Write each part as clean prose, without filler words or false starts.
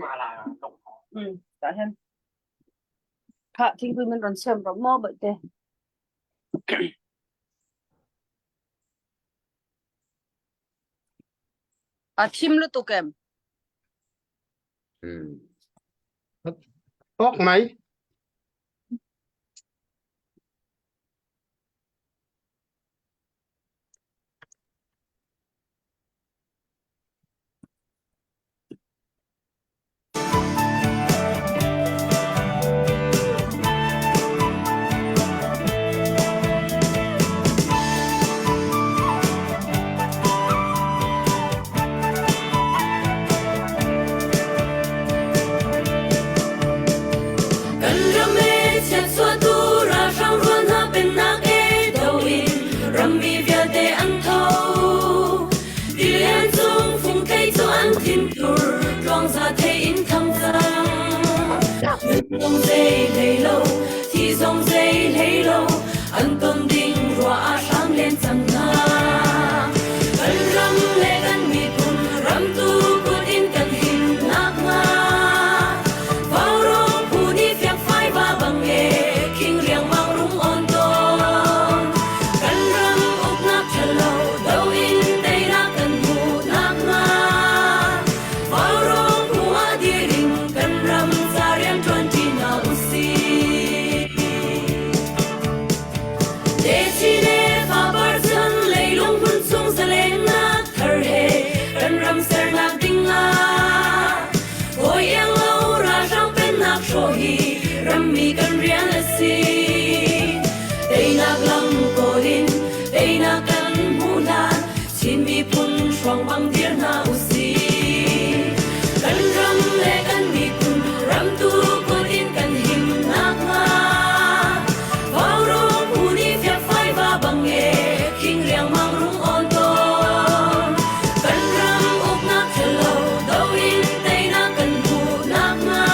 mà là đồng hồ. Tại hen Kak ting kui men ron sem ro mo ba te thim lu tu kem Tốt mấy dòng dây lấy lâu thì dòng dây lấy lâu anh tôn đinh rõa sáng lên chẳng nga gần râm lệ gần mi cùng râm tu cốt in cần hình nát nga vào rong phù đi phiạc phai và bằng nghề kinh riêng mang rung ôn tôn gần râm úc nát chờ lâu đâu in tay ra cần hù nát nga vào rong phù á đi rình gần râm ra riêng chuẩn Rammi kan rian la si Tây na lam cô din Tây na kan muna Chin mi pun shuang bang dir na usi Kan ram le kan mi pun Ram tu cô din kan him na nga Vào rong pu ni phiạc phai và bằng nghề Kinh riêng mang rung on ton Kan ram uk nak hello Đâu in Tây na kan pu na nga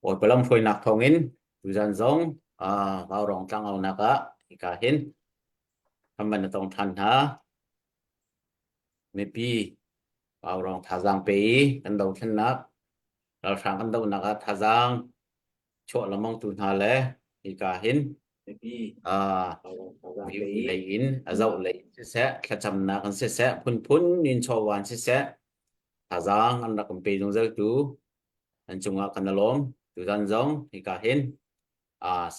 Ôi pelam phơi nak thongin tujan zong vào rong tlang au naka ikahin haman tong than ha mepi vào rong thazang pe kan dau than nak dal sang kan dau naka thazang cho lamong tun ha le ikahin วิวเลยอินอาเจ้าเลยเสียขจำนักกันเสียพุ่นนินชาววันเสียถ้าจังอันรักกันไปจงเจอตูอันจงอากันลมตูจันจงที่กาเห็น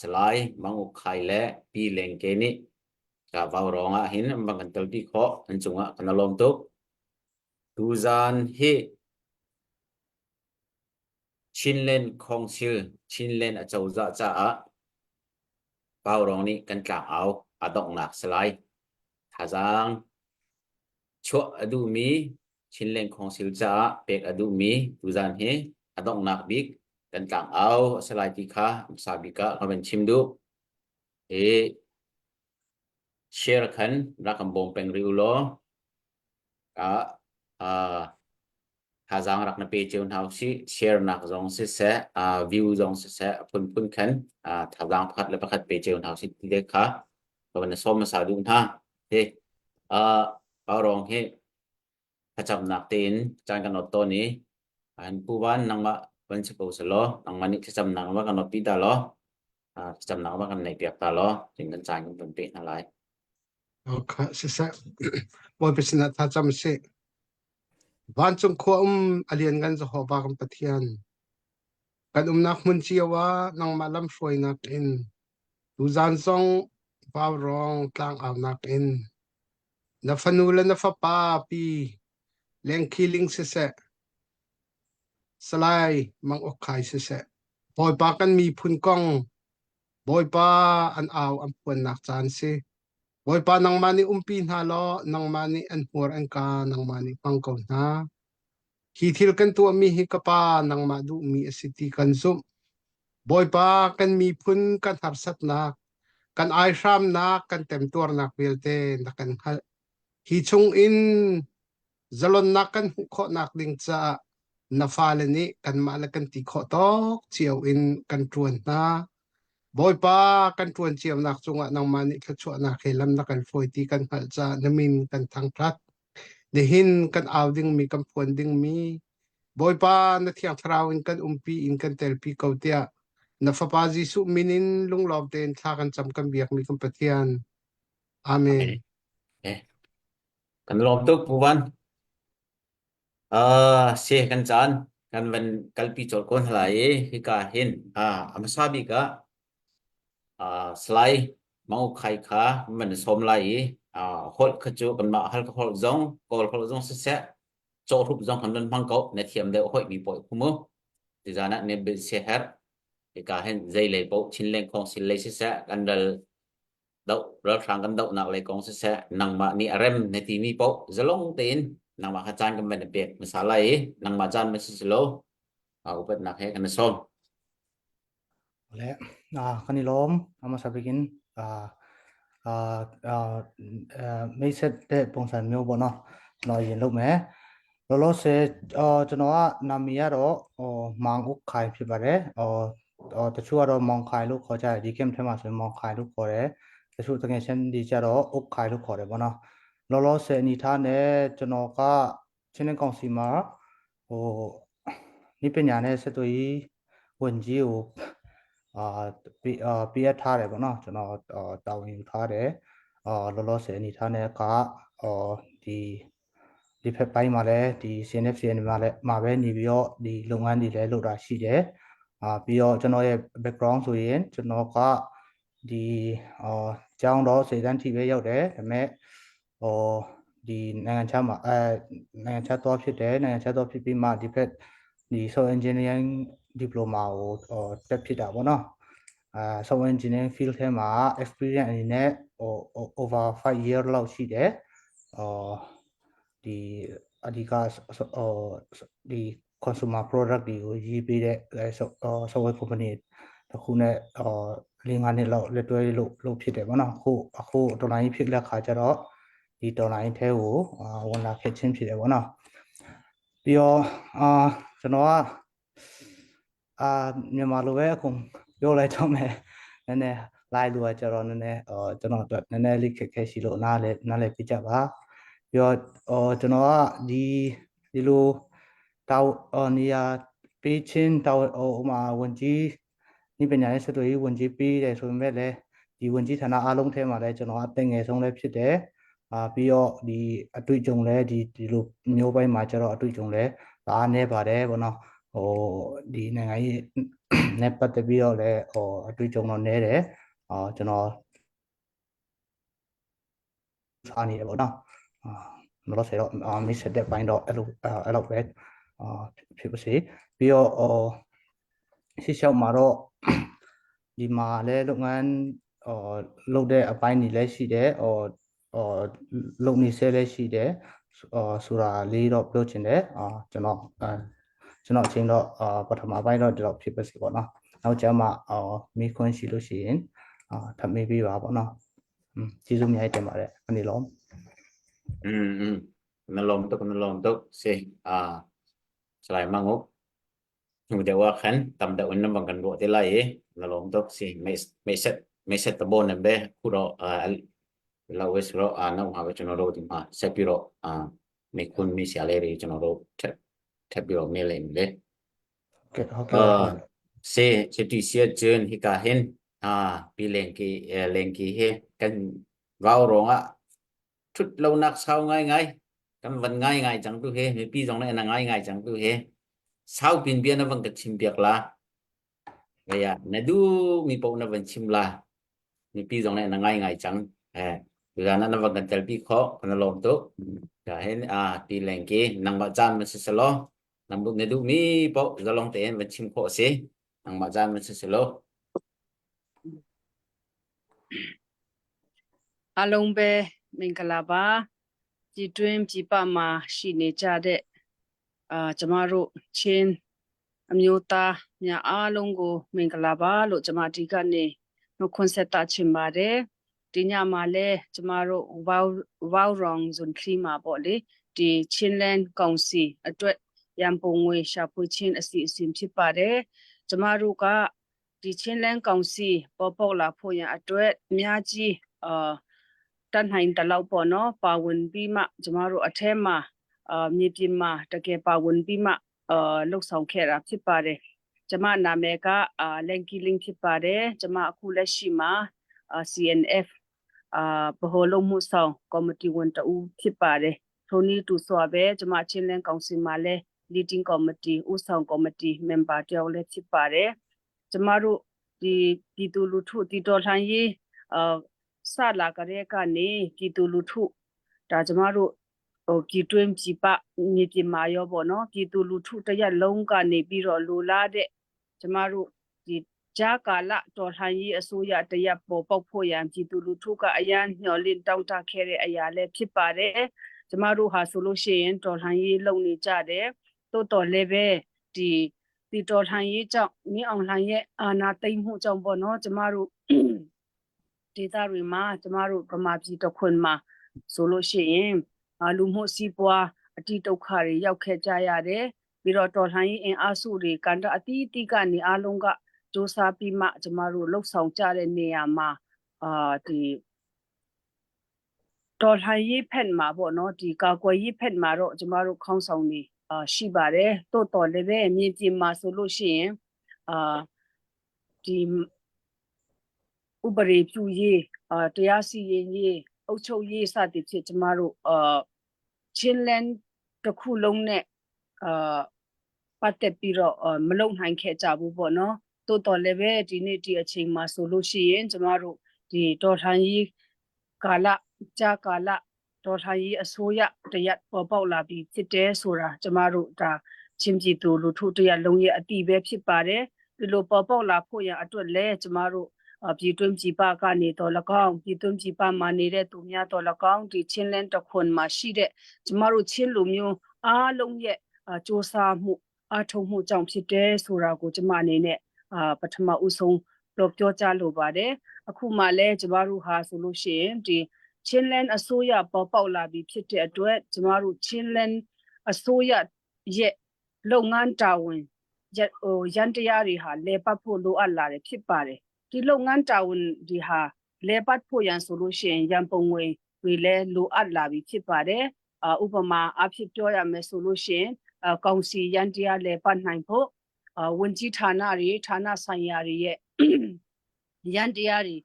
สลายมังอุคายเละปีเลงเกนี่กาว่าวรองเห็นบางกันตลที่ขออันจงอากันลมตุกตูจันเฮชินเลนคงชื่อชินเลนอาเจ้าจะว่าวรองนี้กันกลางเอาดอกหนักสลายถ้าจังชัวอดูมีชินเลนของสิลจ้าเป็กอดูมีตูจันเฮดอกหนักบิ๊กกันกลางเอาสลายที่ข้าสาบิกะเขาเป็นชิมดูshare kan rakam bom peng riulo ka hazang rak na page un hau si share nak zong si se view zong si se pun kan thazang phat le pakhat page un hau si de kha ko na som sa du ha te ba rong he khacham nak tin chan kan not to ni an puwan nang ma ban se ko se lo nang mani khacham nang ma kan not pi da lo khacham nang ma kan nei piak ta lo jing kan chan kan pe na lai Okay, sisa boy pisina ta cham se van chung kho alian gan zo hoba kam pathian kan nak mun chiawa nang malam foi nak in tu zan song baw rong tlang aw nak in na fanula na fa pa pi leng killing sisa salai mang okai sisa boy pa kan mi phun kong boy pa an aw am pun nak chan se boy pa nang mani umpin halo nang mani an hur an ka nang mani pangkaw na hithil kan tu mi hi kapa nang madu mi asiti kan zum boy pa kan mi phun kan harsat na kan ai sham na kan tem tur na kwilte na kan hi chung in zalon na kan kho nak ding cha na falani kan mala kan ti kho tok chiaw in kan tuan na boy pa kan tuan chiam nak chunga nang mani thachwa na khelam na kan foi ti kan hal cha namin kan thang thlat de hin kan awding mi kan puan ding mi boy pa na thiang tharawin kan umpi in kan telpi kautia na fapa jisu minin lunglob ten thla kan cham kan biak mi kan pathian amen kan lom tu puwan se kan chan kan ban kalpi chol kon hlai hi ka hin amasabi ka slide mau khai kha man som lai hol khachu kan ma hal hol zong kol zong se cho thup zong kan nan mang ko ne thiam de hoi mi poi khumo ti jana ne be se her hi ka hen zai le po chin leng khong sil le se kan dal đậu rớt sangกันđậu nặng lấy con sẽ nặng mà ni rem này thì mi bộ zalong tin nặng mà hạt chan cái mình biệt mình xả lấy nặng mà chan mình sẽ lố ubat nặng hết cái son le kan ilom ama sabikin mấy set de pongsan myo bono no yin lo me lo se chono namia ro mang uk khai phi bare ta chu ro mong khai lu kho cha di kem thema se mong khai lu kho re ta chu ta nge chen di cha ro uk khai lu kho re bono lo se ni tha ne chono ka chen kong si ma ni penya ne se to yi wen ji o pi tha re bono chono taw yin tha re lo se ni tha ne kaဒီဖက်ပိုင်းမှာလည်းဒီ CNFCN မှာလည်းမှာပဲနေပြီးတော့ဒီလုပ်ငန်းတွေလည်းလုပ်တာရှိတယ်ပြီးတော့ကျွန်တော်ရဲ့ background ဆိုရင်ကျွန်တော်ကဒီကျောင်းတော့စေတန်းထိပဲရောက်တယ်ဒါပေမဲ့ဒီနိုင်ငံခြားမှာနိုင်ငံခြားသွားဖြစ်တယ်နိုင်ငံခြားသွားဖြစ်ပြီးမှဒီဖက်ဒီ software engineering diploma ကိုတက်ဖြစ်တာပေါ့နော်software engineering field ထဲမှာ experience အနေနဲ့over 5 year လောက်ရှိတယ်ဒီအဓိကဒီ consumer product တွေကိုရေးပေးတဲ့ software company တခုနဲ့5 နှစ်လောက်လက်တွဲလုပ်ဖြစ်တယ်ပေါ့နော်အခုဒေါ်လာကြီးဖြစ်တဲ့ခါကျတော့ဒီဒေါ်လာကြီးထဲကိုဝင်လာခဲ့ချင်းဖြစ်တယ်ပေါ့နော်ပြီးတော့ကျွန်တော်ကမြန်မာလိုပဲအခုပြောလိုက်တော့မယ်နည်းနည်း live လိုကျတော့နည်းနည်းကျွန်တော်အတွက်နည်းနည်းလေးခက်ခဲရှိလို့နားလည်းပြကြပါပြီးတော့ကျွန်တော်ကဒီလိုတောက်နေရာပေးချင်းတောက်ဟိုမှာဝင်ကြီးဒီပညာရေးစက်တွေဝင်ကြီးပေးတယ်ဆိုပေမဲ့လည်း ဒီဝင်ကြီးဌာနအားလုံးထဲမှာလည်းကျွန်တော်အသက်ငယ်ဆုံးလည်းဖြစ်တယ်ပြီးတော့ဒီအတွေ့အကြုံလည်းဒီလိုမျိုးပိုင်းမှာကျတော့အတွေ့အကြုံလည်းအားနည်းပါတယ်ဗောနော်ဒီနိုင်ငံရေးနဲ့ပတ်သက်ပြီးတော့လည်းအတွေ့အကြုံတော့နည်းတယ်ကျွန်တော်စားနေတယ်ဗောနော်မလို့ဆိုတော့မိတ်ဆက်တဲ့ပိုင်းတော့အဲ့လိုပဲဖြစ်ပါစေပြီးတော့ရှေ့လျှောက်မှာတော့ဒီမှာလည်းလုပ်ငန်းလုပ်တဲ့အပိုင်းတွေလည်းရှိတယ်လုပ်နေဆဲလည်းရှိတယ်ဆိုတာလေးတော့ပြောချင်တယ်ကျွန်တော်အချင်းတော့ပထမပိုင်းတော့ဒီတော့ဖြစ်ပါစေပေါ့နော်နောက်ကျမှမိခွန်းရှိလို့ရှိရင်ထပ်မေးပေးပါပေါ့နော်ကျေးဇူးအများကြီးတင်ပါတယ်အနေလုံးนลมตุกสิสลายมังุอยู่เดี๋ยวว่าขันตำเดวันนั้นบังกันรัวที่ไรนลมตุกสิไม่เสร็จตะบนนั่นเบ้คู่เราเวสเราน้องหาวิจารณ์เราที่มาเซปิโรมีคุณมีเสียเลยจนเราแทบปิโรไม่เลยเลยสิที่เสียเจินที่กาเห็นปีเลงกีเฮกันเราร้องชุดเรานักเศร้าง่ายกันวันง่ายจังตัวเฮมีปีสองนั้นง่ายจังตัวเฮเศร้าปีนเบียนนั้นวันกัดชิมเบียกละไงนั่นดูมีปนนั้นวันชิมละมีปีสองนั้นง่ายจังเวลานั้นวันกันเจอปีเขาคนละลมตุกจะเห็นปีแรงกีนังบาจานมันสิสโลนังบุกนั่นดูมีปนจะลองเตะวันชิมเขาสินังบาจานมันสิสโลအားလုံးပဲမင်္ဂလာပါကြည်တွင်းကြည်ပမှာရှိနေကြတဲ့ကျမတို့ချင်းအမျိုးသားများအားလုံးကိုမင်္ဂလာပါလို့ကျမဒီကနေနှုတ်ခွန်းဆက်တာချင်ပါတယ်ဒီညမှာလဲကျမတို့ဝေါရောင်ဇွန်ခလီမှာပေါ့လေဒီချင်းလန်ကောင်စီအတွက်ရန်ပုံငွေရှာဖွေခြင်းအစီအစဉ်ဖြစ်ပါတယ်ကျမတို့ကဒီချင်းလန်ကောင်စီပေါ်လာဖို့ရန်အတွက်အများကြီးတန်ဟိုင်းတလောက်ပေါ့နော်ပါဝင်ပြီးမှကျမတို့အထက်မှာမြေပြင်မှာတကယ်ပါဝင်ပြီးမှလှုပ်ဆောင်ခဲ့တာဖြစ်ပါတယ်ကျမနာမည်ကလန်ကီလင်းဖြစ်ပါတယ်ကျမအခုလက်ရှိမှာCNF ဗဟိုလုံးမှုဆောင်ကော်မတီဝန်တဦးဖြစ်ပါတယ်ထိုနည်းတူစွာပဲကျမချင်းလန်ကောင်စီမှာလဲ leading committee ဦးဆောင်ကော်မတီ member တယောက်လည်းဖြစ်ပါတယ်ကျမတို့ဒီပြည်သူလူထုတီတော်လှန်ရေးစလာကြတဲ့ကနေပြည်သူလူထုဒါကျမတို့ပြည်တွင်းပြည်ပမြေပြင်မှာရောပေါ့နော်ပြည်သူလူထုတရက်လုံးကနေပြီးတော့လိုလားတဲ့ကျမတို့ဒီဂျာကာလတော်လှန်ရေးအစိုးရတရက်ပေါ်ပေါက်ဖို့ရန်ပြည်သူလူထုကအရန်ညှော်လင့်တောင်းတခဲ့တဲ့အရာလည်းဖြစ်ပါတယ်ကျမတို့ဟာဆိုလို့ရှိရင်တော်လှန်ရေးလုပ်နေကြတယ်တိုးတော်လည်းပဲဒီတော်လှန်ရေးကြောင့်မင်းအောင်လှန်ရဲ့အာဏာသိမ်းမှုကြောင့်ပေါ့နော်ကျမတို့ဒေသတွေမှာကျမတို့ဗမာပြည်တစ်ခွင်မှာဆိုလို့ရှိရင်လူမှုစီးပွားအတိဒုက္ခတွေရောက်ခဲ့ကြရတယ်ပြီးတော့တော်လှန်ရေးအင်အားစုတွေကန္တအတိအတိကနေအားလုံးကစူးစမ်းပြီးမှကျမတို့လှုပ်ဆောင်ကြတဲ့နေရာမှာဒီတော်လှန်ရေးဖက်မှာပေါ့နော်ဒီကာကွယ်ရေးဖက်မှာတော့ကျမတို့ခေါင်းဆောင်နေရှိပါတယ်တိုးတော်လည်းပဲမြေပြင်မှာဆိုလို့ရှိရင်ဒီဥပဒေပြုရေးတရားစီရင်ရေးအုပ်ချုပ်ရေးစသည်ဖြင့်ကျမတို့ချင်းလန်တစ်ခုလုံးနဲ့ပတ်သက်ပြီးတော့မလုံနိုင်ခဲ့ကြဘူးပေါ့နော်တိုးတော်လည်းပဲဒီနေ့ဒီအချိန်မှာဆိုလို့ရှိရင်ကျမတို့ဒီတော်လှန်ရေးကာလကြာကာလတော်လှန်ရေးအစိုးရတရက်ပေါ်ပေါက်လာပြီးဖြစ်တယ်ဆိုတာကျမတို့ဒါချင်းပြည်သူလူထုတရက်လုံးရဲ့အတိပဲဖြစ်ပါတယ်ဒီလိုပေါ်ပေါက်လာဖို့ရအတွက်လဲကျမတို့ပြည်တွင်းပြည်ပကနေတော့၎င်းပြည်တွင်းပြည်ပမှာနေတဲ့သူများတော့၎င်းဒီချင်းလန်းတစ်ခွန်မှာရှိတဲ့ကျမတို့ချင်းလူမျိုးအားလုံးရဲ့စူးစမ်းမှုအားထုတ်မှုကြောင့်ဖြစ်တယ်ဆိုတာကိုကျမအနေနဲ့ပထမဦးဆုံးပြောကြားလိုပါတယ်အခုမှလည်းကျမတို့ဟာဆိုလို့ရှိရင်ဒီချင်းလန်းအစိုးရပေါ်ပေါက်လာပြီးဖြစ်တဲ့အတွက်ကျမတို့ချင်းလန်းအစိုးရရဲ့လုပ်ငန်းတာဝန်ရန်တရားတွေဟာလေပတ်ဖို့လိုအပ်လာတယ်ဖြစ်ပါတယ်ဒီလုပ်ငန်းတာဝန်ဒီဟာလေပတ်ဖို့ရန်ဆိုလို့ရှိရင်ရန်ပုံငွေတွေလည်းလိုအပ်လာပြီးဖြစ်ပါတယ်ဥပမာအဖြစ်ပြောရမယ်ဆိုလို့ရှိရင်ကောင်စီရန်တရားလေပတ်နိုင်ဖို့ဝန်ကြီးဌာနတွေဌာနဆိုင်ရာတွေရဲ့ရန်တရားတွေ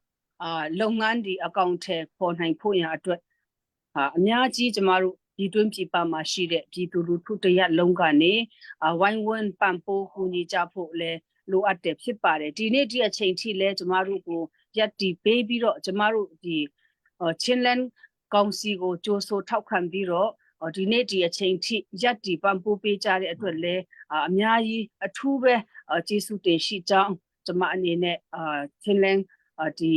လုပ်ငန်းဒီအကောင့်ထဲပေါ်နိုင်ဖို့ရအတွက်အများကြီးကျမတို့ပြည်တွင်းပြည်ပမှာရှိတဲ့ပြည်သူလူထုတရက်လုံးကနေဝိုင်းဝန်းပံ့ပိုးကူညီကြဖို့လဲလိုအပ်တယ်ဖြစ်ပါတယ်ဒီနေ့ဒီအချိန်ထိလဲကျမတို့ကိုရက်တီပေးပြီးတော့ကျမတို့ဒီချင်းလန်ကောင်စီကိုကြိုးဆိုထောက်ခံပြီးတော့ဒီနေ့ဒီအချိန်ထိရက်တီပံ့ပိုးပေးကြတဲ့အတွက်လဲအများကြီးအထူးပဲကျေးဇူးတင်ရှိကြောင်းကျမအနေနဲ့ချင်းလန်ဒီ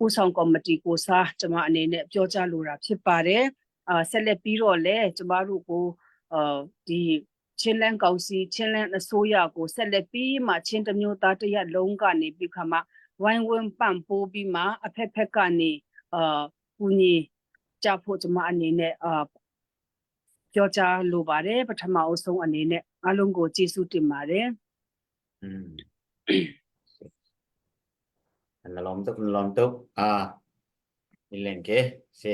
ဦးဆောင်ကော်မတီကိုစားကျမအနေနဲ့ပြောကြားလိုတာဖြစ်ပါတယ်ဆက်လက်ပြီးတော့လဲကျမတို့ကိုဒီချင်းလန်ကောင်စီချင်းလန်အစိုးရကိုဆက်လက်ပြီးမှချင်းတစ်မျိုးသားတစ်ရက်လုံးကနေပြီးခါမှဝိုင်းဝန်းပံ့ပိုးပြီးမှအဖက်ဖက်ကနေကူညီကြဖို့ကျမအနေနဲ့ပြောကြားလိုပါတယ်ပထမအဆုံးအနေနဲ့အားလုံးကိုကျေးဇူးတင်ပါတယ် Nalom tuk ilen ke si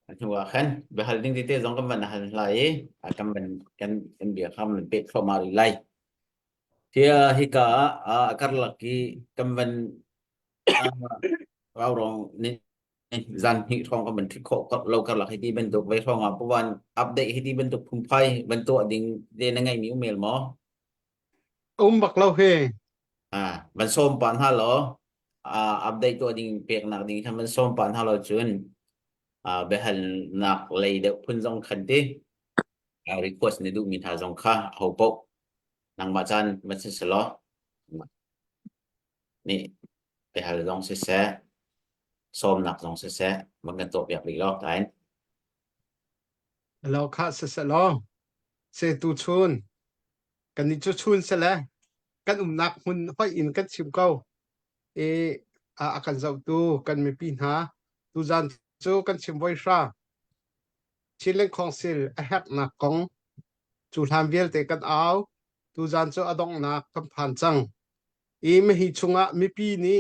anwa khan behal ding tite zong kaman hal lai kaman kan bia kham pe khomari lai tia hika akar laki kaman rau rong ni zan hi thong kaman thi kho lo kar laki ti bentuk ve thong apuan update hi ti bentuk phumphai bentuk ding de na ngai mi email mo bak lau he ban som pan halo update ตัวดิ่งเปียกหนักดิ่งทำมันส้มปานฮัลโหลจุนbehal nak lay de pun zong khante request ni du min ha zong kha hopok nang machan machan selo ni behal zong se se som nak zong se se man kan to yak li lo tain lo kha se lo se tu chun kan ni chu chun se la kan nak hun hoi in kan sim kau akan zau tu kan mi pin ha tu zan chu kan sim voi sha chilen council a hak na kong chu tham vial te kan au tu zan chu adong na kan phan chang me hi chunga mi pi ni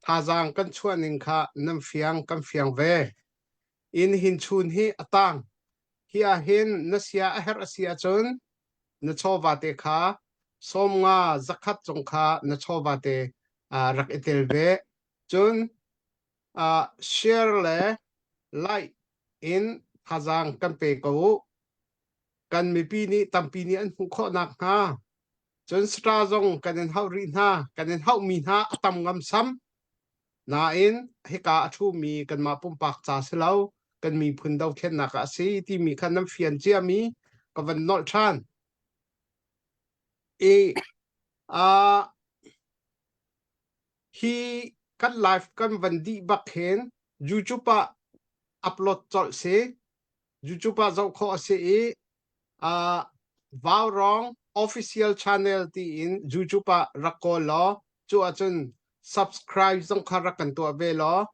tha jang kan chuanin kha nam fiang kan fiang ve in hin chun hi atang hi a hin na sia a her asia chun na chowa te kha som nga zakhat chong kha na chowa te rak etel ve chun share le like in hazang kan pe ko kan mi pi ni tam pi ni an hu kho nak ha chun stra zong kan en hau ri na kan en hau mi na atam ngam sam na in heka thu mi kan ma pum pak cha selau kan mi phun dau khen na ka si ti mi khan nam fian chia mi ka van nol than hi kan live kan vandi bakhen YouTube upload chol se YouTube zau kho se wow wrong official channel ti in YouTube rakolo chu achun subscribe zong khara kan to ve lo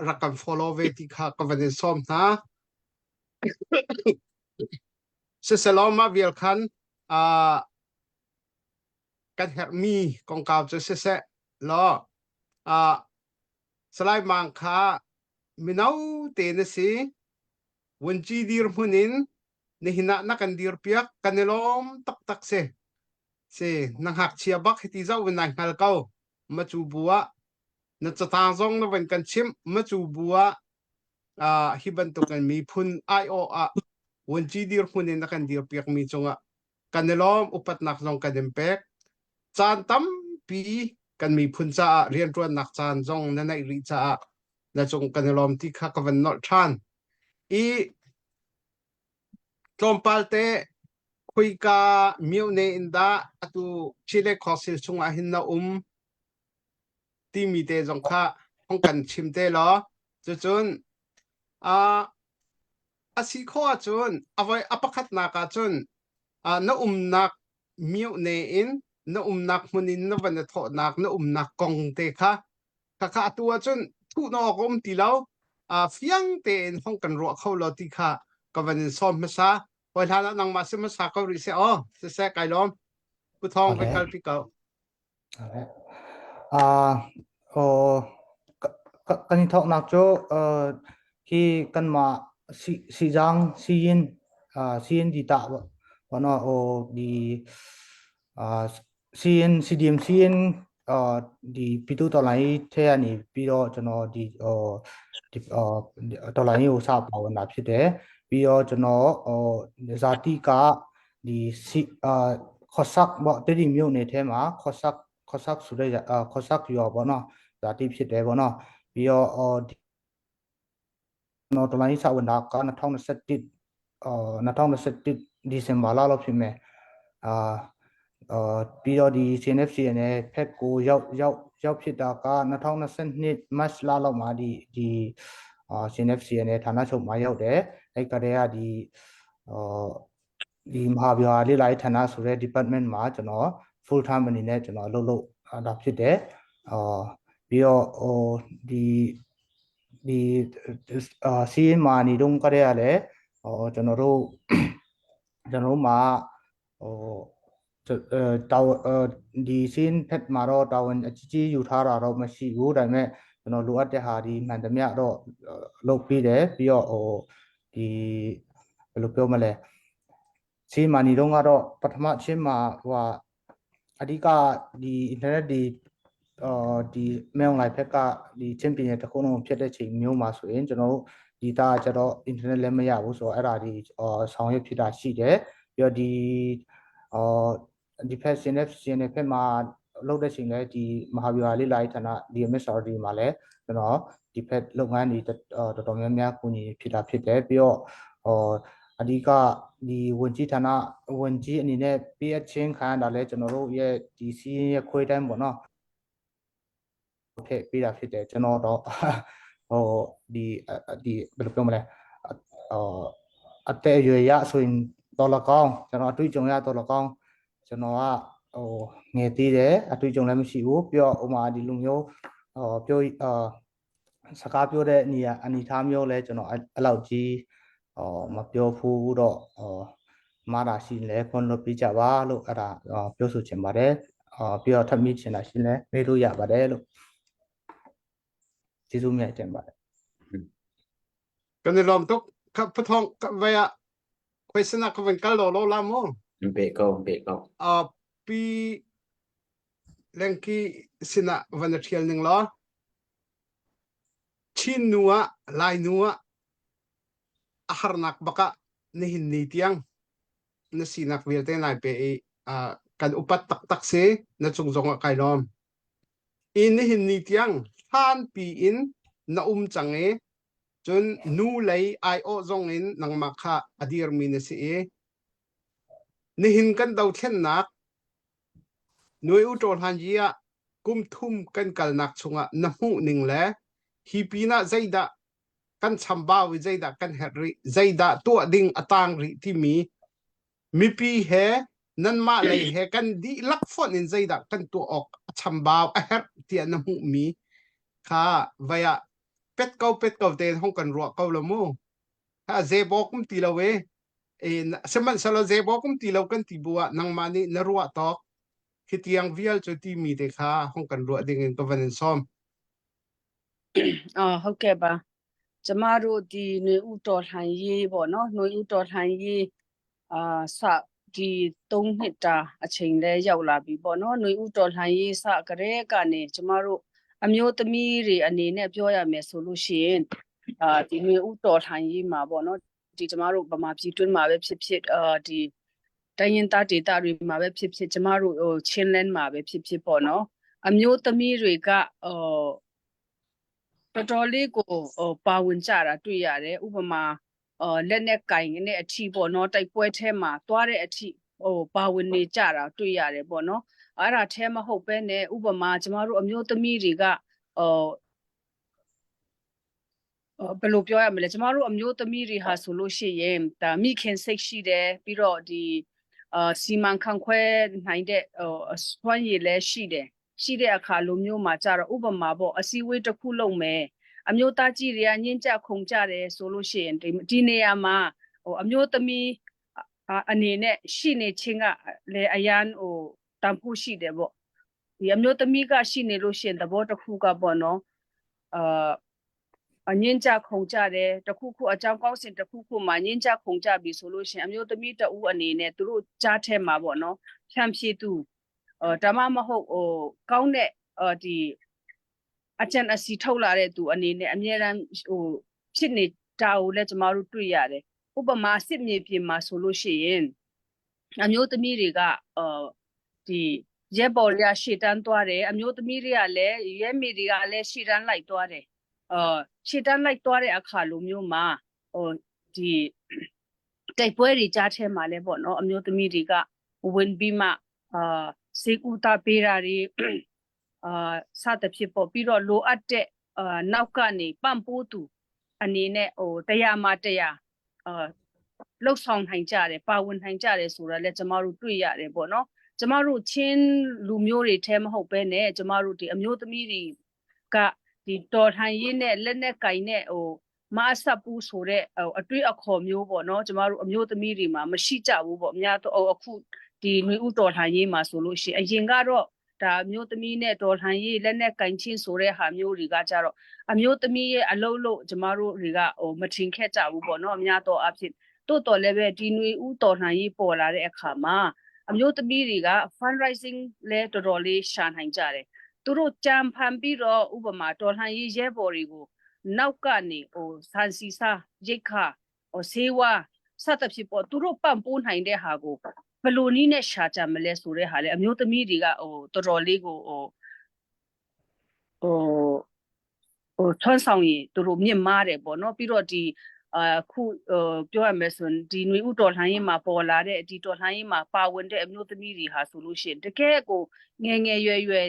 rakan follow ve ti kha ka van som na se seloma vial khan kan her mi kong kaw chu se lo salai mang kha minau te na si wonchi dir hunin ni hina na kan dir piak kanelom tak tak se nang hak chia bak hiti zau nang hal kau ma chu buwa na chatang zong na wen kan chim ma chu buwa hi ban to kan mi phun io wonchi dir hunin na kan dir piak mi chunga kanelom upat nak zong kadem pek chan tam pi kan mi phun cha rian ruan nak chan zong na nai ri cha na chung kan lom ti kha ka van not than tompalte khui ka miu ne inda atu chile khosil chunga hin na ti mi te zong kha hong kan chim te lo chu chun asi kho chun avai apakhat na ka chun na nak miu ne in na nak munin na van tho nak na nak kong te kha kha tua chun thu no gom ti lo fiang te en hong kan ro kho lo ti kha ka van som ma sa hoi la nang ma se ma sa ko ri se se kai lom pu thong ve kal pi ko kan ni thok nak cho hi kan ma si jang si yin di ta wa no di CDM ဒီပြည်သူတော်လိုင်းထဲကနေပြီးတော့ကျွန်တော်ဒီတော်လိုင်းကိုစပါဝင်တာဖြစ်တယ်ပြီးတော့ကျွန်တော်ဇာတိကဒီခေါ်ဆက်ပေါ့တတိမြို့နယ်ထဲမှာခေါ်ဆက်ဆိုတဲ့ခေါ်ဆက်ရောပေါ့နော်ဇာတိဖြစ်တယ်ပေါ့နော်ပြီးတော့ကျွန်တော်တော်လိုင်းစဝင်တာက2021 ဒီဇင်ဘာလလောက်ဖြစ်မယ်ပြီးတော့ဒီ CNFC နဲ့ဖက်ကိုရောက်ဖြစ်တာက2022 March လလောက်မှာဒီ CNFC နဲ့ဌာနချုပ်မှာရောက်တယ်အဲ့ကတည်းကဒီမဟာဗျူဟာလေ့လာရေးဌာနဆိုတဲ့ department မှာကျွန်တော် full time အနေနဲ့ကျွန်တော်အလုပ်လုပ်တာဖြစ်တယ်ပြီးတော့ဒီစီးမာနေတော့ကတည်းကလည်းကျွန်တော်တို့မှာဒီစင်းဖက်မှာတော့တာဝန်အကြီးယူထားတာတော့မရှိဘူးဒါပေမဲ့ကျွန်တော်လိုအပ်တဲ့ဟာဒီမှန်သမျှတော့လုပ်ပြီးတယ်ပြီးတော့ဒီဘယ်လိုပြောမလဲစင်းမာနေတော့ကတော့ပထမချင်းမှာအဓိကဒီ internet ဒီမဲအွန်လိုင်းဖက်ကဒီချင်းပြည်နယ်တစ်ခုလုံးဖြစ်တဲ့ချိန်မျိုးမှာဆိုရင်ကျွန်တော်တို့ဒီတာကျတော့ internet လည်းမရဘူးဆိုတော့အဲ့ဒါဒီဆောင်ရွက်ဖြစ်တာရှိတယ်ပြီးတော့ဒီဖက် CNF ဖက်မှာလုပ်တဲ့ချိန်လည်းဒီမဟာဗျူဟာလေ့လာရေးဌာန DMSRD မှာလည်းကျွန်တော်ဒီဖက်လုပ်ငန်းတွေတော်တော်များများကူညီဖြစ်တာဖြစ်တယ်ပြီးတော့အဓိကဒီဝန်ကြီးဌာနဝန်ကြီးအနေနဲ့ပေးအပ်ချင်းခံရတာလဲကျွန်တော်တို့ရဲ့ဒီစီးရဲ့ခွေးတိုင်းပေါ့နော်ထည့်ပေးတာဖြစ်တယ်ကျွန်တော်တော့ဒီဘယ်လိုပြောမလဲအသက်အရွယ်ရဆိုရင်တော်လကောင်းကျွန်တော်အတွေ့အကြုံရတော်လကောင်းကျွန်တော်ကငယ်သေးတယ်အတွေ့အကြုံလည်းမရှိဘူးပြီးတော့ဥမာဒီလူမျိုးပြောစကားပြောတဲ့အနေထားမျိုးလဲကျွန်တော်အဲ့လောက်ကြီးမပြောဘူးတော့မာတာရှိလဲခွန်လို့ပြကြပါလို့အဲ့ဒါပြောဆိုချင်ပါတယ်ပြီးတော့ထပ်မိချင်တာရှိလဲမေးလို့ရပါတယ်လို့ကျေးဇူးမြတ်တင်ပါတယ် กันในลมตุกครับพะทองเวียquestion นะก็เป็นกันโลลามง เบเก้า ปีแรงกี้สินะวันเทียนหนึ่งล้อชินนัวลายนัวอาหารนักบักะนี่หินนี่เตียงนี่สินักเวียเต้นายไปกันอุปัตตักเสนั่นจงไก่ล้อมอินนี่หินนี่เตียงท่านปีอินน่าจังจนนูเลยไอโอจงอินนังมาค่ะอดีรมีนสินี่หินกันดาวเทียนนักหน่วยอุตโตหันยียกุมทุ่มกันกัลนักชงะน้ำหูหนึ่งแล้วฮีปีน่ะใจดะกันชัมบ้าวิใจดะกันเฮริใจดะตัวดิ่งอตางริที่มีปีเฮนั่นมาเลยเฮกันดีลักฟอนอินใจดะกันตัวออกชัมบ้าเฮรเตียน้ำหูมีค่ะวายเป็ดเก่าเตนห้องกันรัวเก่าละมูถ้าเจบอกุมตีละเวสมันสละเจบอกุมตีละกันตีบัวนางมานี่นรัวตอกคิดยังวิลจุดที่มีเด็กค่ะห้องกันรัวดิ่งกับวันนี้ซ้อมဟုတ်ကဲ့ပါကျမတို့ဒီຫນွေဥတော်လှန်ရေးပေါ့နော်ຫນွေဥတော်လှန်ရေးစဒီ3နှစ်တာအချိန်လဲရောက်လာပြီပေါ့နော်ຫນွေဥတော်လှန်ရေးစကတဲ့ကနေကျမတို့အမျိုးသမီးတွေအနေနဲ့ပြောရမယ်ဆိုလို့ရှိရင်ဒီຫນွေဥတော်လှန်ရေးမှာပေါ့နော်ဒီကျမတို့ဗမာပြည်တွင်းမှာပဲဖြစ်ဖြစ်ဒီတိုင်းရင်းသားဒေသတွေမှာပဲဖြစ်ဖြစ်ကျမတို့ချင်းလန်းမှာပဲဖြစ်ဖြစ်ပေါ့နော်အမျိုးသမီးတွေကတော်တော်လေးကိုပါဝင်ကြတာတွေ့ရတယ်ဥပမာလက်နဲ့ကင်နဲ့အထီပေါ့နော်တိုက်ပွဲထဲမှာသွားတဲ့အထီပါဝင်နေကြတာတွေ့ရတယ်ပေါ့နော်အဲ့ဒါထဲမဟုတ်ပဲနဲ့ဥပမာကျမတို့အမျိုးသမီးတွေကဘယ်လိုပြောရမလဲကျမတို့အမျိုးသမီးတွေဟာဆိုလို့ရှိရင်ဒါမိခင်စိတ်ရှိတယ်ပြီးတော့ဒီစီမံခန့်ခွဲနိုင်တဲ့စွမ်းရည်လည်းရှိတဲ့အခါလိုမျိုးမှာကြတော့ဥပမာပေါ့အစည်းအဝေးတစ်ခုလုပ်မယ်အမျိုးသားကြီးတွေကညှင်းကြခုန်ကြတယ်ဆိုလို့ရှိရင်ဒီနေရာမှာအမျိုးသမီးအနေနဲ့ရှိနေခြင်းကလည်းအရန်တန်ဖိုးရှိတယ်ပေါ့ဒီအမျိုးသမီးကရှိနေလို့ရှိရင်သဘောတစ်ခုကပေါ့နော်ညှင်းကြခုန်ကြတယ်တခုခုအကြောင်းကောင်းစဉ်တခုခုမှာညှင်းကြခုန်ကြပြီဆိုလို့ရှိရင်အမျိုးသမီးတဦးအနေနဲ့သူတို့ကြားထဲမှာပေါ့နော်ဖြန့်ဖြည့်သူ ဒါမှမဟုတ်ကောင်းတဲ့ဒီအကျဉ်းအစီထုတ်လာတဲ့သူအနေနဲ့အမြဲတမ်းဖြစ်နေတာကိုလည်းကျမတို့တွေ့ရတယ်ဥပမာစစ်မြေပြင်မှာဆိုလို့ရှိရင်အမျိုးသမီးတွေကဒီရဲဘော်တွေကရှေ့တန်းသွားတယ်အမျိုးသမီးတွေကလည်းရဲမေတွေကလည်းရှေ့တန်းလိုက်သွားတယ်ရှေ့တန်းလိုက်သွားတဲ့အခါလိုမျိုးမှာဒီတိုက်ပွဲတွေကြားထဲမှာလဲပေါ့နော်အမျိုးသမီးတွေကဝင်ပြီးမှစေကူတာပေးတာတွေစသဖြင့်ပေါ့ပြီးတော့လိုအပ်တဲ့နောက်ကနေပံ့ပိုးသူအနေနဲ့တရားမှာတရားလှုပ်ဆောင်နိုင်ကြတယ်ပါဝင်နိုင်ကြတယ်ဆိုတာလဲကျမတို့တွေ့ရတယ်ပေါ့နော်ကျမတို့ချင်းလူမျိုးတွေထဲမဟုတ်ဘဲနဲ့ကျမတို့ဒီအမျိုးသမီးတွေကဒီတော်လှန်ရေးနဲ့လက်နက်ကင်နဲ့မအဆက်ဘူးဆိုတဲ့အတွေ့အခေါ်မျိုးပေါ့နော်ကျမတို့အမျိုးသမီးတွေမှာမရှိကြဘူးပေါ့အများတော့အခုဒီຫນွေဥတော်လှန်ရေးမှာဆိုလို့ရှိရင်အရင်ကတော့ဒါအမျိုးသမီးနဲ့တော်လှန်ရေးလက်နက်ကင်ချင်းဆိုတဲ့ဟာမျိုးတွေကကြတော့အမျိုးသမီးရဲ့အလုပ်လို့ကျမတို့တွေကမထင်ခဲ့ကြဘူးပေါ့နော်အများတော့အဖြစ်တိုးတော်လည်းပဲဒီຫນွေဥတော်လှန်ရေးပေါ်လာတဲ့အခါမှာအမျိုးသမီးတွေက fundraising လဲတော်တော်လေးရှာနိုင်ကြတယ်သူတို့ကြံဖန်ပြီးတော့ဥပမာတော်လှန်ရေးရဲဘော်တွေကိုနောက်ကနေစန်စီစာရိတ်ခါဆေးဝါးစသဖြင့်ပေါ့သူတို့ပံ့ပိုးနိုင်တဲ့ဟာကိုဘယ်လိုနည်းနဲ့ရှာကြမလဲဆိုတဲ့ဟာလေအမျိုးသမီးတွေကတော်တော်လေးကိုထွန်းဆောင်ရင်သူတို့မြင့်မားတယ်ပေါ့နော်ပြီးတော့ဒီခုပြောရမယ်ဆိုရင်ဒီຫນွေဥတော်လှန်ရေးမှာပေါ်လာတဲ့ဒီတော်လှန်ရေးမှာပါဝင်တဲ့အမျိုးသမီးတွေဟာဆိုလို့ရှိရင်တကယ်ကိုငယ်ငယ်ရွယ်ရွယ်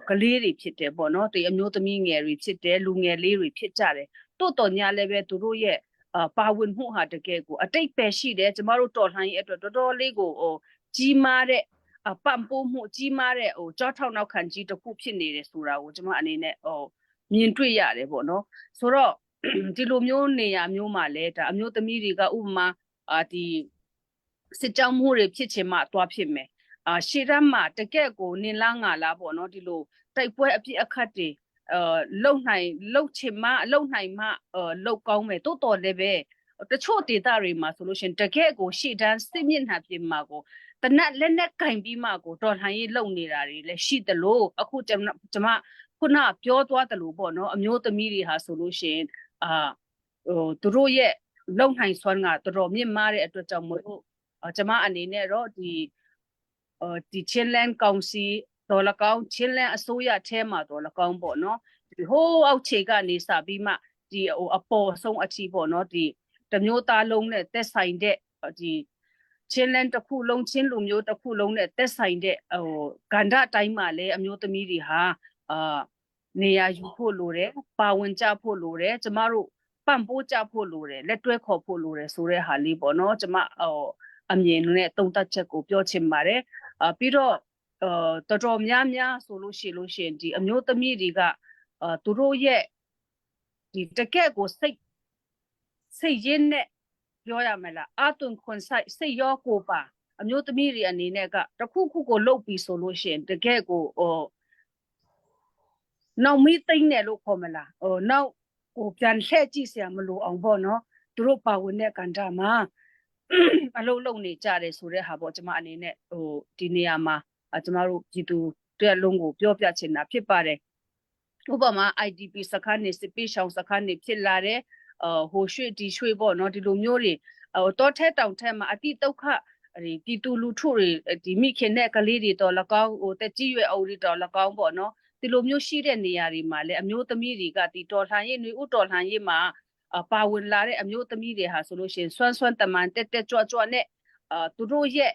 ကလေးတွေဖြစ်တယ်ပေါ့နော်ဒီအမျိုးသမီးငယ်တွေဖြစ်တယ်လူငယ်လေးတွေဖြစ်ကြတယ်တိုးတော်ညာလည်းပဲသူတို့ရဲ့ပါဝင်မှုဟာတကယ်ကိုအတိတ်ပဲရှိတယ်ကျမတို့တော်လှန်ရေးအတွက်တော်တော်လေးကိုကြီးမားတဲ့ပံ့ပိုးမှုကြီးမားတဲ့ကြောထောက်နောက်ခံကြီးတစ်ခုဖြစ်နေတယ်ဆိုတာကိုကျမအနေနဲ့မြင်တွေ့ရတယ်ပေါ့နော်ဆိုတော့ဒီလိုမျိုးနေရာမျိုးမှာလဲဒါအမျိုးသမီးတွေကဥပမာဒီစစ်ကြောင်းမှုတွေဖြစ်ချင်မှသွားဖြစ်မယ်ရှေ့တန်းမှာတကယ့်ကိုနင်လားငါလားပေါ့နော်ဒီလိုတိုက်ပွဲအပြစ်အခတ်တွေလှုပ်ချင်မှလှုပ်နိုင်မှလှုပ်ကောင်းမယ်တိုးတော်လည်းပဲတချို့ဒေသတွေမှာဆိုလို့ရှင်တကယ့်ကိုရှေ့တန်းစစ်မျက်နှာပြင်မှာကိုတနက်လက်နဲ့ကင်ပြီးမှကိုတော်လှန်ရေးလုပ်နေတာတွေလည်းရှိသလိုအခုကျွန်မခုနပြောသွားတယ်လို့ပေါ့နော်အမျိုးသမီးတွေဟာဆိုလို့ရှင်သူတို့ရဲ့လုံနိုင်စွမ်းကတော်တော်မြင့်မားတဲ့အတွက်ကြောင့်မို့ကျွန်မအနေနဲ့တော့ဒီချင်းလန်ကောင်စီတော်လကောင်းချင်းလန်အစိုးရထဲမှာတော်လကောင်းပေါ့နော်ဒီဟိုးအောက်ခြေကနေစပြီးမှဒီအပေါ်ဆုံးအထိပေါ့နော်ဒီတမျိုးသားလုံးနဲ့သက်ဆိုင်တဲ့ဒီချင်းလန်တစ်ခုလုံးချင်းလူမျိုးတစ်ခုလုံးနဲ့သက်ဆိုင်တဲ့ကန္ဓာတိုင်းမှာလည်းအမျိုးသမီးတွေဟာနေရာယူဖို့လိုတယ်ပါဝင်ကြဖို့လိုတယ်ကျမတို့ပံ့ပိုးကြဖို့လိုတယ်လက်တွဲခေါ်ဖို့လိုတယ်ဆိုတဲ့ဟာလေးပေါ့နော်ကျမအမြင်နဲ့သုံးသပ်ချက်ကိုပြောချင်ပါတယ်ပြီးတော့တော်တော်များဆိုလို့ရှိရင်ဒီအမျိုးသမီးတွေကသူတို့ရဲ့ဒီတကယ့်ကိုစိတ်ရင်းနဲ့ပြောရမလားအသွင်ခွန်ဆိုင်စိတ်ရောကိုပါအမျိုးသမီးတွေအနေနဲ့ကတခုခုကိုလုပ်ပြီးဆိုလို့ရှိရင်တကယ့်ကိုနောက်မီးသိမ့်တယ်လို့ခေါ်မလားနောက်ကိုပြန်လှည့်ကြည့်စရာမလိုအောင်ပေါ့နော်သူတို့ပါဝင်တဲ့ကဏ္ဍမှာအလုပ်လုပ်နေကြတယ်ဆိုတဲ့ဟာပေါ့ကျွန်မအနေနဲ့ဒီနေရာမှာကျွန်တော်တို့ပြည်သူတဲ့လုံးကိုပြောပြချင်တာဖြစ်ပါတယ်ဥပမာ IDP စခန်းနေစစ်ပေးရှောင်စခန်းနေဖြစ်လာတဲ့ဟိုရွှေ့ဒီရွှေ့ပေါ့နော်ဒီလိုမျိုးတွေတောထဲတောင်ထဲမှာအတိဒုက္ခပြည်သူလူထုတွေဒီမိခင်တဲ့ကလေးတွေတော့၎င်းတက်ကြီးရွယ်အုပ်တွေတော့၎င်းပေါ့နော်ဒီလိုမျိုးရှိတဲ့နေရာတွေမှာလည်းအမျိုးသမီးတွေကဒီတော်လှန်ရေးຫນွေဥတော်လှန်ရေးမှာပါဝင်လာတဲ့အမျိုးသမီးတွေဟာဆိုလို့ရှိရင်စွမ်းတမန်တက်ကြွနဲ့သူတို့ရဲ့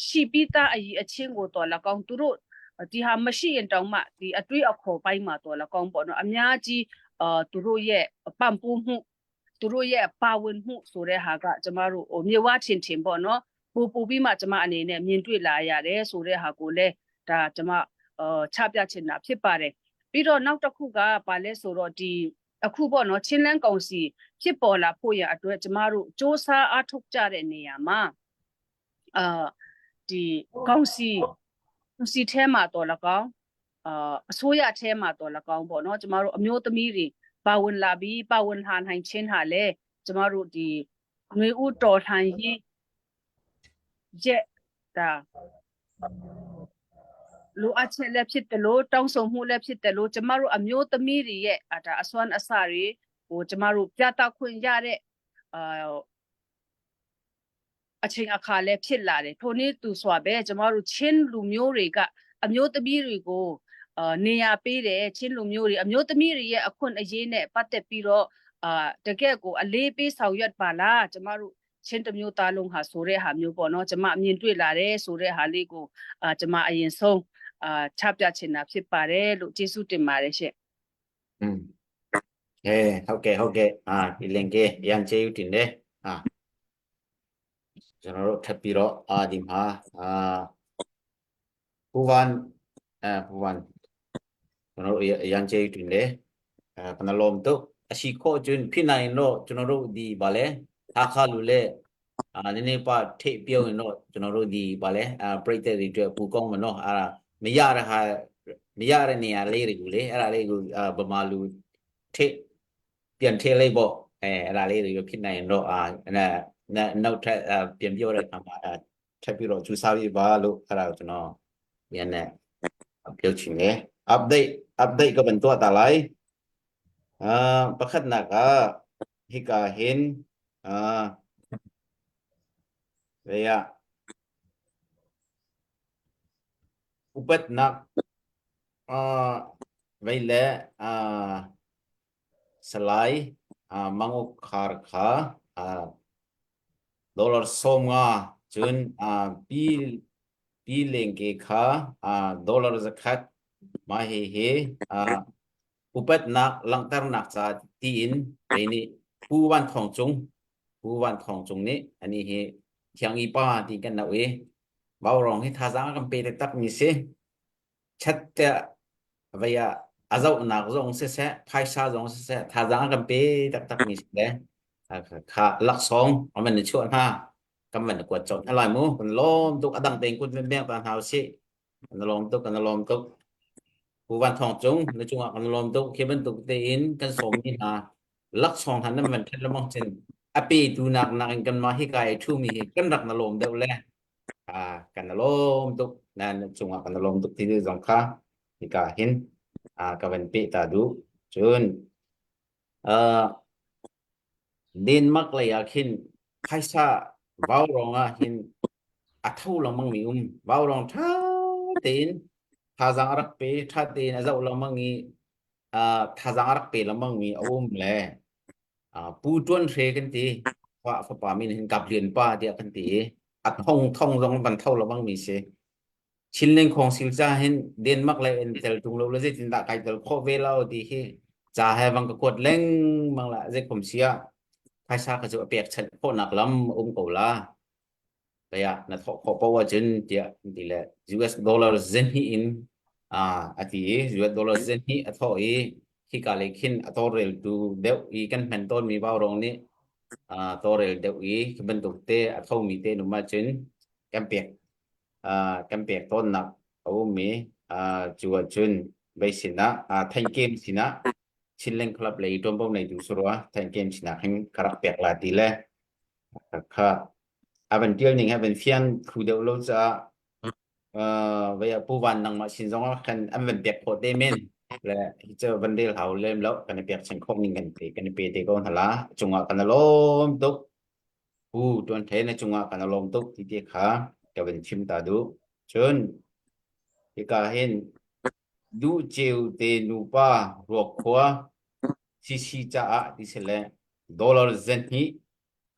ရှိပြီးသားအရေးအချင်းကိုတော်၎င်းသူတို့ဒီဟာမရှိရင်တောင်မှဒီအတွေ့အခေါ်ပိုင်းမှာတော်၎င်းပေါ့နော်အများကြီးသူတို့ရဲ့ပံ့ပိုးမှုသူတို့ရဲ့ပါဝင်မှုဆိုတဲ့ဟာကကျမတို့မြေဝါထင်ပေါ့နော်ပို့ပြီးမှကျမအနေနဲ့မြင်တွေ့လာရတယ်ဆိုတဲ့ဟာကိုလည်းဒါကျမချပြချင်တာဖြစ်ပါတယ်ပြီးတော့နောက်တစ်ခုကဘာလဲဆိုတော့ဒီအခုပေါ့နော်ချင်းလန်းကောင်စီဖြစ်ပေါ်လာဖို့ရအတွက်ကျမတို့စ조사အားထုတ်ကြတဲ့နေရာမှာဒီကောင်စီထဲမှာတော်၎င်းအစိုးရထဲမှာတော်၎င်းပေါ့နော်ကျမတို့အမျိုးသမီးတွေပါဝင်လာပြီးပါဝင်လာနိုင်ခြင်းဟာလေကျမတို့ဒီຫນွေဥတော်လှန်ရေးရဲ့ဒါ လိုအပ်ချက်လည်းဖြစ်တယ်လို့တောင်းဆိုမှုလည်းဖြစ်တယ်လို့ကျမတို့အမျိုးသမီးတွေရဲ့ဒါအစွမ်းအစတွေကိုကျမတို့ပြသခွင့်ရတဲ့အာအချိန်အခါလည်းဖြစ်လာတယ်ထို့နည်းတူစွာပဲကျမတို့ချင်းလူမျိုးတွေကအမျိုးသမီးတွေကိုနေရာပေးတယ်ချင်းလူမျိုးတွေအမျိုးသမီးတွေရဲ့အခွင့်အရေးနဲ့ပတ်သက်ပြီးတော့တကယ့်ကိုအလေးပေးဆောင်ရွက်ပါလားကျမတို့ချင်းတစ်မျိုးသားလုံးဟာဆိုတဲ့ဟာမျိုးပေါ့နော်ကျမအမြင်တွေ့လာတယ်ဆိုတဲ့ဟာလေးကိုကျမအရင်ဆုံးချပြချင်တာဖြစ်ပါတယ်လို့ကျေးဇူးတင်ပါတယ်ရှင့် อืมဟုတ်ကဲ့ဒီလင်ကေရန်ချေယူတင်တယ်ကျွန်တော်တို့ထပ်ပြီးတော့ဒီမှာပူဝန်ကျွန်တော်တို့ရန်ချေယူတင်တယ်ပနလုံးတော့အရှိခိုကျွန်းဖြစ်နိုင်တော့ကျွန်တော်တို့ဒီဗာလဲအခါလူလဲနည်းနည်းပါထိပ်ပြုံးရင်တော့ကျွန်တော်တို့ဒီဗာလဲပရိသတ်တွေအတွက်ပူကောင်းမနော်မရတဲ့နေရာလေးတွေကိုလေအဲ့ဒါလေးကိုဗမာလူထိပြန်ထည့်လိုက်ပေါ့အဲ့ဒါလေးတွေဖြစ်နိုင်ရင်တော့နောက်ထပ်ပြန်ပြောတဲ့အခါမှာထပ်ပြီးတော့ကျူစားပြီးပါလို့အဲ့ဒါကိုကျွန်တော်ပြန်နဲ့ပြောချင်တယ် update ก็เป็นตัวตาไลประคัดหนักฮิกาเห็นเวียอุปหนักไว้แล้วสไลด์มังอุคาร์ขาดอลลาร์สมงาจนปีเลงเกขาดอลลาร์จะคัดมาเฮอุปนักลังตรนักจะตีนไปนี่ผู้วันทองจงนี่อันนี้เฮเทียงอีป้าตีกันนะเว้ยบ่าวรองให้ท่าจ้างกันไปตักมีเสชัดจะไปอาเจ้าหนักจงเสะไพ่ชาจงเสะท่าจ้างกันไปตักมีเสะค่ะลักสองมันในช่วงห้ากำมันกวดจดอะไรมั้งมันล้มตุกอดังเต็งกุดเป็นแม่ตาหาวสิมันล้มตุกผู้วันทองจงในจังหวะกันลมตุกเคบันตุกเตอินกันสมนี่ลักสองทันนั้นมันเป็นละมองเช่นอปีดูหนักกันมาให้กายทุ่มีกันรักนลมเดียวแหละกันนลมตุกนั่นจังหวะกันนลมตุกที่ดูสองข้าที่กาเห็นกับเป็นปีตาดูจนดินมักเลยขึ้นใครซาบ่าวรองเห็นอัฐูลมังมีบ่าวรองเท้าตีนท่าจางรักเปท่าตีนเจ้าละมังมีท่าจางรักเปละมังมีเลยปูจวนเทกันตีว่าฝามีเห็นกับเรียนป้าเดียกันตีอัดท่องตรงบรรเทาละมังมีเสชินเล่งของสิลจาเห็นเด่นมากเลยเอ็นเตลตุงเราเลยจินตาไกเตลโคเวลาดีที่จ่าให้บังกกดเล่งบังละเจ้าผมเสียใครซาก็จะเปียกฉันโคหนักล้ำกูละแต่ยานะทอพอว่าจนเดียดีแหละ US ดอลลาร์เซนฮีอินอาทิ US ดอลลาร์เซนฮีอัทอที่กาเลคินอัทอเรลดูเดวอีกันเป็นต้นมีบ่าวรองนี้ตัวเรลเดวอีคือเป็นตุกเตะอัทอมีเตนุมาจนกันเปียกต้นหนักมีจัวจนไปสินะแทงเกมสินะชินเล่นคลับเลยตัวพวกในดูสรัวแทงเกมสินะให้คาราเปียกลาดีเลยค่ะเป็นเดียวหนึ่งเป็นเฟียนครูเดียวเราจะเวลาผู้วันนั่งมาชินซองกันเป็นเปียกโคตรเดมินและเจอวันเดียวเขาเริ่มแล้วกันเปียกฉันคงนิ่งกันตีกันเปียกตีก้อนหละจงหวะกันลมตุกตัวเทนจงหวะกันลมตุกที่เดียขาจะเป็นชิมตาดูเชิญที่กาเห็นดูเจียวเตนูป้ารวกขัวซีจ้าที่เสร็จดอลลาร์เซนนี้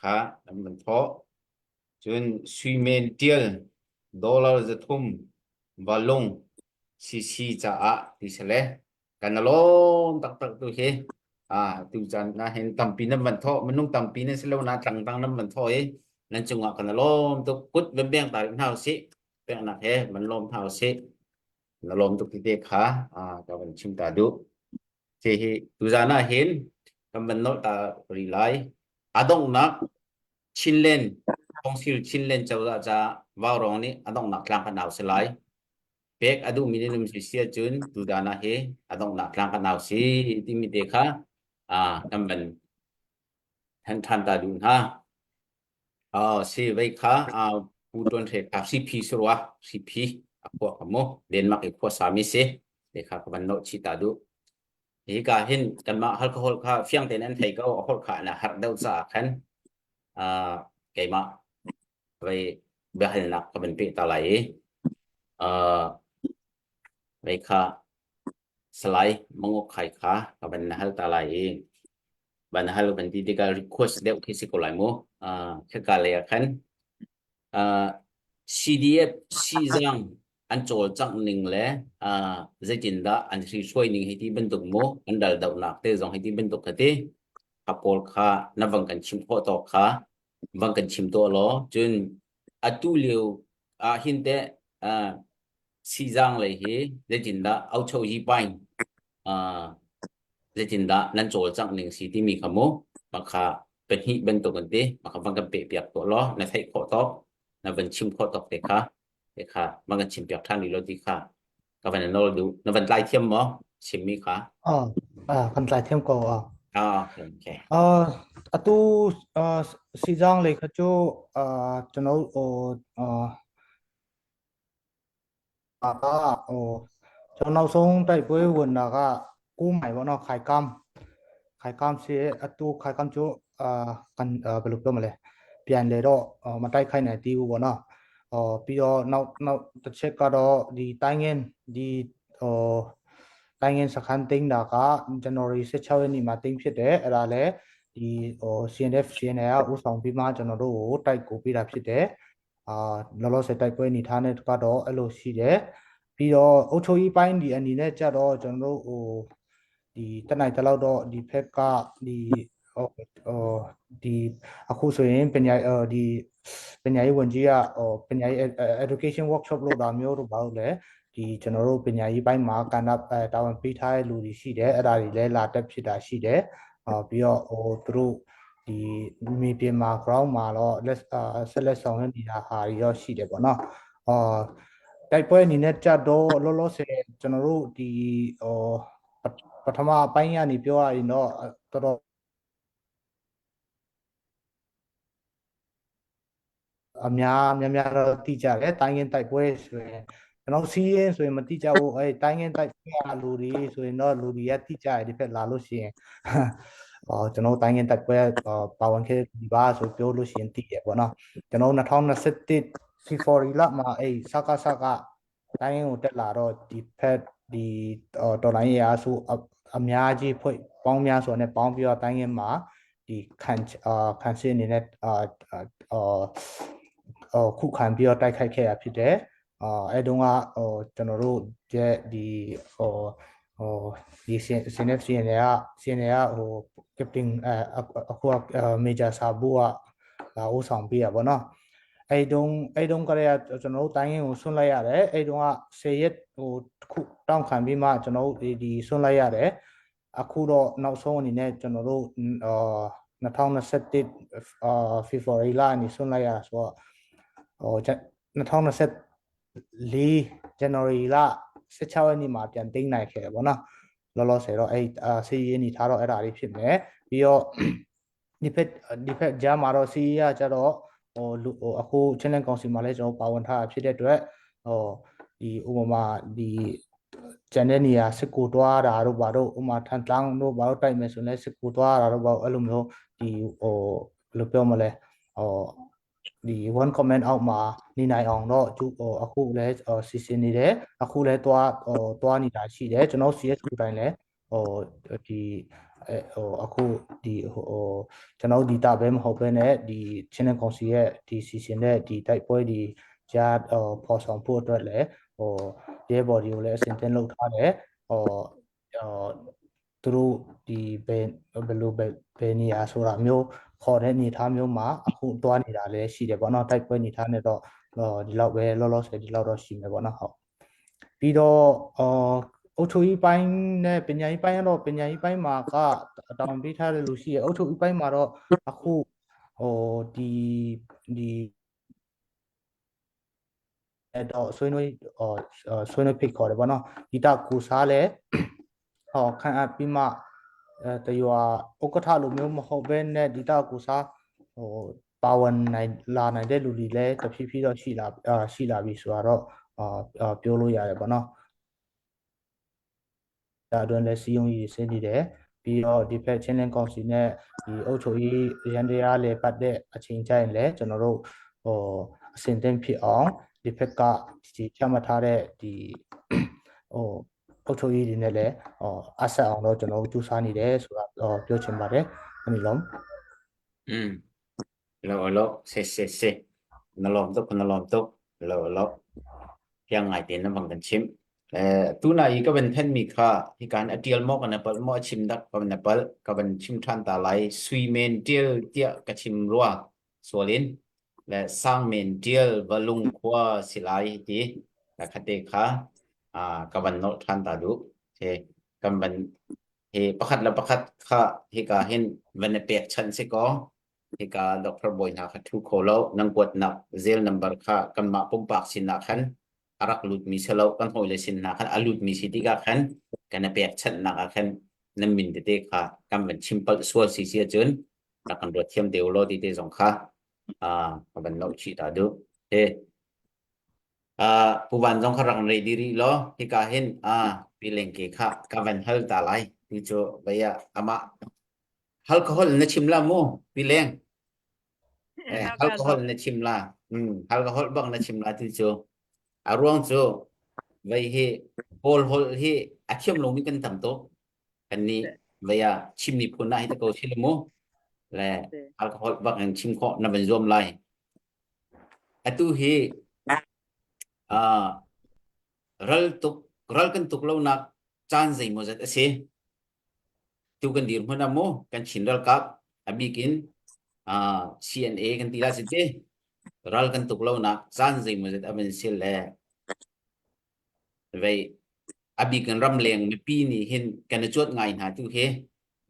ค่ะมันเพราะจนสุยเมนเดียลดอลลาร์จะทุ่มบอลลงซีจ้าที่เสร็จกันลมตักตัวเฮตัวจันนะเห็นตำปีนั้นมันท่อมันนุ่งตำปีนั้นเสร็จแล้วนะตั้งนั้นมันท่อนั่นจังหวะกันลมตัวกุดเป็นเบี้ยงตายเท่าสิเบี้ยงหนักเฮมันลมเท่าสิลมตัวที่เด็กขาก็เป็นชิมตาดูที่ตัวจันนะเห็นก็มันโนตารีไลดงนักชินเล่นของสิลชินเล่นจะว่าวรองนี้ดงนักกลางกันเอาสลายเป็กดูมีนิมสิเสียจุนตัวจันนะเฮดงนักกลางกันเอาสิที่มีเด็กขาก็เป็นทันตาดูนะสิไว้ขา ผู้ต้นเทคซีพีสรัวซีพีพวกขโมเดนมาร์กพวกสามีเสเด็กครับวันโนชิตาดูนี่ก็เห็นกันมาฮัลโหลค่ะเฟียงเตนันไทยก็ฮัลโหลค่ะนะฮัดเดาซาคันไก่มาไปเบลนักก็เป็นปีตาไหลไปค่ะสไลด์มงกไข่ค่ะก็เป็นฮัลตาไหลบันฮัลเป็นที่ที่การ request เด็กที่สิกไหลโมแค่การเลียคันCDF ซีจังอันโจลจังหนึ่งเลยจะจินดาอันที่ช่วยหนึ่งให้ที่เป็นตุกโมอันดัลดาวนักเตะจงให้ที่เป็นตุกที่ขับพอลค่ะนับวังกันชิมโคตอกค่ะวังกันชิมตัวล้อจนอัตุเลียวหินเตซีจังเลยเฮจะจินดาเอาโชยีไปจะจินดานั่นโจลจังหนึ่งสิที่มีขโมมาค่ะเป็นหิเป็นตุกันที่มาค่ะวังกันเปียกตัวล้อในไทยโคตอกนับเป็นชิมโคตอกเด็กค่ะวังกันชิมเปียกท่านดีรถดีค่ะก็เป็นนั่นเราดูนับเป็นไล่เทียมมั้งชิมมีค่ะคันไลเทียมก็โอเคอะตูซีจังเลยก็จูจะน้ก็จะน้ส่งได้ไปวันน่ะก็กู้ใหม่ว่าเนาะขายกำเสียอะตูขายกำจูกันเป็นรูปตัวมาเลยเปลี่ยนเลยดอกมาได้ขายไหนตีวัวเนาะพี่เราตัดเช็คก็ดอดีตั้งเงินดีตั้งเงินสักคันติ้งดาก็จันทร์รีเซ็ตเช้านี้มาติ้งเสร็จเด้ออะไรดีCNF CNL อุตสาหพิมาจันทร์รู้ไต่กูปีรับเสร็จเด้เราเสร็จไต่ไปนิทานเนี่ยก็ดอเอลซีเด้พี่อุทวีไปดีอันนี้เนี่ยจะดอจันทร์รู้ดีตั้งไหนแต่เราดอดีเพกก็ดีดีအခုဆိုရင်ပညာဒီပညာရေးဝန်ကြီးကပညာရေး education workshop လို့ဒါမျိုးတို့ဘာလို့လဲဒီကျွန်တော်တို့ပညာရေးပိုင်းမှာကဏ္ဍတာဝန်ပေးထားတဲ့လူတွေရှိတယ်အဲ့ဒါတွေလည်းလာတက်ဖြစ်တာရှိတယ်ပြီးတော့သူတို့ဒီမြေပြင်မှာ ground မှာတော့ဆက်လက်ဆောင်ရွက်နေတာဟာတွေရောရှိတယ်ပေါ့နော်တိုက်ပွဲအနေနဲ့ကြတော့လောလောဆယ်ကျွန်တော်တို့ဒီပထမအပိုင်းကနေပြောရရင်တော့တော်တော်အများတော့တိကြတယ်တိုင်းရင်တိုက်ပွဲဆိုရင်ကျွန်တော်စီးရင်ဆိုရင်မတိကြဘူးတိုင်းရင်တိုက်ပွဲလူတွေဆိုရင်တော့လူတွေကတိကြတယ်ဒီဖက်လာလို့ရှိရင်ကျွန်တော်တိုင်းရင်တိုက်ပွဲပါဝင်ခဲ့ဒီပါဆိုပြောလို့ရှိရင်တိတယ်ပေါ့နော်ကျွန်တော်2021 C4 လာမှာစကတိုင်းရင်ကိုတက်လာတော့ဒီဖက်ဒီတော်လိုင်းရာဆိုအများကြီးဖွဲ့ပေါင်းများဆိုနဲ့ပေါင်းပြီးတော့တိုင်းရင်မှာဒီခံစစ်အနေနဲ့ခုခံပြီးတော့တိုက်ခိုက်ခဲ့ရဖြစ်တယ်အဲတုန်းကကျွန်တော်တို့ရဲ့ဒီCNF CNA ဟို captain အခုmajor စာဘူးကလာဦးဆောင်ပေးရပါတော့အဲတုန်းကလည်းကျွန်တော်တို့တိုင်းရင်ကိုဆွန့်လိုက်ရတယ်အဲတုန်းက10ရက်ဟိုခုတောင်းခံပြီးမှကျွန်တော်တို့ဒီဆွန့်လိုက်ရတယ်အခုတော့နောက်ဆုံးအနေနဲ့ကျွန်တော်တို့2021 February လအနေဆွန့်လိုက်ရဆိုတော့2024 January လ16ရက်နေ့မှာပြန်သိမ်းနိုင်ခဲ့တယ်ပေါ့နော်လောလောဆယ်တော့စီးရင်နေထားတော့အဲ့ဒါလေးဖြစ်မယ်ပြီးတော့ဒီဖက်ဂျာမှာတော့စီးရကြတော့အခုချင်းလန်ကောင်စီမှာလည်းကျွန်တော်ပါဝင်ထားဖြစ်တဲ့အတွက်ဒီဥပမာဒီကျန်တဲ့နေရာစစ်ကူတွားတာတို့ဘာတို့ဥမာထန်တန်းတို့ဘာတို့တိုက်မယ်ဆိုရင်စစ်ကူတွားတာတို့ဘာအဲ့လိုမျိုးဒီဘယ်လိုပြောမလဲဒီ one comment out မှာနေနိုင်အောင်တော့အခုလည်းစီစဉ်နေတယ်အခုလည်းတွားနေတာရှိတယ်ကျွန်တော် CS ကိုတိုင်းလည်းဒီအခုဒီကျွန်တော်ဒီတာပဲမဟုတ်ဘဲနဲ့ဒီချင်းနဲ့ကောင်စီရဲ့ဒီစီစဉ်တဲ့ဒီတိုက်ပွဲဒီကြားပေါ်ဆောင်ဖို့အတွက်လည်းရဲဘော်တွေကိုလည်းအစဉ်သင်လုပ်ထားတယ်သူတို့ဒီဘယ်လိုပဲနေရာဆိုတာမျိုးခေါ်တဲ့အနေထားမျိုးမှာအခုတွားနေတာလည်းရှိတယ်ပေါ့နော်တိုက်ပွဲအနေထားနဲ့တော့ဒီလောက်ပဲလောလောဆယ်ဒီလောက်တော့ရှိမယ်ပေါ့နော်ဟုတ်ပြီးတော့အုတ်ထုကြီးပိုင်းနဲ့ပညာရေးပိုင်းကတော့ပညာရေးပိုင်းမှာကတောင်းပေးထားတဲ့လူရှိရအုတ်ထုကြီးပိုင်းမှာတော့အခုဒီတော့ဆွေးနွေးဖိတ်ခေါ်တယ်ပေါ့နော်ဒီတာကိုစားလဲခံအပ်ပြီးမှတရွာဥက္ကဋ္ဌလိုမျိုးမဟုတ်ဘဲနဲ့ဒီတာကိုစား ပါဝင်နိုင်လာနိုင်တဲ့လူတွေလည်းတဖြည်းဖြည်းတော့ရှိလာပြီဆိုတော့ပြောလို့ရတယ်ပေါ့နော်ဒါအတွင်းလည်းစီယုံကြီးဆင်းနေတယ်ပြီးတော့ဒီဖက်ချင်းလင်းကောင်စီနဲ့ဒီအုပ်ချုပ်ရေးရန်တရားလေပတ်တဲ့အချိန်ကျရင်လည်းကျွန်တော်တို့အစင်တင်ဖြစ်အောင်ဒီဖက်ကဒီချမှတ်ထားတဲ့ဒီအုပ်ချုပ်ရေးတွေနဲ့လည်းအဆက်အောင်တော့ကျွန်တော်တို့ကြိုးစားနေတယ်ဆိုတာပြောချင်ပါတယ်အမီလုံးlo se nalom tok lo yang ngai tin na bang kan chim tu na i ka ben then mi kha hi kan atial mo kan pal mo chim dak ka ben pal ka ben chim than ta lai sui men tiel tia ka chim ruwa solin le sang men tiel balung khwa silai ti la khate kha ka ben no than ta du he kam ben he pakhat la pakhat kha hi ka hin ben pek chan se ko hi ka Dr. Boy na kha thu kholo nang kwat na zel number kha kan ma pum pak sin na khan arak lut mi selo kan hoi le sin na khan alut mi si ti ka khan kan pek chat na ka khan nam min te kha kam ben simple swal si si chun na kan ro thiam deu lo ti te jong kha ka ben no chi ta du he pu ban jong kha rang re di ri lo hi ka hin pi leng ke kha ka ben hal ta lai ti cho baya ama alcohol na chim la mo pi leng alcohol na chim la alcohol bang na chim la ti cho arong cho vai hi hol hi athiam lo mi kan tam to kan ni vaya chim ni phuna hi ta ko chil mo le alcohol bang ang chim kho na ben zom lai atu hi ral kan tuk lo na chan zai mo zat ase tu kan dir huna mo kan chinral kap abikin CNA kan tila site ral kan tuk lo na chan zai mo zat aben sil le vậy abi kan ram leng mi pi ni hin kan chot ngai na tu he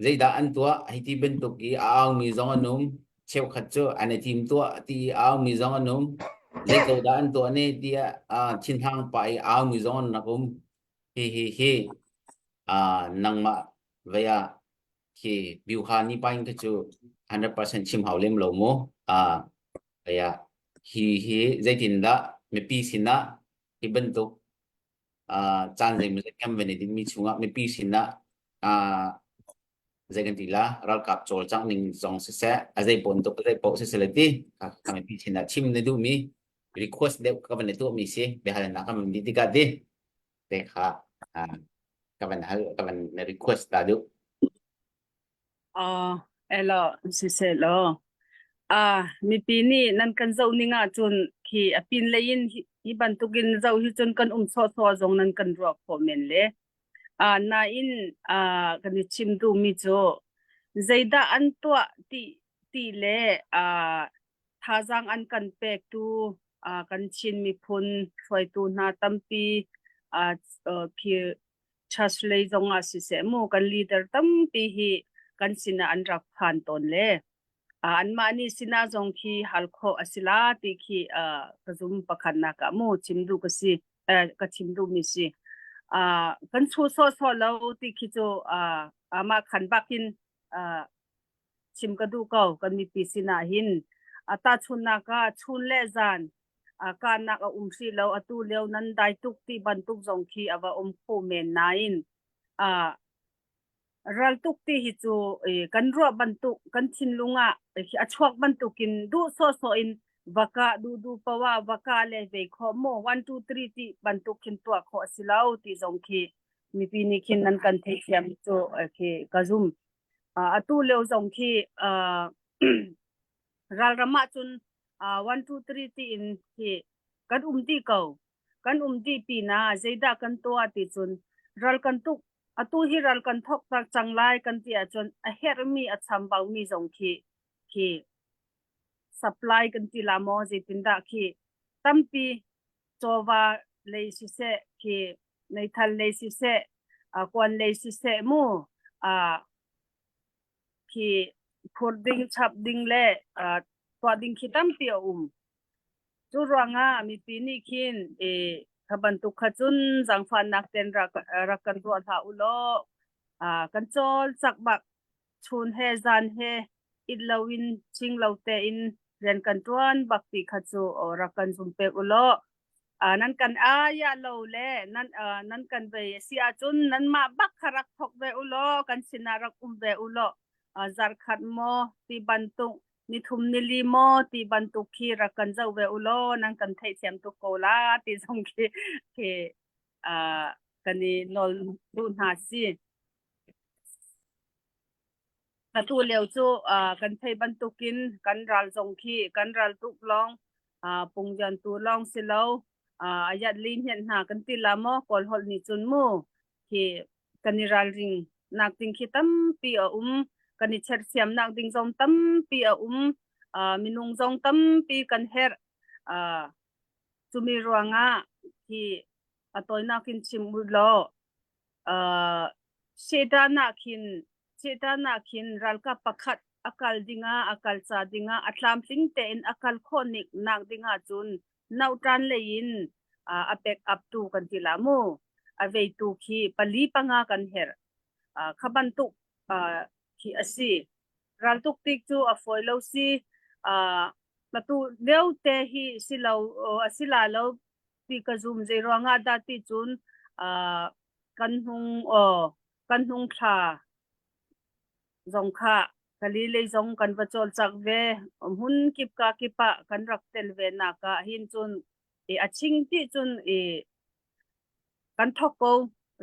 zai da an tua hi ti ben tuk ki aw mi zong anum cheu khat cho an tim tua ti aw mi zong anum zai ko da an tua ne dia chin hang pai aw mi zong na kum hi nang ma vaya ki biu kha ni pain ka chu 100% chim haw lem lo mo vaya hi zai tin da mi pi sina hi ben tuk chan zai mu kam ve ni mi chunga mi pi sin na zai kan tila ral kap chol chang ning zong se se azai pon to zai po se selati ka mi pi sin na chim ne du mi request de ka ban tu mi se be hal na ka mi ti ka de te kha ka ban request ta du elo se lo mi pi ni nan kan zo ni nga chun khi apin lein hi ban tukin zo hi chun kan so zong nan kan ro ko men le na in kan chim du mi cho zaida an to ti le thajang an kan pek tu kan chin mi phun khoi tu na tampi khi chaslei zong si se mo kan leader tampi hi kan sina an rak phan ton le an mani sina zong khi halkho asila ti khi kazum pakhan na ka mo chimdu ka si ka chimdu mi si kan chu so lo ti khi cho ama khan bakin chim ka du ko kan mi pi sina hin ata chunna ka chun le zan ka na ka umsi lo atu leo nan dai tuk ti ban tuk zong khi awa kho men nain ral tuk ti hi chu kan ro ban tuk kan chin lunga hi achhuak ban tukin du so in vaka du pawa vaka le ve kho mo 1 2 3 ti ban tuk kin to kho silau ti zong khi mi pi ni khin nan kan the siam chu khi kazum atu leo zong khi ral rama chun 1 2 3 ti in khi kan ti ko kan ti pi na zeida kan to ati chun ral kan tuk atu hi ral kan thok tak changlai kan ti achon a her mi a chambau mi zong khi supply kan ti la mo je tinda khi tampi chowa le si se khi nei thal le si se kwan le si se mu khi khording chap ding le to ding khi tampi chu ranga mi pi ni khin kaban tu khachun jangfan nak ten rakan ro tha ulo kan chol chak bak chun he zan he ilawin chinglo te in เรียนกันจวนบักติขจูรักกันซุมเปอุโลนั่นกันยาโลเลนั่นกันไปเสียจุนนั่นมาบักขรักทกเวอุโลกันสินารักเวอุโลจารขัดโมตีบันตุนิทุมนิลิโมตีบันตุคีรักกันเจ้าเวอุโลนั่นกันไทยเทียมตุโกลาตีสงคีกันนี่นอลดูนาซีกระทูเลียวจูกันไทยบรรทุกินกันรัลทรงขี้กันรัลตุกลองปุงยันตูลองสิเลาอายัดลินเห็นหากันติลามอกอลฮอลนิจุนมูที่กันนิรัลริงนักติงขี้ตั้มปีกันนิเชรเสียมนักติงจงตั้มปีมินุงจงตั้มปีกันเฮรจุมีรวงที่ตัวนักกินชิมุลโลเชดานักขินรัลกาปักขัดakal dinga akal cha dinga atlam tling te in akal khonik nak dinga chun nautran lein apek up tu kan tilamu avei tu khi pali panga kan her khaban tu khi asi ral tuk tik chu a foilo si matu leu te hi silo asila lo ti ka zoom je ronga da ti chun kan hung tha zong kha kali le zong kan vachol chak ve hun kip ka kipa kan rak tel ve na ka hin chun aching ti chun kan thok ko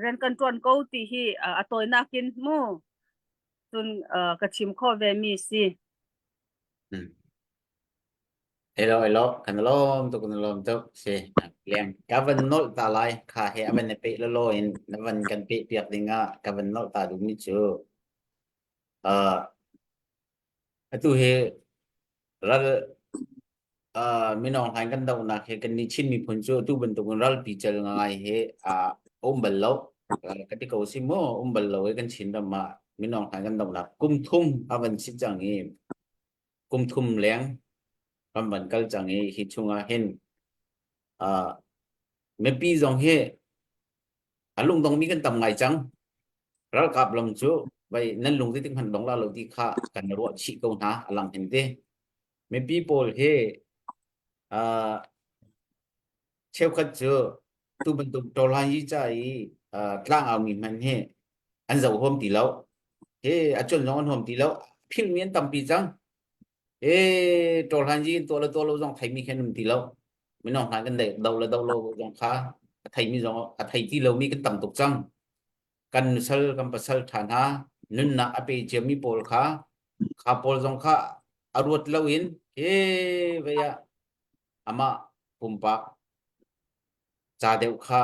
ren kan tuan ko ti hi atoi na kin mu chun ka chim kho ve mi si elo kan lom tuk si lem kavan nol ta lai kha he aben pe lo in navan kan pe piak dinga kavan nol ta du mi chu tu he ral minong hai kan dau na he kan ni chin mi phun chu tu ben tu ral pi chal ngai he bal lo ka ti ko si mo bal lo kan chin da ma minong hai kan dau na kum thum aban si chang ni kum thum leng kan ban kal chang ni hi chunga hen me pi zong he alung dong mi kan tam ngai chang ral kap long chu vậy nên lùng tí hành động là lùng tí khá cần ruột chị câu hả làm hình thế mấy people he theo cách chưa tu bên tu trò lại gì chạy lang ao mình he anh giàu hôm tí lâu he chuẩn giống hôm tí lâu phim miền tầm pi chăng he trò lại gì tôi lâu dòng thầy mi khen tí lâu mình nói cái này đầu là đầu lâu dòng khá thầy mi dòng thầy tí lâu mi cái tầm tục chăng cần sel cầm sel thàn ha nun na api jemi pol kha pol jong kha arut lawin veya ama pumpa cha deu kha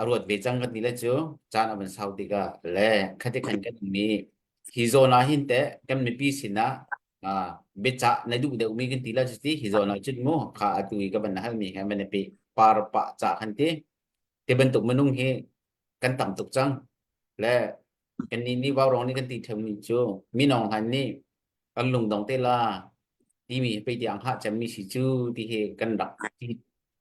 arut ve chang kan dile chu chan aban saudi ga le khati khan kan mi hizona hin te kam mi pi sina becha na du deu mi kan tila chi hizona chut mo kha atui ka ban hal mi ha ban pi par pa cha khan te ban tuk manung he kan tam tuk chang le cái ní vào rong ní cái tì thầm mình chú mi nòng hành ní con lùng đồng tê la đi mi bây giờ hạ chấm mi xí chú thì hệ cần đọc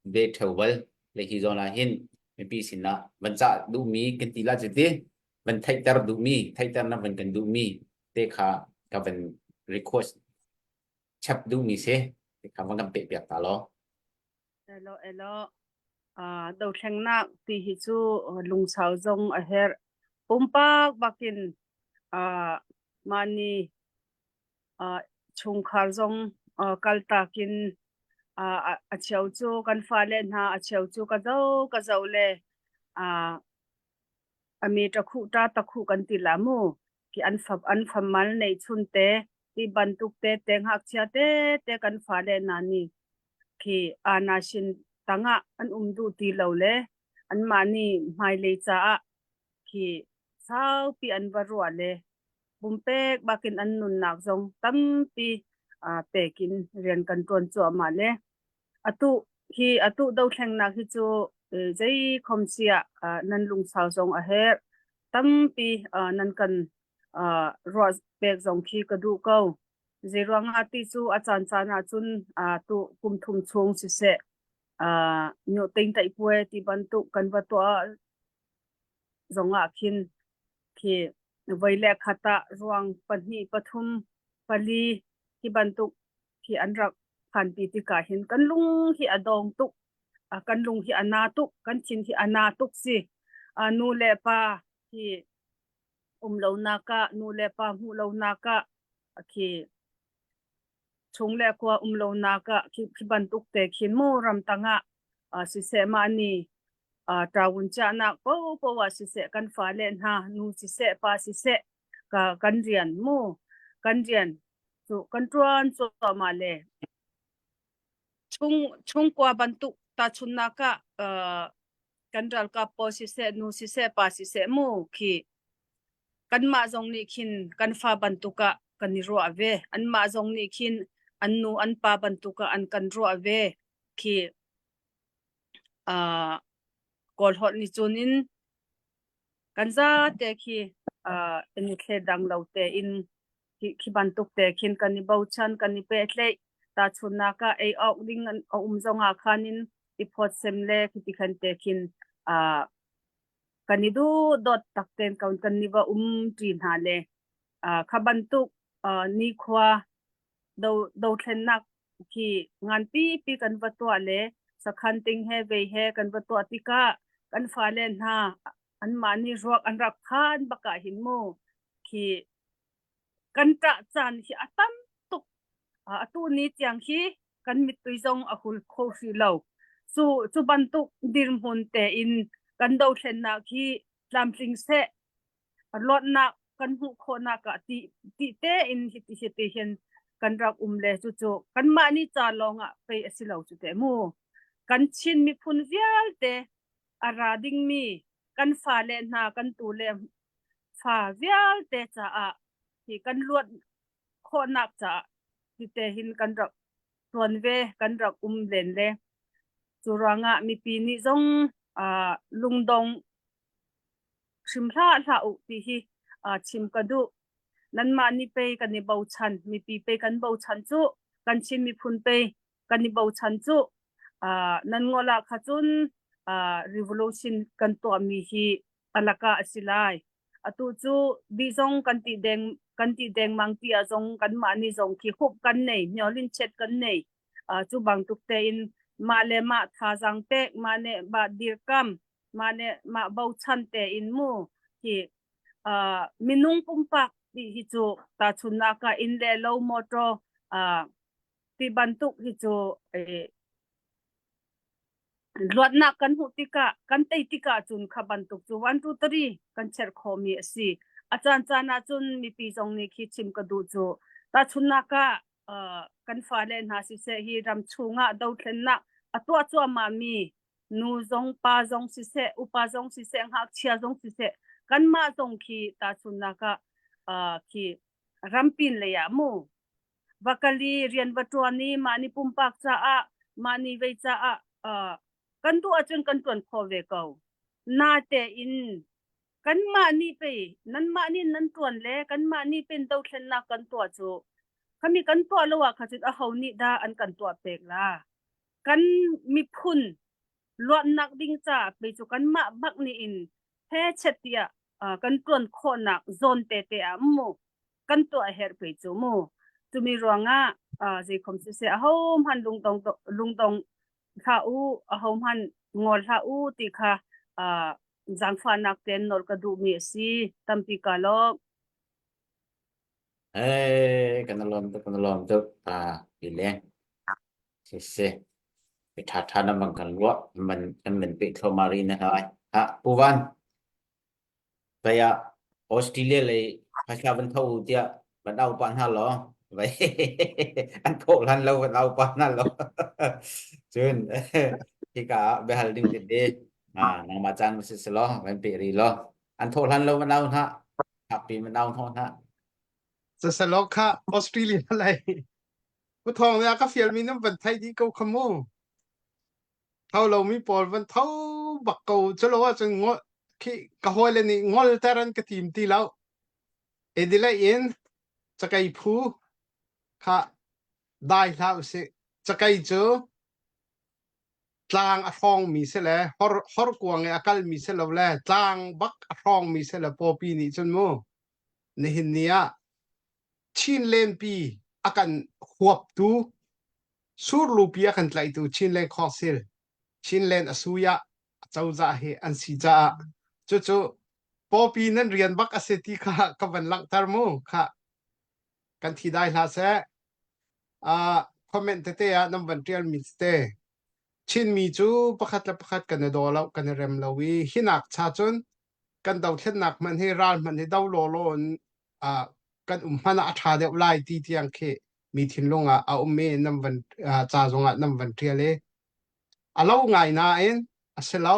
về thầu vân lấy khi do là hin mi pi xin là vẫn dạ đủ mi cái tì la chỉ thế vẫn thay tar đủ mi thay tar nó vẫn cần đủ mi tê khá cả vẫn request chấp đủ mi xe tê khá vẫn cầm bệ bẹt ta lo elo đầu thằng nạc thì hi chú lùng sao dòng ở her umpak bakin mani chungkhar zong kaltakin acheu chu kan fale na acheu chu ka zo le ami takhu kan tilamu ki anfam mal nei chunte ti bantuk te tenghak chia te kan fale na ni ki anashin tanga an umdu ti lo le an mani mai le cha ki sao pi an varua le bumpek bakin an nun nak zong tampi pekin rian kan ton chu ma le atu do thleng nak hi chu jai khomsia nan lung sao zong a her tampi nan kan ro pek zong khi ka du ko zirwang ati chu achan chana chun tu kum thum chung si se nyo ting tai pue ti bantu kan va to zonga khin ki voile khata ruang panhi pathum pali ki bantuk ki anrak พันปีติกาเห็นกันลุงที่อดองตุกกันลุงที่อนาตุกกันชินที่อนาตุกสินูเลปาที่เลานากะนูเลปาหูเลานากะที่ชงเลกว่าเลานากะที่บันตุกเตขินมูรำตังะสิเสมานีตราวุนจานักเพราะว่าสิเสกันฟ้าเล่นฮะนูสิเสปาสิเสกันเรียนมูกันเรียนสุกันตรวนสุมาเลchung kwa bantu ta chunna ka kanral ka po si se nu si se pa si se mu khi kan ma zong ni khin kan fa bantu ka kan ni ro ave an ma zong ni khin an nu an pa bantu ka an kan ro ave khi kol hot ni chunin kan za te khi en khle dang lo te in khi bantu te khin kan ni bau chan kan ni pe tle ta chunna ka ei au ding an zonga khanin ipot semle ki khan te khin kanidu dot takten kaun kaniwa trin ha le khabantu ni khwa do thlennak ki ngan pi kan watwa le sakhan ting he ve he kan watwa tika kan falen ha an mani ruak an rak khan baka hinmu ki kan ta chan hi atam atu ni tiang hi kan mit tuizong ahul khosi lo chu bantu dirm hun te in kan do thlenna khi tlamtling se lot na kan hu khona ka ti te in hiti hian kan rak le chu kan ma ni cha longa pe asilo chu te mu kan chin mi phun vial te ara ding mi kan fa le na kan tu le fa vial te cha hi kan lot khona cha te hin kan rak tuan ve kan rak len le churanga mi pi ni zong lungdong shimhla hla u ti hi chim kadu nan ma ni pe kan ni bau chan mi pi pe kan bau chan chu kan chin mi phun pe kan ni bau chan chu nan ngola khachun revolution kan to mi hi alaka asilai atu chu bi zong kan ti deng mang ti azong kan ma ni zong ki khup kan nei myolin chet kan nei chu bang tuk te in ma le ma tha jang te ma ne ba dir kam ma ne ma bau chan te in mu ki minung pumpak ti hi chu ta chunna ka in le lo moto ti bantuk hi chu luat na kan hu tika kan tei tika chun khabantuk chu 1 2 3 kan cher khomi si achan chana chun mi pi jong ni khi chim ka du chu ta chunna ka kan fa le na si se hi ram chunga do thlenna atwa chu ma mi nu zong pa zong si se upa zong si se hak chia zong si se kan ma zong khi ta chunna ka khi rampin le ya mu vakali rian watwani mani pumpak cha mani ve cha kan tu achun kan tuan khove ko na te in kan ma ni pe nan ma ni nan tuan le kan ma ni pen do thlenna kan tu chu khami kan tu lawa khachit a hauni da an kan tu pek la kan mi phun luat nak ding cha pe chu kan ma bak ni in he chetia kan tuan khonak zon te mu kan tu a her pe chu mu tumi ronga je khom se hom han lungdong tha u hom han ngol tha u ti kha jangfa nak ten nol ka du mi si tampi ka lo kan lom tu pileng seไปท่าน้ำมันกันว่ามันเป็นโทมารีนะฮะปูวันไปออสเตรเลียเลยภาษาบรรทุกเดียบรรดาปัญหาหรอไปอันโคลันเราบรรดาปัญหาหรอจนที่กะเบลดิ้งเด็ดนางมาจังมันสิล้อมันเปรีล้ออันโคลันเราบรรดาฮะขับปีบรรดาทอนฮะจะสลอกค่ะออสเตรเลียอะไรกูทองเนี่ยก็เฟียลมีน้ำบันไทยที่เขาขโมยเท่าเรามีปอลวันเท่าบักเกาจะรู้ว่าจะงอขี้กะหัวเลยนี่งอลแต่รันกะทีมที่แล้วดีเลยเอ็นจะไกผู้ค่ะได้แล้วสิจะไกเจอจางอฟองมีเสละฮอร์กวางอากาศมีเสละแล้วจางบักอฟองมีเสละพอปีนี้จนโมในหินเนี้ยชินเลนปีอาการขวบตู sur lupia kan tlai tu chin len khosil chin len asuya chauza he an si cha chu popi nan rian bak aseti kha kavan lang tarmo kha kan thi dai hla se comment te ya nam van trial mi te chin mi chu pakhat la pakhat kan do lo kan rem lo wi hinak cha chun kan dau thlet nak man he ral man he dau lo kan hana atha de lai ti tiang khe mi thin longa me nam van cha zonga nam van trial e alo ngai na en aselo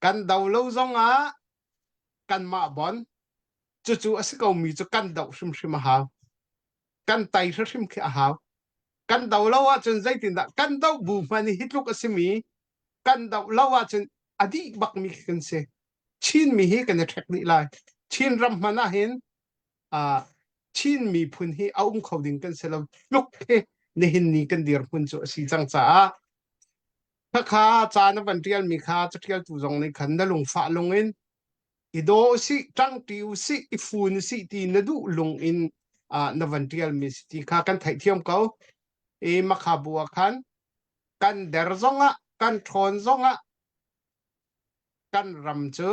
kan dau lo zonga kan ma bon chu asiko mi chu kan dau shim ha kan tai shim khe ha kan dau lo wa chun zai tin da kan dau bu mani hitluk asimi kan dau lo wa chun adi bak mi kan se chin mi hi kan thek ni lai chin ram mana hin chin mi phun hi khoding kan se lo luk he ne hin ni kan dir phun chu si chang cha kha cha na ban trial mi kha chatial tu jong ni khan na lung fa lung in ido si tang tiu si ifun si ti na du lung in na van trial mi si kha kan thai thiam ko e makha bua khan kan der zonga kan thon zonga kan ram chu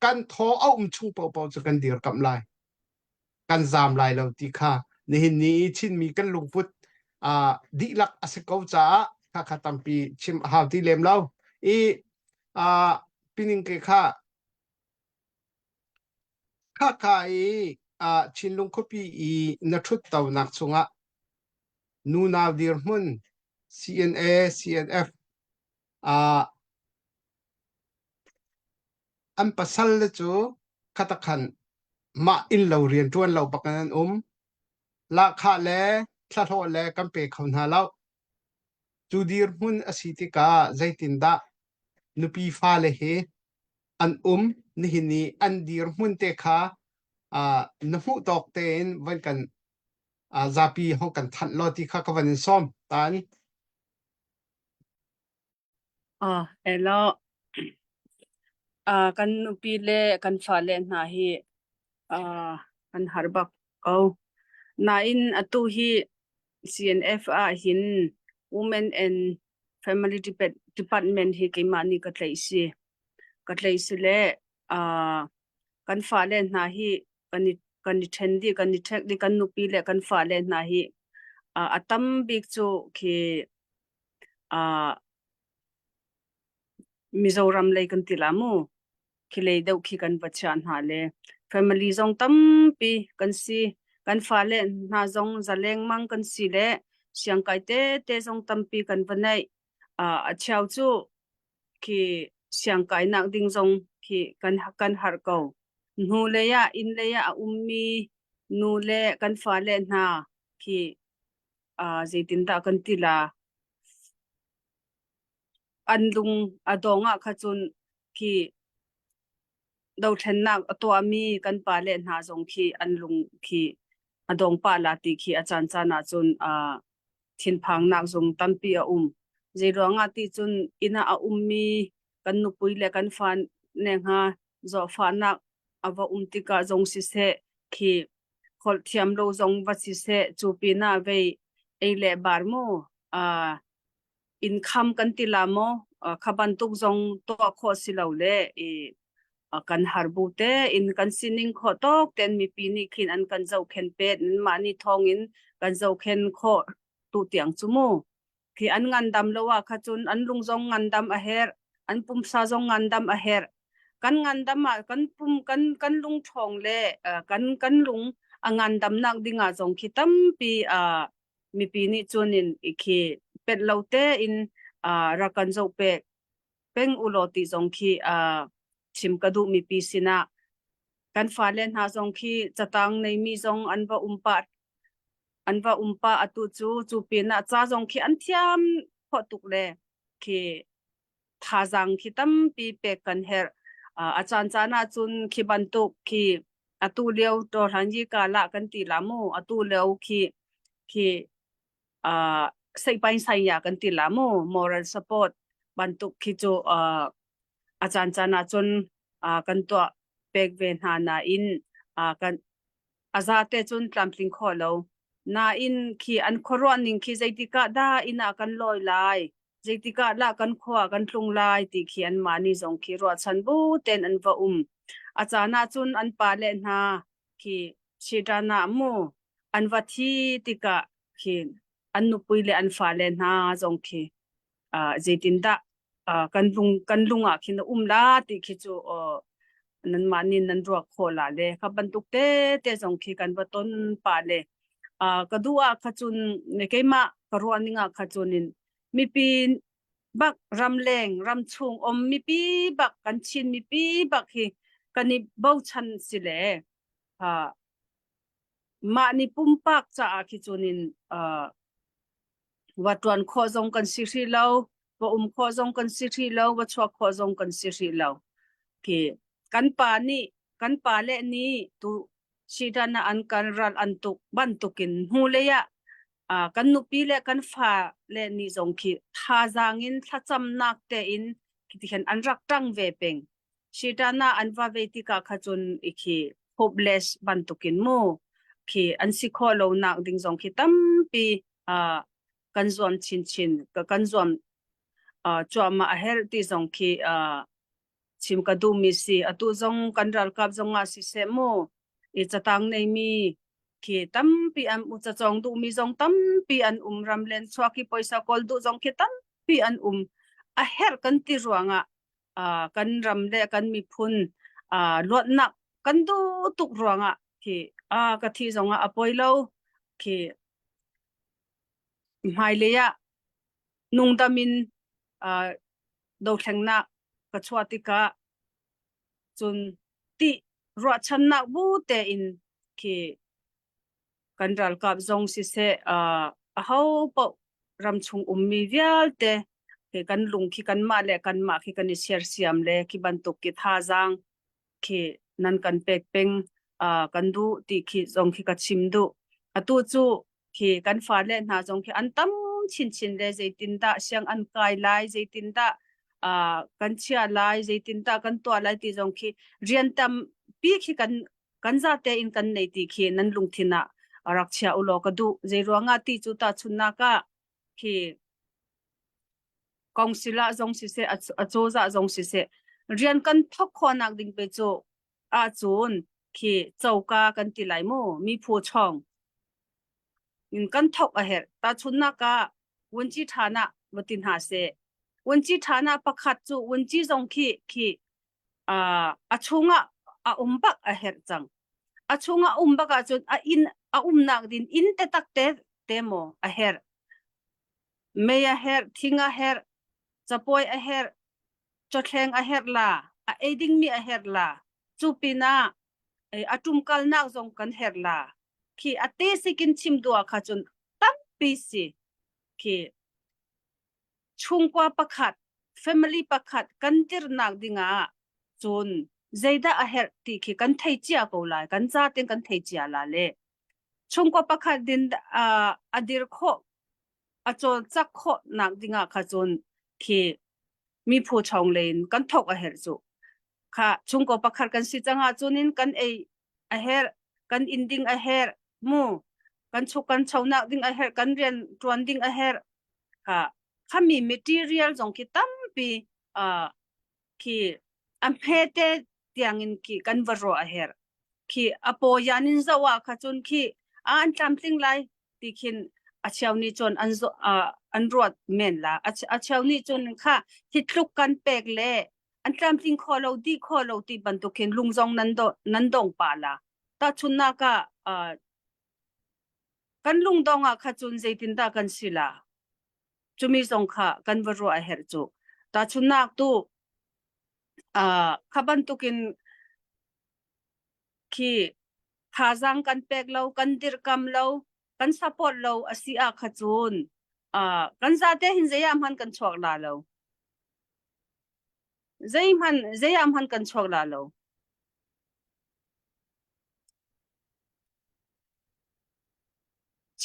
kan tho chung po chu kan dir kam lai kan zam lai lo ti kha ni chin mi kan lungput di lak asiko cha kha tampi chim haw ti lem lo e pining ke kha e chin lung khopi i na thut taw nak chunga nu naw dir mun CNA CNF an pasal le chu khatakhan ma in lo rian tuan lo pakan la kha le thla tho le kan pe khon ha lo chu dir mun asitika zaitin da nupi fa le he an ni hini an dir mun te kha na hu tok ten van kan zapi ho kan than lo ti kha ka van som tan elo kan nupi le kan fa le na hi kan harbak ko na in atu hi CNF hin Women and Family Department hi ke mani ka tlaisi le kan fa le na hi kan thendi kan thek di kan nupi le kan fa le na hi atam big chu ki Mizoram le kan tilamu khile deu khi kan bachan ha le family zong tam pi kan si kan fa le na zong zaleng mang kan si le siang kai te zong tam pi kan vanai a chau chu ki siang kai nak ding zong ki kan har ko nu le ya in le ya ummi nu le kan fa le na ki zaitin da kan tila anlung adonga khachun ki do then nak atwa mi kan pa le na zong khi anlung khi adong pa la ti khi achan chana chun thin phang nak zong tampi je ronga ti chun ina mi kan nu pui le kan fan ne nga zo fa nak awa ti ka zong si se khi khol thiam lo zong wa si se chu pi na ve ei le bar mo income kan ti la mo khaban tuk zong to kho si lo le kan harbu te in kan sining kho tok ten mi pi ni khin an kan zo khen pe mani thong in kan zo khen kho tu tiang chumu khi an ngan dam lowa kha chun an lung zong ngan dam a her an pum sa zong ngan dam a her kan ngan dam ma kan pum kan lung thong le kan lung angan dam nak dinga zong khi tam pi mi pi ni chunin ikhi pet lo te in ra kan zo pe peng uloti zong khi chim kadu mi pi sina kan fa len ha zong khi chatang nei mi zong anwa umpa atu chu pi na cha zong khi an thiam pho tuk le khi tha jang khi tam pi pe kan her achan chana chun khi ban tuk khi atu leo to hanji ka la kan ti lamu atu leo khi sei pai sai ya kan ti lamu moral support ban tuk khi chu achan chana chun kan to pek ven hana in kan azate chun tlampling kho lo na in khi an khoron ning khi zaitika da ina kan loi lai zaitika la kan khwa kan tlung lai ti khi an mani zong khi ro chan bu ten an va achana chun an pa le na khi chidana mu an va thi tika khi an nu pui le an fa le na zong khi zaitin da kan lunga khi na la ti khi chu nan mani nan ro khola le kha bantuk te zong khi kan va ton pa le kadua khachun nekema karwaninga khachunin mipin bak ramleng ramchung mipi bak kanchin mipi bak hi kani bauchan sile mani pumpak cha khichunin watwan khozong kan siri lo wa khozong kan siri lo wa chwa khozong kan siri lo ki kan pa le ni tu sidana an kan ral antuk bantukin huleya kan nupi le kan fa le ni zong khi tha zangin thacham nak te in kithian an rak tang ve peng sidana an va ve ti ka khachun ikhi hopeless bantukin mo khi an si kho lo nak ding zong khi tam pi kan zon chin ka kan zon chwa a her ti zong khi chim ka du mi si atu zong kan ral kap zong a si se mo i chatang nei mi khi tam pi an u cha chong du mi zong tam pi an ram len chwa ki poisa kol du zong khi tam pi an a her kan ti ruanga kan ram le kan mi phun lot nak kan du tuk ruanga khi ka thi zonga apoi lo khi mai le ya nung damin do thlengna ka chwatika chun ti ro channa bu te in khi kan ral kap zong si se a ho po ram chung mi vial te ke kan lung khi kan ma le kan ma khi kan share siam le ki bantuk ki tha jang khi nan kan pek peng kan du ti khi zong khi ka chim du atu chu khi kan fa le na zong khi an tam chin le zaitin da siang an kai lai zaitin da kan chia lai zaitin da kan to lai ti zong khi rian tam pi khi kan za te in kan nei ti khi nan lung thina arakchia ulo ka du zeiruanga ti chu ta chunna ka khi kongsila zong si se achoza zong si se rian kan thok khonak ding pe chu chun khi chauka kan ti lai mo mi phu chong in kan thok a her ta chunna ka wonchi thana watin ha se wonchi thana pakhat chu wonchi zong khi achunga umbak a her chang achunga umbaka chun nak din in te tak te mo a her meya her thinga her chapoi a her chothleng a her la eding mi a her la chupina atum kal nak zong kan her la khi ate sikin chim duwa kha chun tam pi si khi chungkwa pakhat family pakhat kan tir nak dinga chun zeida a her ti khi kan thei chia ko lai kan cha ten kan thei chia la le chungkwa pakhat din adir kho achol chak kho nak dinga kha chun khi mi phu chong len kan thok a her chu kha chungko pakhat kan si changa chunin kan a her kan inding a her mu kan chukan chawnak ding a her kan rian tuan ding a her kha khami material jong ki tampi khi amphete tiangin ki kan varo a her khi apo yanin zawa kha chun khi an tlamtling lai tikhin achawni chon an ruat men la achawni chon kha hitluk kan pek le an tlamtling kholo ti bantukin lungjong nandong pala ta chunna ka kan lungdonga kha chun zeitin da kan sila chumi zong kha kan varo a her chu ta chunna tu khabantukin khi khazang kan pek lo kan dir kam lo kan support lo asia khachun kan zate hin zeyam han kan chok la lo zeyam han kan chok la lo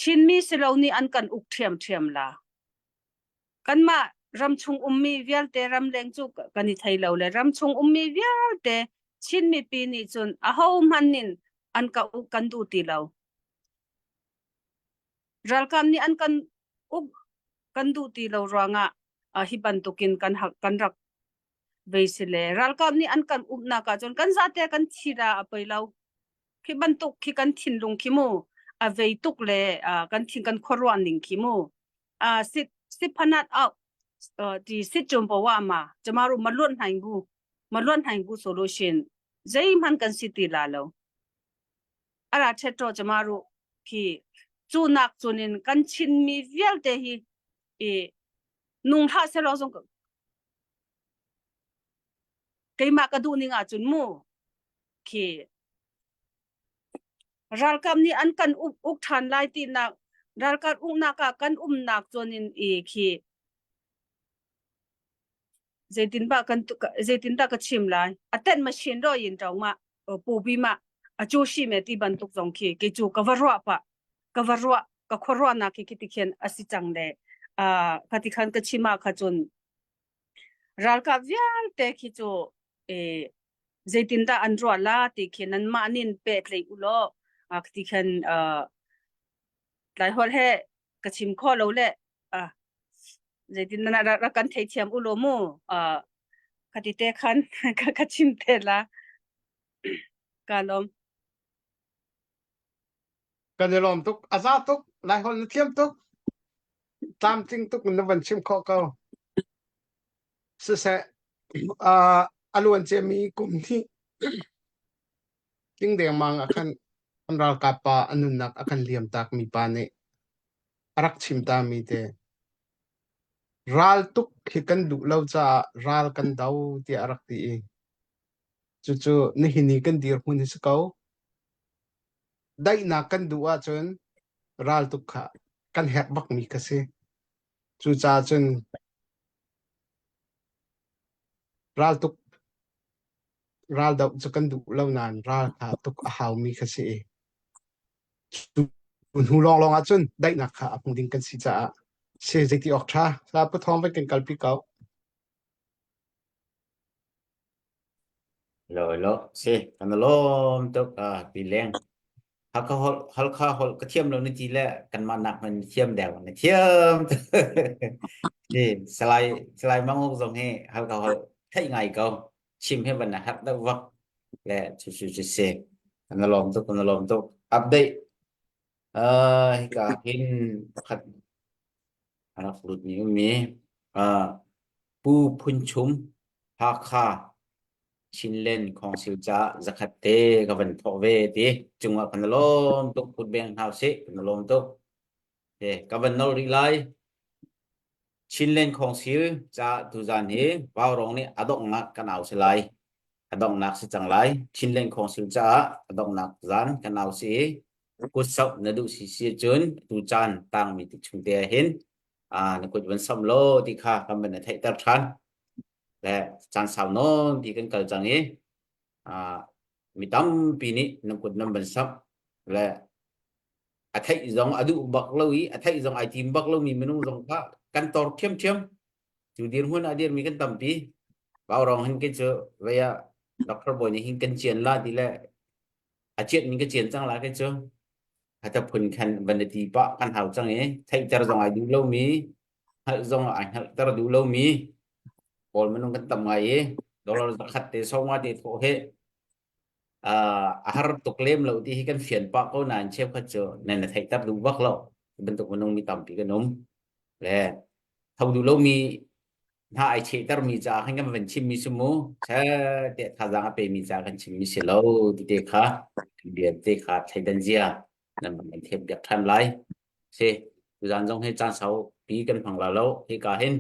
chinmi siloni an kan uk thiam la kan ma ramchung ummi vial te ramleng chu kani thai lo le ramchung ummi vial te chinmi pi ni chun a ho manin an ka uk kan du ti lo ral kam ni an kan up kan du ti lo ranga hi bantukin kan hak kan rak veisile ral kam ni an kan upna ka chon kan zate kan thira apai lo khi bantuk khi kan thin lung khi mu a veituk le kan thin kan khorwan ning khi mu sit phanat out di sit chom bawa ma jamaru malon haingu solution zai man kan city la lo ara theto jamaru ki chunak chunin kan chin mi vial te hi nung tha se lo zong keima ka du ninga chun mu ki ral kam ni an kan uk than lai ti na ral kan na ka kan nak chunin khi zaitin ta ka chim lai aten machine ro yin taw ma pu bi ma a chu shi me ti ban tuk zong khi ke chu kawarwa ka khorwa na ki tikhen asi chang le khati khan ka chima kha chun ral ka vial te khi chu zaitin ta an ro la ti khen an ma nin pe tlei u lo khati khan lai hol he ka chim kho lo le zaitin na ra kan thei thiam u lo mu khati te khan ka chim te la kalom kanelom tuk aza tuk lai hol thiam tuk tam ting tuk na van chim kho ko se alwan che mi kum thi ting de mang akan amral kapa anunak akan liam tak mi pa ne arak chim ta mi te ral tuk hi kan du lo cha ral kan dau ti arak ti chu ni hini kan dir hun hi sakau dai na kan du a chun ral tuk kha kan hek bak mi ka se chu cha chun ral tuk ral dau chu kan du lo nan ral kha tuk a hau mi ka se hu long a chun dai na kha apung ding kan si cha se jeki ok tha sa pu thom vai kan kalpi kau lo se kan lo tuk pi leng halka hol ka thiam lo ni ti le kan ma nak man thiam dew ni thiam ni slai mang ngok zong he halka hol thai ngai ko chim he ban na hat da wak le chu se kan lom tuk update hi ka hin khat anak lut ni mi pu phun chum ha kha chin len khong siu cha zakhat te ka van tho ve ti chunga kan lom tuk put beng hau se kan lom tuk te ka van no ri lai chin len khong siu cha tu zan hi baw rong ni adok nak kan au se lai adok nak se chang lai chin len khong siu cha adok nak zan kan au se ku sau na du si chun tu chan tang mi ti chung te hin na ku van sam lo ti kha ka man thai tar than le chan sao non thì kan kal chang e mi tam pi ni nam kut nam ban sap le a thai zong adu bak lo i a thai zong ai tim bak lo mi menung zong kha kan tor thiam chu dir hun adir mi kan tam pi bao rong hin ke chu ve ya doctor boy ni hin kan chien la ti le a chiet mi ka chien chang la ke chu ha ta phun khan ban ti pa kan hau chang e thai tar zong ai du lo mi ha zong ai ha tar du lo mi bol menung kan tam ngai dollar zakat te so ma de tho he har tuk lem lo ti kan fian pa ko nan chep kha cho nen na thai tar du bak lo bentuk menung mi tam pi kan nom le thau du lo mi ha ai che tar mi cha han kan ven chim mi sumu cha te tha za pe mi cha kan chim mi se lo ti te kha bian te kha thai dan zia nan man thep yak tham lai se zan jong he chan sau pi kan phang la lo he ka hin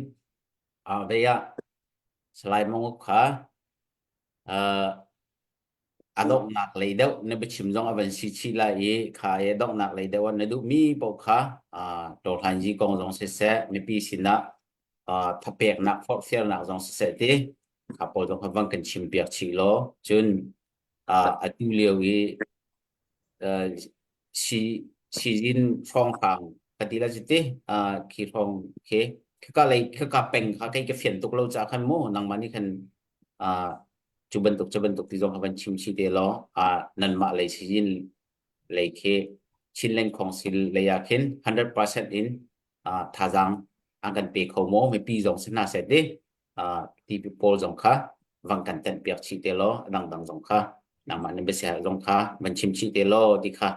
ve ya selain mengukha adok nak leidau ne bechim jong avan si lai kha ye dok nak leidau ne du mi pau kha to than ji kong jong se ne pi sina thapek nak for fiel nak jong se ti kha po jong hawang kan chim piak chi lo chun atu liu yi si jin phong khang katila jite ki phong ke ka lai ka peng ka kai ka fian tuk lo cha khan mo nang mani khan chu bentuk ti jong haban chim chi te lo nan ma lai si jin lai ke ชินเลนของสิลเลยาคิน100% in ท่าจังอังกันเปเขาโมไม่ปีจงสนาเสร็จดิที่ปีโพลจงค่ะวังกันเต็มเปียกชีเตลอดังจงค่ะนำมันเป็นเสียจงค่ะมันชิมชีเตลอดีค่ะ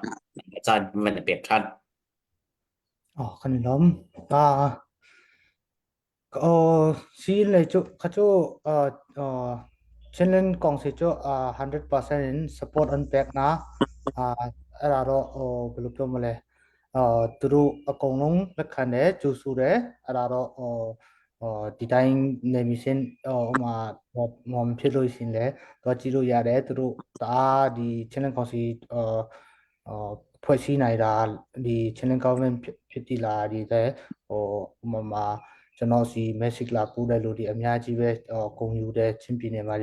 อาจารย์มันเปียกทัน ขนมซีเลยจุข้าจูเช่นเล่นกองสิจู100% in support on back นะอะไรบลูตัวมาเลยตุรุกงลงเล็กขันเดจูสูเดอะไรดีไซน์ในมิเซนมามันพิจารณาสินเลยตัวจิโร่ยาเดตุรุตาดีเช่นเล่นกองสิဖွဲ့စည်းနိုင်တာဒီ channel government ဖြစ်တည်လာဒီတဲ့မှာကျွန်တော်စီ message လာပို့တဲ့လူတွေအများကြီးပဲဂုဏ်ယူတဲ့ချင်းပြည်နယ်မှာ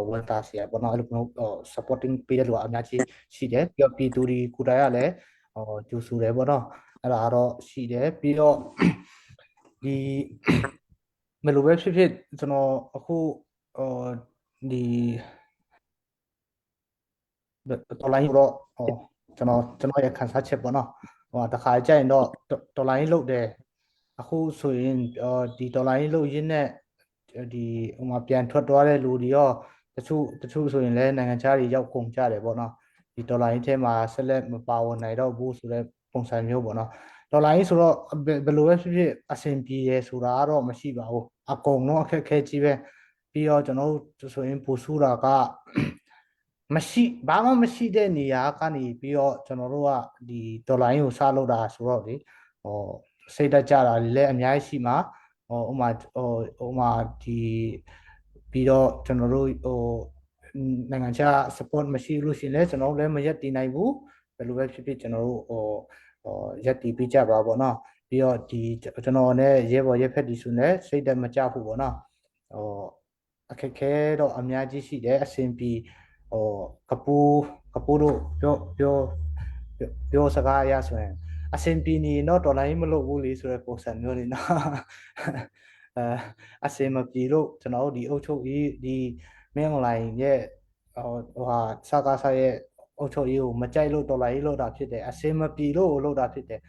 ဝန်တာစီပေါ့နော်အဲ့လိုမျိုး supporting ပေးတဲ့လူအများကြီးရှိတယ်ပြီးတော့ပြည်သူတွေကိုယ်တိုင်ကလည်းကြိုဆိုတယ်ပေါ့နော်အဲ့ဒါတော့ရှိတယ်ပြီးတော့ဒီမလိုပဲဖြစ်ဖြစ်ကျွန်တော်အခုဒီတော်လိုင်းတော့ကျွန်တော်ရဲ့ခန်းစားချက်ပေါ့နော်တခါကြရင်တော့တော်လိုင်းလုပ်တယ်အခုဆိုရင်ဒီတော်လိုင်းလုပ်ရင်းနဲ့ဒီပြန်ထွက်သွားတဲ့လူတွေရောတချို့ဆိုရင်လည်းနိုင်ငံခြားတွေရောက်ကုန်ကြတယ်ပေါ့နော်ဒီတော်လိုင်းထဲမှာဆက်လက်မပါဝင်နိုင်တော့ဘူးဆိုတဲ့ပုံစံမျိုးပေါ့နော်တော်လိုင်းဆိုတော့ဘယ်လိုပဲဖြစ်ဖြစ်အဆင်ပြေရဆိုတာတော့မရှိပါဘူးအကုန်လုံးအခက်အခဲကြီးပဲပြီးတော့ကျွန်တော်တို့ဆိုရင်ပူဆူတာကမရှိဘာမှမရှိတဲ့နေရာကနေပြီးတော့ကျွန်တော်တို့ကဒီဒေါ်လာရင်းကိုစလုပ်တာဆိုတော့လေစိတ်တက်ကြတာလည်းအများကြီးရှိမှာဥမာဒီပြီးတော့ကျွန်တော်တို့နိုင်ငံခြား support မရှိလို့ရှိရင်လည်းကျွန်တော်တို့လည်းမရက်တည်နိုင်ဘူးဘယ်လိုပဲဖြစ်ဖြစ်ကျွန်တော်တို့ရက်တည်ပေးကြပါပေါ့နော်ပြီးတော့ဒီကျွန်တော်နဲ့ရဲဘော်ရဲဖက်ဒီဆိုနဲ့စိတ်တက်မကြဘူးပေါ့နော်အခက်ခဲတော့အများကြီးရှိတယ်အဆင်ပြေကပူတို့ပြောစကားအရဆိုရင်အဆင်ပြေနေတော့ဒေါ်လာရင်းမလုပ်ဘူးလေဆိုတဲ့ပုံစံမျိုးလေးနော်အဆင်မပြေလို့ကျွန်တော်တို့ဒီအုပ်ချုပ်ရေးဒီမင်းအွန်လိုင်းရဲ့စကားရဲ့အုပ်ချုပ်ရေးကိုမကြိုက်လို့ဒေါ်လာရေးလုပ်တာဖြစ်တယ်အဆင်မပြေလို့လုပ်တာဖြစ်တယ်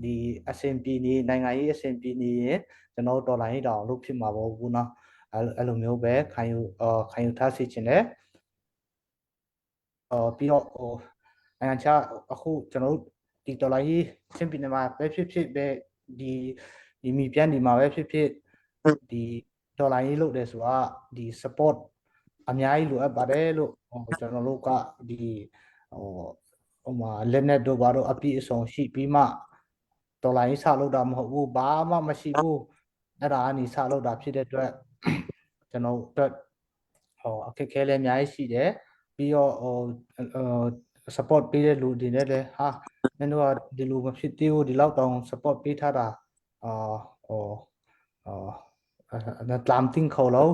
ဒီအဆင်ပြေနေနိုင်ငံရေးအဆင်ပြေနေရင်ကျွန်တော်ဒေါ်လာရေးတောင်လုပ်ဖြစ်မှာပေါ့ဘူးနော်အဲ့လိုမျိုးပဲခံယူထားစေချင်တယ်ပြီးတော့နိုင်ငံခြားအခုကျွန်တော်တို့ဒီဒေါ်လာရေးချင်းပြည်နယ်မှာပဲဖြစ်ပဲဒီမိပြန်ဒီမှာပဲဖြစ်ဒီဒေါ်လာရေးလုပ်တယ်ဆိုတာဒီ support အများကြီးလိုအပ်ပါတယ်လို့ကျွန်တော်တို့ကဒီလက်နဲ့တို့ဘာတို့အပြည့်အစုံရှိပြီးမှဒေါ်လာရေးစလုပ်တာမဟုတ်ဘူးဘာမှမရှိဘူးအဲ့ဒါကနေစလုပ်တာဖြစ်တဲ့အတွက်ကျွန်တော်တို့အခက်အခဲလည်းအများကြီးရှိတယ်ပြီးတော့support ပေးတဲ့လူတွေနဲ့လည်းမင်းတို့ကဒီလိုမဖြစ်သေးဘူးဒီလောက်တောင် support ပေးထားတာလမ်းတင်ခေါ်လို့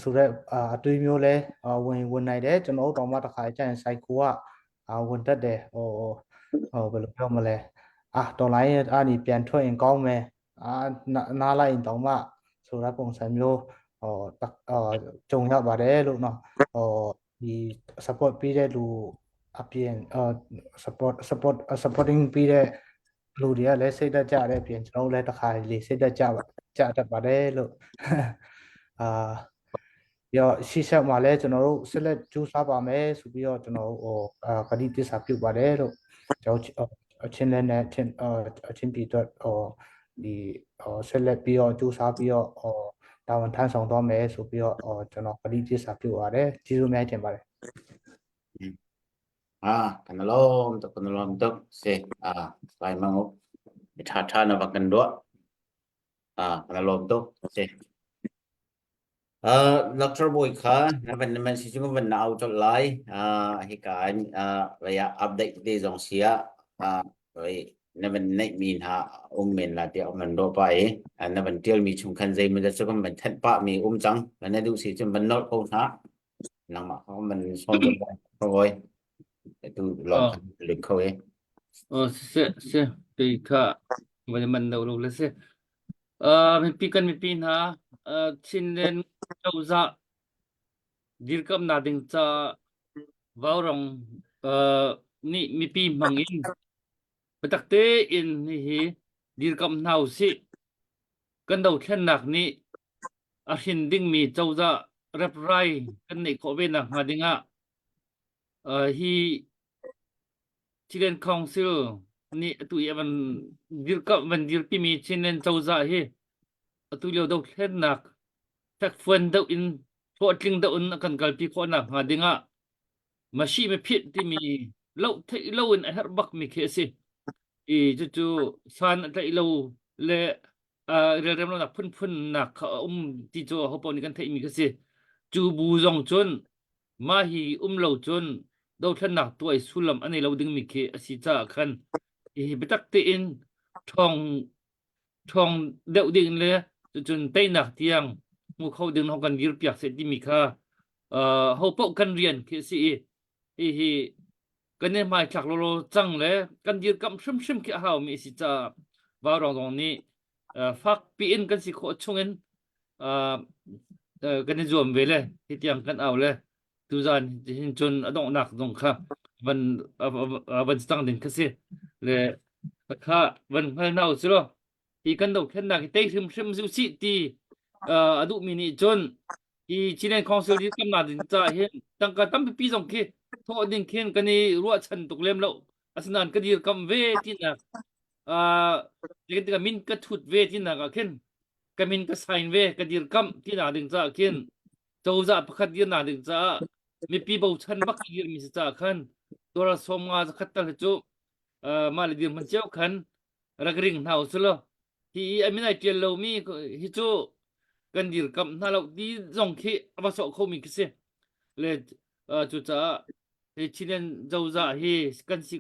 ဆိုတော့အတွေ့မျိုးလဲဝင်နိုင်တယ်ကျွန်တော်တို့တော့မှတစ်ခါကျရင် cycle ကဝင်တတ်တယ်ဘယ်လိုပြောမလဲဒေါ်လာရဲ့အားนี่ပြန်ထွက်ရင်ကောင်းမယ်နားလိုက်ရင်တောင်မှဆိုတဲ့ပုံစံမျိုးကြုံရပါတယ်လို့เนาะဒီ support ပေးတဲ့လူအပြင် supporting ပေးတဲ့လူတွေကလည်းစိတ်သက်ကြတဲ့အပြင်ကျွန်တော်တို့လည်းတစ်ခါလေးစိတ်သက်ကြတတ်ပါတယ်လို့ပြီးတော့ရှေ့ဆက်မှာလည်းကျွန်တော်တို့ဆက်လက်ကြိုးစားပါမယ်ဆိုပြီးတော့ကျွန်တော်တို့ကတိသစ္စာပြုပါတယ်လို့ကျွန်တော်အချင်းလည်းနဲ့အချင်းပြည်တော့ဒီဆက်လက်ပြီးတော့ကြိုးစားပြီးတော့တာဝန်ထမ်းဆောင်သွားမယ်ဆိုပြီးတော့ကျွန်တော်ကတိသစ္စာပြုပါတယ်ကျေးဇူးများတင်ပါတယ်kanalom tok se sai mango ithatha na bakan do kanalom tok se Dr. Boy kha na ban man si chung ban nau to lai hi ka ya update de jong sia rồi na ban nei min ha men la ti man do pai na ban tiel mi chung khan zai man cha ban that pa mi chang na du si chum ban not ko ha nang ma man som rồi tu lo lịch khâu ấy se thì cả mình đầu là se mình pin ha chin lên đâu ra dir kam na ding cha vào rong ni mi pi mangin betakte in hi dir kam nau si kan dau then nak ni a hin ding mi chawza rep rai kan nei ko ve na ma dinga hi chilen council ni tu yaman dir kam man dir pi mi chilen chawza hi tu lo dau then nak tak fuan dau in ko tling dau in kan kal pi ko na ma dinga mà xí mà phiền thì mi lâu thấy lâu in hết bắc mi kia si ý chú san thấy lâu lệ rồi rồi nó phun phun nạc tí cho họ bảo ni kan thấy mi kia si chú bù dòng chôn mà hi lâu chôn đâu thân nạc tuổi sulam anh ấy lâu đừng mi kia si cha khan ý bị tắc tiền thong thong đậu đỉnh lệ chôn tây nạc tiang mu khâu đừng họ cần việc sẽ đi mi kha họ bảo cần riêng kia si hi kan ne mai thak lo chang le kan dir kam shrim ki haw mi si cha wa rong ni fak pi in kan si kho chungen kan ne zoom ve le ti tiang kan aw le tu zan hin chun adong nak dong kha van stang din kasi le kha van nau si lo ti kan do khen na ki te shrim zu si ti adu mi ni chun i chinen council di kam na din cha hin tang ka tam pi jong ki thọ đình khiên cái này ruộng chân tục lem lậu asan cái gì cầm về thì là cái min cái thụt về thì là cái min cái sign về cái gì cầm thì là đừng ra khiên châu dạ bắt đi là đừng ra mi pi bầu chân bắt đi mi sẽ khăn tôi là xóm nga khát ta chỗ mà là điểm mình chéo khăn ra cái ring nào xưa thì anh mình này tiền lâu mi hi chỗ cái gì cầm na lậu đi dòng khi mà sợ không mình cái gì le chú cha thì chilen dâu dạ hi kan si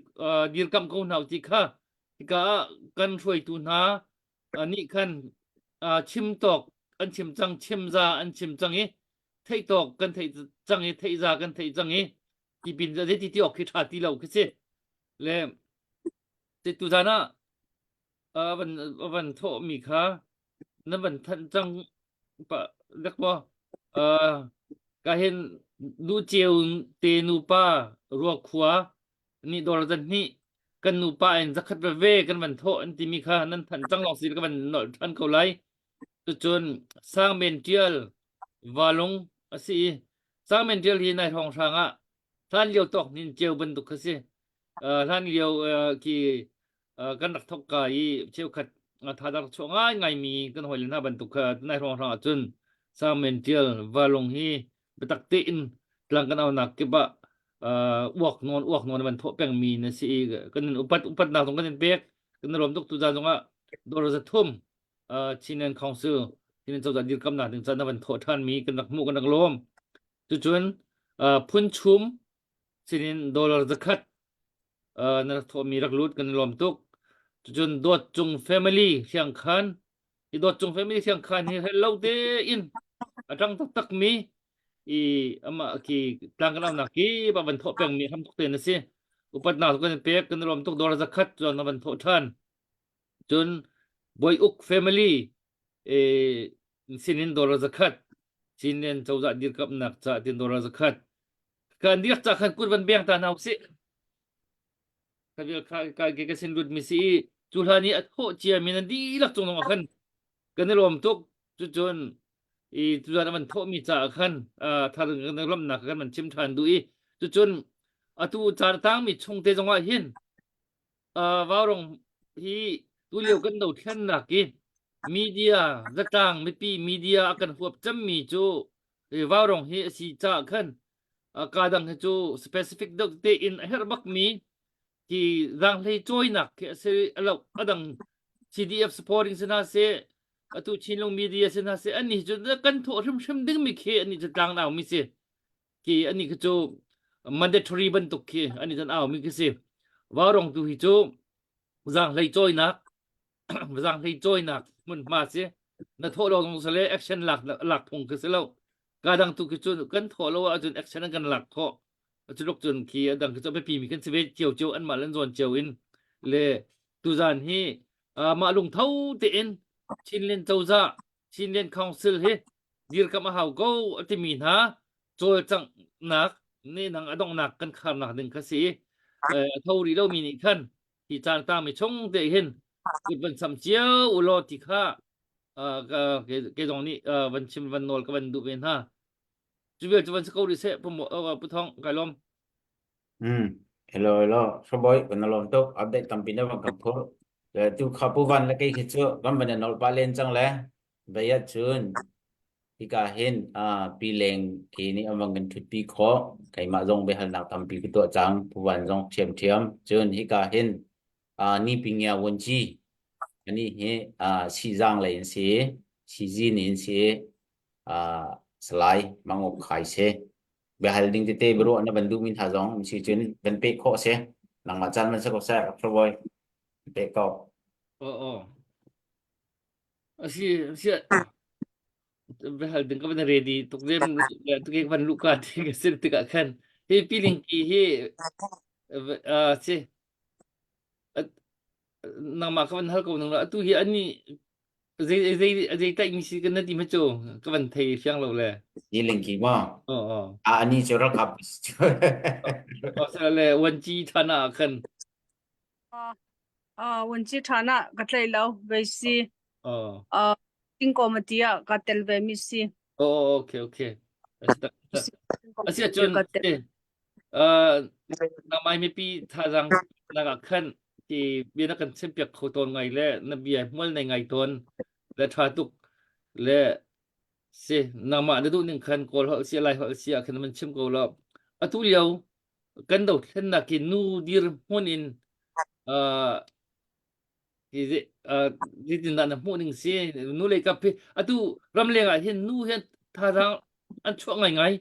dir kam ko nau ti kha ka kan throi tu na ni khan chim tok an chim chim za an chim chang hi thei tok kan thei chang hi thei za kan thei chang hi ki bin za ti ok khi tha ti lo ki se le te tu za na van tho mi kha na van than chang pa dak bo ka hen nu chiều tê nu pa ruột khóa ni đòi dân ni cần nu pa anh rất khát về cần vận thọ anh tìm mi kha nên thằng trăng lọc gì các bạn nội thân cầu lấy từ chôn sang miền triều và lông asi sang miền triều thì này hong sang á than liều tộc nhìn chiều bên tục kasi than liều kỳ cần đặt thọc cái chiều khát thà đặt chỗ ngay ngày mi cần hồi lên ha bên tục này hong sang chôn sang miền triều và lông hi betak tin tlang kan aw nak ke ba uak non man tho peng mi na si kan upat na tong kan pek kan rom tok tu za zonga dor za thum chinen council chinen chawza dir kam na ding chan na man tho than mi kan nak mu kan nak lom tu chun phun chum chinen dollar za khat na tho mi rak lut kan lom tok tu chun dot chung family siang khan i dot chung family siang khan hi hello de in atang tak mi i ama ki tlang kan na ki ba ban tho peng mi ham tok te na si upat na kan pek kan rom tok dollar za khat chon na ban tho than chun boy uk family sinin dollar za khat chinen chawza dir kap nak cha tin dollar za khat kan dir cha khan kun ban beng ta naw si ka ke sin lut mi si chulhani at ho chia min di lak chong ngwa khan kan rom tok chu chun i tu da man tho mi cha khan thar kan rom na kan man chim than du i chu chun atu char tang mi chung te jongwa hin warong hi tu leu kan do thian na ki media zatang mi pi media akan huap cham mi chu warong hi si cha khan ka dang chu specific dok te in her bak mi ki rang lei choi nak ke se alo adang CDF supporting sina se atu chinlong media sina se ani chu kan tho shim ding mi khe ani chu tang naw mi se ki ani chu mandatory ban tuk ki ani tan aw mi ki se warong tu hi chu rang lei choi nak rang lei choi nak mun ma se na tho lo dong sele action lak thong ke se lo ka dang tu ki chu kan tho lo a chun action kan lak tho chu lok chun ki dang chu pe pi mi kan se ve chiu an ma lan zon chiu in le tu zan hi ma lung thau te in chin len chawza chin len council he dir kam haw go ti mi na chol chang nak นี่นังอดองหนักกันคำหนักหนึ่งคสีเท่ารีเรามีนี่ขั้นที่จางตามไม่ชงเตเห็นคือเป็นสำเจียวอุโลติค่าเกตรงนี้วันชิมวันโนลกับวันดูเป็นฮะจุเบลจะวันสกอริเซ่ผมปุทองไกลอม hello soboy panalom tok update tampina bang kampur le tu khapuwan la kai khichu gam ban nol palen chang le baya chun ika hin pileng ki ni amang kan thut pi kho kai ma jong be hal nak tampi ki to chang puwan jong thiam chun ika hin ni pingya wonji ani he si jang le in si si ji ni in si slai mangok khai se be hal ding te bro na bandu min tha jong si chun ben pe kho se nang ma chan man se ko sa soboy pe ko Asia behal dengan kapan ready tuk dem tuk kapan luka tiga sen tiga kan he piling ki he si nama kapan hal kau nang tu he ani zai tak misi kena di maco kapan thai fiang lo le ni ling ki ma ani chora kap pasal le wanci thana kan วันที่ฐานะก็เลยแล้วเวซีอิงกอมตีอะก็เตลเวมิซี okay Asia chun namai mi pi thazang naga khan ki bina kan sempiak khoton ngai le na bia mol nei ngai ton le thatuk le se nama da du ning khan kol ho sia lai ho sia khan man chim ko lo atu liao kan do thlen na ki nu dir honin ki din na honing se nu le kap atu ram le ga hin nu hen thazang an chwa ngai ngai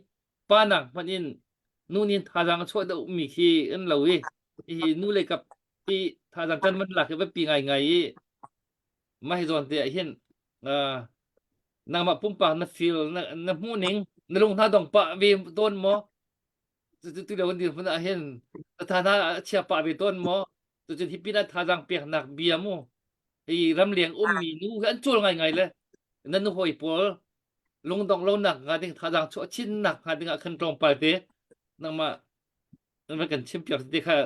pa na panin nu nin thazang chwa da mi khi an lo wi nu le kap i thazang kan man la ke ba pi ngai ngai ma hi zon te hian na ma pum pa na feel na mu ning na lung tha dong pa vi ton mo tu le wan di fa hian tha na chia pa vi ton mo tu chen hi pi na thazang pe nak bia mo ram liang mi nu an chul ngai ngai le nan nu hoi pol lung dong lo nak ga ding thazang chu chin nak ga ding khan tong pa te nang maมันกันชิมเปียกที่ค่ะ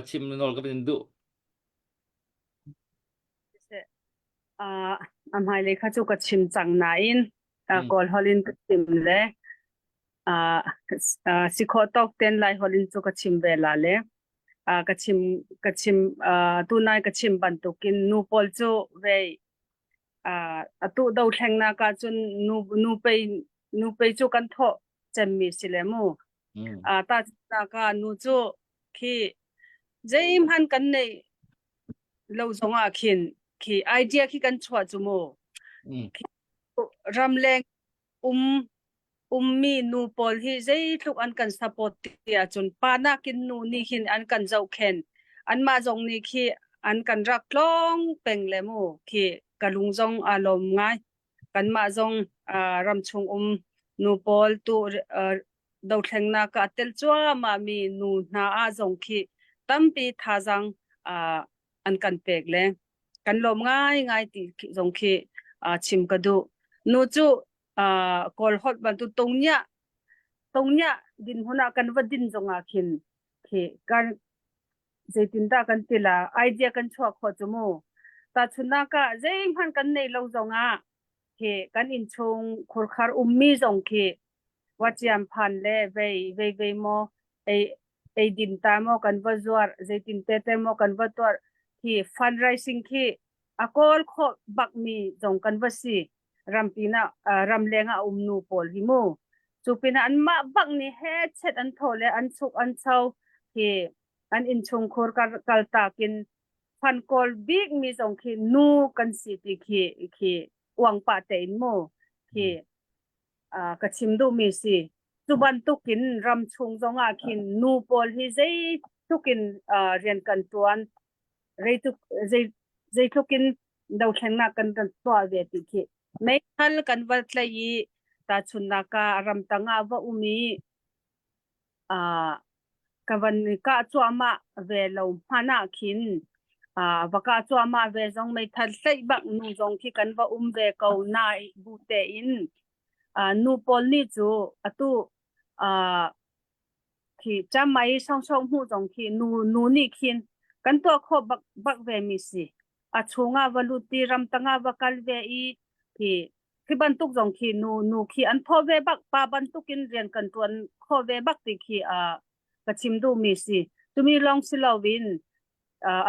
ชิมนอลก็เป็นดุ อันหายเลยค่ะจูก็ชิมจังไหนกอลฮอลินก็ชิมเลยสิขอตอกเต้นไลฮอลินจูก็ชิมเวลาเลยก็ชิมตัวนายก็ชิมบันตุกินนูปอลจูเวตุดาวแข่งนาก็จนนูไปจูกันทอจะมีสิเลมูตานาก็นูจูที่เจมหันกันในเราสองที่ไอเดียที่กันชัวจูโมรำแรงมีนูปอลที่เจทุกอันกันสปอร์ตเตียจนปานากินนูนี่ขินอันกันเจ้าเข็นอันมาจงนี่ที่อันกันรักล้องเป็งเลมูที่กะลุงจงอารมณ์ง่ายกันมาจงรำชงนูปอลตัวดาวแข่งนาก็เตลจัวมามีนูนาอาจงที่ตั้มปีท่าจังอันกันเป็กเลยกันลมง่ายที่จงที่ชิมกระดูนูจูกอลฮอตบันตุตรงเนี้ยดินหัวหน้ากันว่าดินจงขินที่กันเจตินตากันติละไอเดียกันชัวขอจมูตาชุนากะเจงหันกันในเราจงที่กันอินชงคุรคาร์มีจงที่วัดยามพันเล่เวโมไอดินตามอกันว่าจวดเจตินเตมอกันว่าตัวที่ฟันไรซิงที่กอลขอบักมีจงกันว่าสิรำปีน่ะรำเลงนูปอลฮิโมจูปีน่ะอันมาบักนี่เฮ็ดเช็ดอันโทเลอันสุกอันเช้าที่อันอินชงโครกัลตากินฟันกอลบิ๊กมีจงที่นูกันสิที่วังปาเตอินโมที่กระชิมดูมีสิจุบันตุกินรำชงจงกินนูปอลฮิเจตุกินเรียนกันตัวเรตุเจตุกินดาวแข่งนักกันตัวเวทีที่ไม่ทันกันวัดเลยตาชุนนักรำตั้งว่ามีกันวันนี้ก็จัวมาเวลาพานาคินว่าก็จัวมาเวจงไม่ทันใส่บักนูจงที่กันว่าเวเกานายบูเตอินนูปอลนี่จูตุท khi cha mai song hu jong khi nu ni khin kan to kho bak ve mi si a chunga valuti ram tanga vakal ve khi ban tuk jong khi nu khi an tho ve bak pa ban tukin rian kan tuan kho ve bak ti khi ka chim du mi si tumi long silawin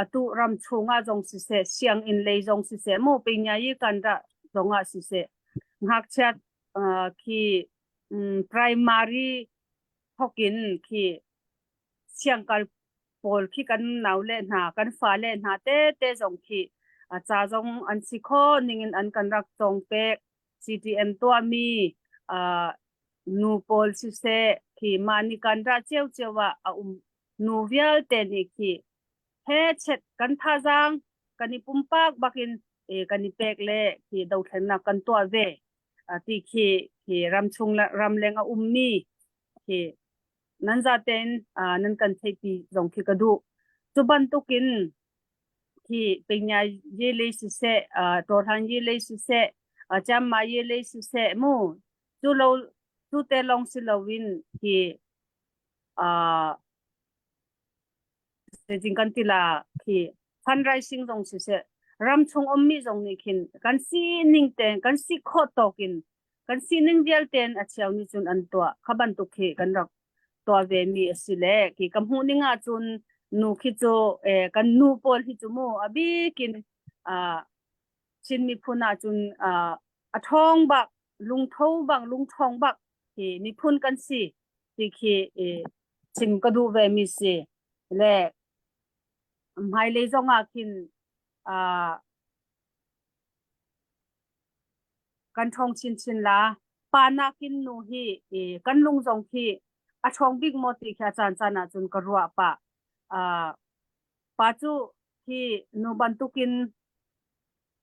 atu ram chunga jong si se siang in lei jong si se mo pe nya yi kan da jonga si se ngak chat khi primary hokin khi siang kal pol khi kan naw le na kan fa le na te jong khi cha jong an si kho ningin an kan rak tong pe CTM to mi nu pol si se khi mani kan ra chewa nu vial te ni khi he chet kan tha jang kani pumpak bakin kani pek le khi dau thlen na kan to ve ti khi ram chung la ram leng mi khi nan za ten nan kan thei pi jong khi ka du chu ban tukin khi penya ye le si se tor han ye le si se cham ma ye le si se mu chu te long si lo win khi se jing kan tila khi fundraising jong si se ram chung mi jong ni khin kan si ning ten kan si kho tokin kan si ning dial ten a chiao ni chun an to khaban tu khi kan rak to ve mi asile ki kam hu ninga chun nu khi cho kan nu pol hi chu mo abi kin chin mi phuna chun a thong bak lung tho bang lung thong bak ki mi phun kan si ti khi chim ka du ve mi si le mai le zonga kin kan thong chin la pa na kin nu hi kan lung jong khi a thong big mo ti kha chan chun ka ruwa pa chu hi nu ban tukin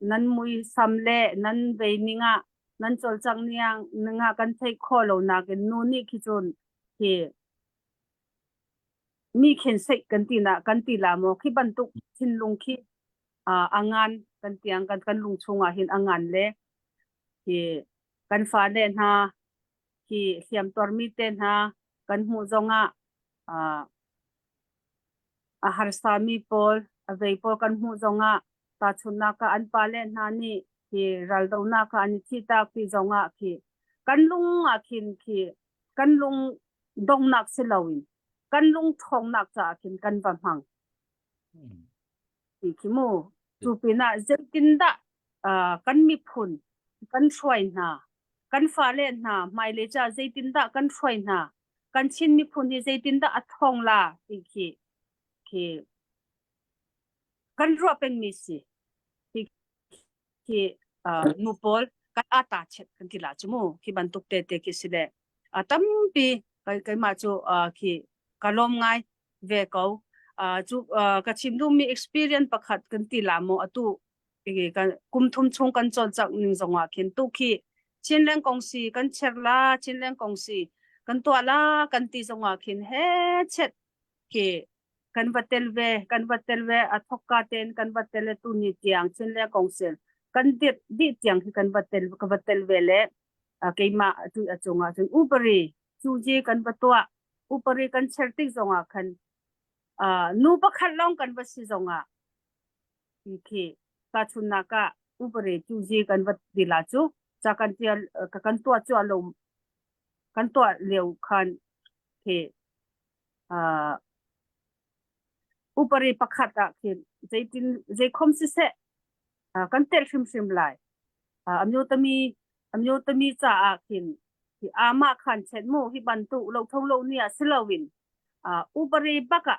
nan mui samle nan ve ninga nan chol chang niang ninga kan thei kho lo na ke nu ni khi chun hi mi khen sei kan ti la mo khi ban tuk thin lung khi angan kan tiang kan lung chunga hin angan le hi kan fa de na hi siam tor mi te na kan hu zonga a har sa mi pol a vei pol kan hu zonga ta chunna ka an pa le na ni hi ral do na ka ani chi ta pi zonga khi kan lung a khin khi kan lung dong nak se lawin kan lung thong nak cha khin kan va hang khi mo chu pina zetin da kan mi phun kan shwai na kan fa le na mai le cha zetin da kan shwai na kan chin mi phun ni zetin da a thong la khi kan ro pen mi si khi nu pol kan ata chet kan ti la chumo khi ban tuk te ki sile atam pi kai ma chu khi kalom ngai ve ko chu ka chim du mi experience pakhat kan ti la mo atu kan kum thum chung kan chol chak ning zonga khin tu khi chinleng kong si kan cherla chinleng kong si kan to la kan ti zonga khin he chet khi kan vatel ve athokka ten kan vatel tu ni tiang chinle kong sel kan di tiang hi kan vatel ve le keima tu achunga chun upari chuji kan batwa upari kan chertik zonga khan nu pakhat long kan vasi zonga khi ka chunna ka upari chuji kan vat dila chu cha kan tia kan to chu alom kan to leu khan khi upari pakhata khin zai khom si se kan tel shim lai amyo tami cha khin ki ama khan chet mo hi ban tu lo thong lo nia silawin upari baka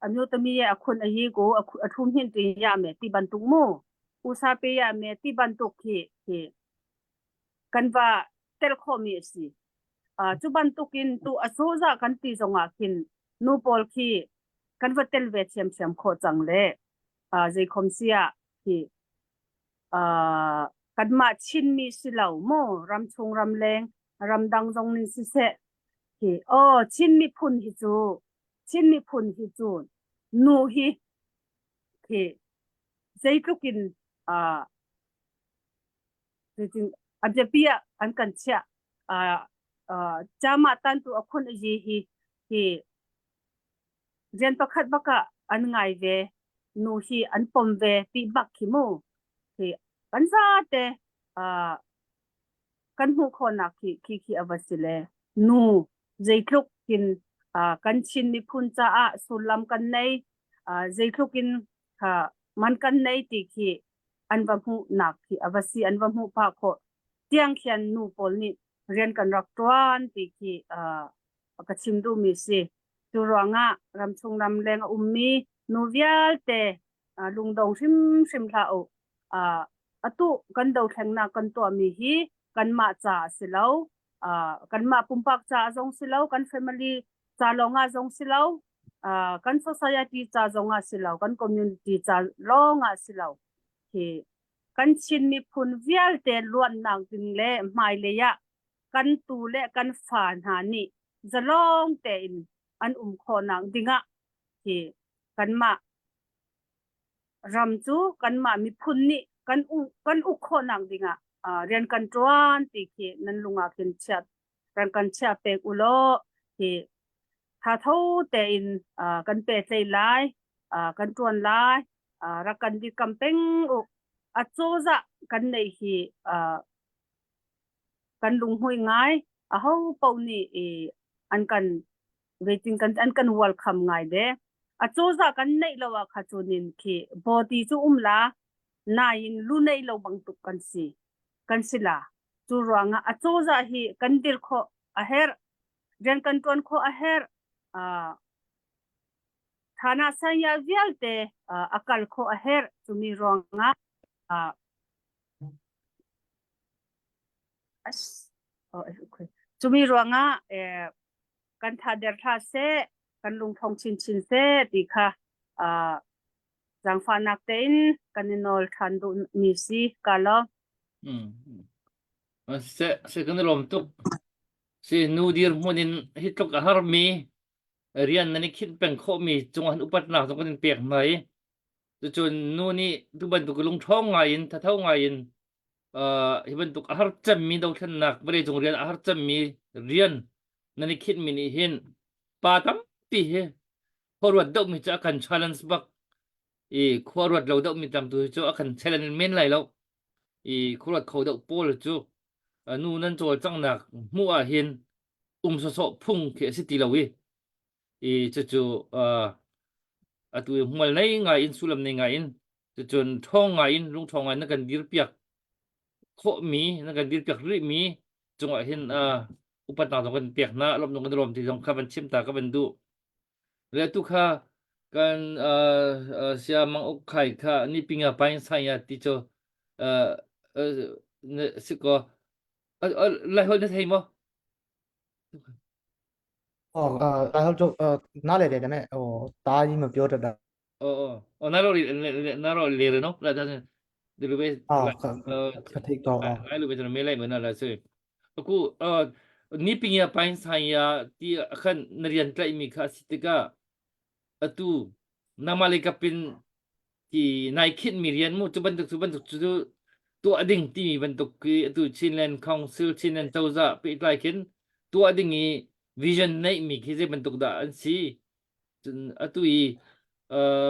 amyo tami ya khun a hi go athum hin ti ya me ti ban tu mo usa pe ya me ti ban tu khi kan va tel khomi si chu ban tu kin tu asoza kan ti zonga kin nu pol khi kan vatel ve chem kho chang le zai khom sia ki kan ma chin mi silau mo ram chung ram leng ram dang jong ni si se ki chin mi phun hi chu nu hi ki zai tukin zai adepia an kan cha chama tan tu akhun ji hi ที่เรียนประคัดบักกะอันไงเวนูฮีอันปมเวปีบักขิมูที่กันซาเตกันหูคนนักที่อวสิเลนูใจคลุกกินกันชินนิพุนจ้าสุลัมกันในใจคลุกกินมันกันในที่ที่อันวัมหูนักที่อวสิอันวัมหูปากโคเตียงเขียนนูปอลนี่เรียนกันรักตัวที่กระชิมดูมีสิจูรวงรำชงรำแรงมีนูเวียลเตลุงดงชิมลาโอตุกันดาวแข่งนากันตัวมีฮีกันมาจ่าสิเลากันมาปุ่มปักจ่าจงสิเลากันแฟมิลี่จ่าลงจงสิเลากัน society จ่าจงสิเลากัน community จ่าลงสิเลาที่กันชินมีพุนเวียลเตล้วนนางดิงเล่ไม่เลยะกันตูเล่กันฝานหานี่จะลองเตนอันคอนางดิงะที่กันมารำจูกันมามีพุนนี่กันอุคอนางดิงะเรียนกันจวนที่นั้นลุงอาคินเชียเรียนกันเชียเปกอุโลที่ถ้าเท่าเตนกันเปใจไลกันจวนไลรักกันดีกำเป็งอุโจจะกันในที่กันลุงหุยง่ายเขาเป่านี่อันกันเวทิงกันอันกันวัลคัมง่ายเด้โจจะกันในละว่าขจนินที่บอดีจูลานายินลุในละบังตุกันสิลาจูรวงโจจะฮีกันดิลโคเฮร์เรียนกันตวนโคเฮร์ฐานะสัญญาเวียลเตกัลโคเฮร์จูมีรวงจูมีรวงกันทาเดรทาเซกันลุงทองชินเซดีค่ะจังฟานักเต็นกันนินอลทันดูมีซีกาลse kan lom tuk se nu dir monin hitlok har mi rian nani khin peng kho mi chungan upat na jong kan pek mai chu chun nu ni tu ban tu lung thong ngai in tha thau ngai in hi ban tu har cham mi do than nak bare jong rian har cham mi rian nani khin mi ni hin pa tam pi he forward do mi cha kan challenge bak forward lo do mi tam tu chu akan challenge men lai lo forward kho do pol chu nu nan cho chang nak mu a hin so phung ke city lo wi chu tu mal nei nga in sulam nei nga in chu chun thong nga in lung thong nga na kan dir piak kho mi na kan dir piak ri mi chung a hin upat na kan piak na lom nong kan rom ti jong kha ban chim ta ka ban du le tu kha kan sia mang ok khai kha ni pinga pain sai ya ti cho siko lại hơn thấy mà đại học chỗ nói lại để này ta gì mà biểu được đó nó rồi liền nó là ta được bây cái thích đó ai được bây giờ mấy lại mới là sự cô ni pinga pain sai ya ti akan narian trai mi kha sitika atu namale kapin ti naikin mirian mo tu bantuk tuตัวดิ่งที่มีบรรทุกคือตัวชินแลนด์คอนซิลชินแลนด์เจ้าจะไปไกลขึ้นตัวดิ่งนี้วิชั่นในมีแค่บรรทุกได้อันสิจนตัว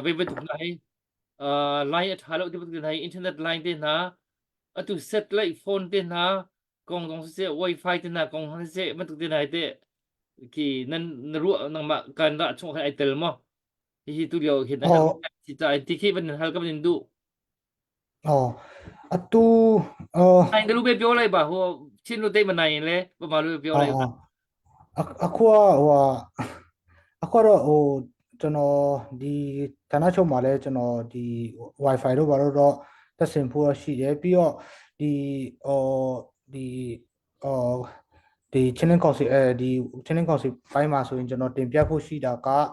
ไปบรรทุกไหนไลน์ถ่ายแล้วที่บรรทุกไหนอินเทอร์เน็ตไลน์เต็นนะตัวเซตไลน์โฟนเต็นนะกองตรงเสีย Wi-Fi เต็นนะกองเสียบรรทุกเต็นไหนเต้ที่นั่นรู้นั่งมาการละช่วงไอเทลมั้งที่ตัวเดียวเห็นนะครับที่จะที่คิดว่าฮัลกับนินดูtu anh đã lúc biết biểu lại bảo họ xin lúc tây mà này lẽ mà lúc biểu lại aku đó cho nó đi thằng nào cho mà lấy cho nó đi wifi đó vào đó ta xem phù sĩ để biểu đi đi channel con sự phải mà số cho nó tìm ra phù sĩ đã cả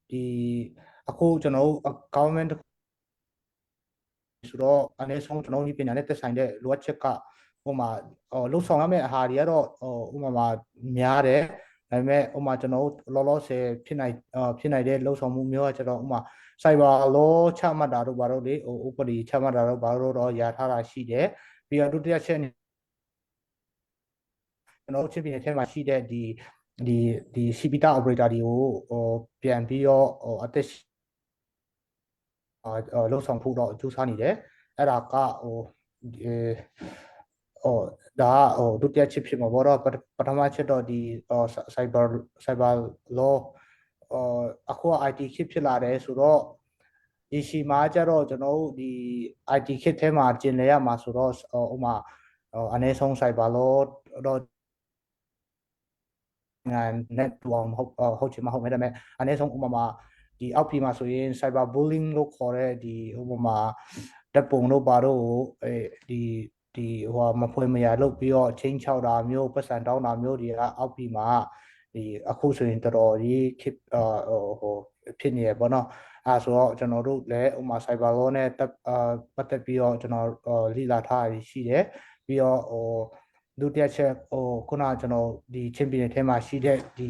đi aku cho nó government số anh ấy xong cho nó như bên này tới sáng đấy luật check cả mà lúc xong á mẹ hà đi đó mà nhà đấy mẹ mà cho nó lo sẽ phía này đấy lúc xong mua miếng cho nó mà sai vào lo chăm mà đào vào đấy đi chăm mà đào vào đó giờ thà là xí đấy bây giờ đôi khi nó trên bên này mà xí đấy đi ဒီ CPTA operator တွေကိုပြန်ပြီးတော့အသက်လှုပ်ဆောင်ဖို့တော့ကြိုးစားနေတယ်အဲ့ဒါကဒါဒုတိယချက်ဖြစ်မှာပေါ့တော့ပထမချက်တော့ဒီ cyber law အခု IT ခေတ်ဖြစ်လာတယ်ဆိုတော့ဒီရှိမှာကျတော့ကျွန်တော်တို့ဒီ IT ခေတ်ထဲမှာကျင်လည်ရမှာဆိုတော့ဥပမာအနည်းဆုံး cyber law တော့ငါ net ဟုတ်ချင်မဟုတ်မဲ့ဒါပေမဲ့အနည်းဆုံးဥပမာဒီအောက်ပြည်မှာဆိုရင် cyber bullying လို့ခေါ်တဲ့ဒီဥပမာတပ်ပုံတို့ဘာတို့ဒီမဖွင့်မရလုပ်ပြီးတော့ချင်းချောက်တာမျိုးပတ်စံတောင်းတာမျိုးတွေကအောက်ပြည်မှာဒီအခုဆိုရင်တော်တော်ကြီးဖြစ်နေရပေါ့နော်အဲဆိုတော့ကျွန်တော်တို့လည်းဥပမာ cyber law နဲ့ပတ်သက်ပြီးတော့ကျွန်တော်လေ့လာထားရရှိတယ်ပြီးတော့ဒုတိယချက်ခုနကျွန်တော်ဒီချင်းပြည်နယ်ထဲမှာရှိတဲ့ဒီ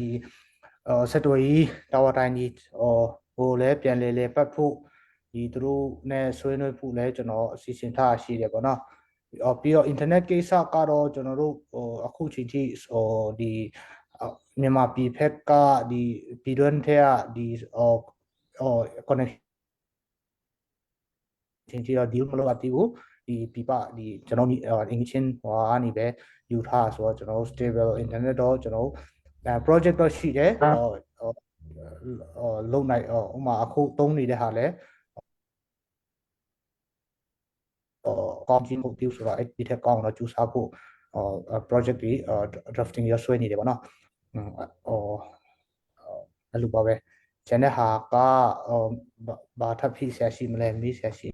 ဆက်သွယ်ရေးတာဝါတိုင်းကြီးဟိုလည်းပြန်လေပတ်ဖို့ဒီသူတို့နဲ့ဆွေးနွေးဖို့လည်းကျွန်တော်အစီအစဉ်ထားရှိတယ်ပေါ့နော်ပြီးတော့ internet ကိစ္စကတော့ကျွန်တော်တို့အခုချိန်ထိဒီမြန်မာပြည်ဖက်ကဒီပြည်တွင်းထဲကဒီconnection ချိန်ထိတော့ deal မလုပ်ရသေးဘူးဒီပြပဒီကျွန်တော်အင်္ဂလိပ်ချင်းဟိုကနေပဲယူထားဆိုတော့ကျွန်တော် stable internet တော့ကျွန်တော်project တော့ရှိတယ်လုံနိုင်ဥမာအခုသုံးနေတဲ့ဟာလဲကောင်းချင်းမှုပြုဆိုတော့အဲ့ဒီထက်ကောင်းတော့ကျူစားဖို့project တွေ drafting ရဆွဲနေတယ်ပေါ့နော်အဲ့လိုပါပဲကျန်တဲ့ဟာကဘာထပ်ဖြစ်ဆရာရှိမလဲမေးဆရာရှိ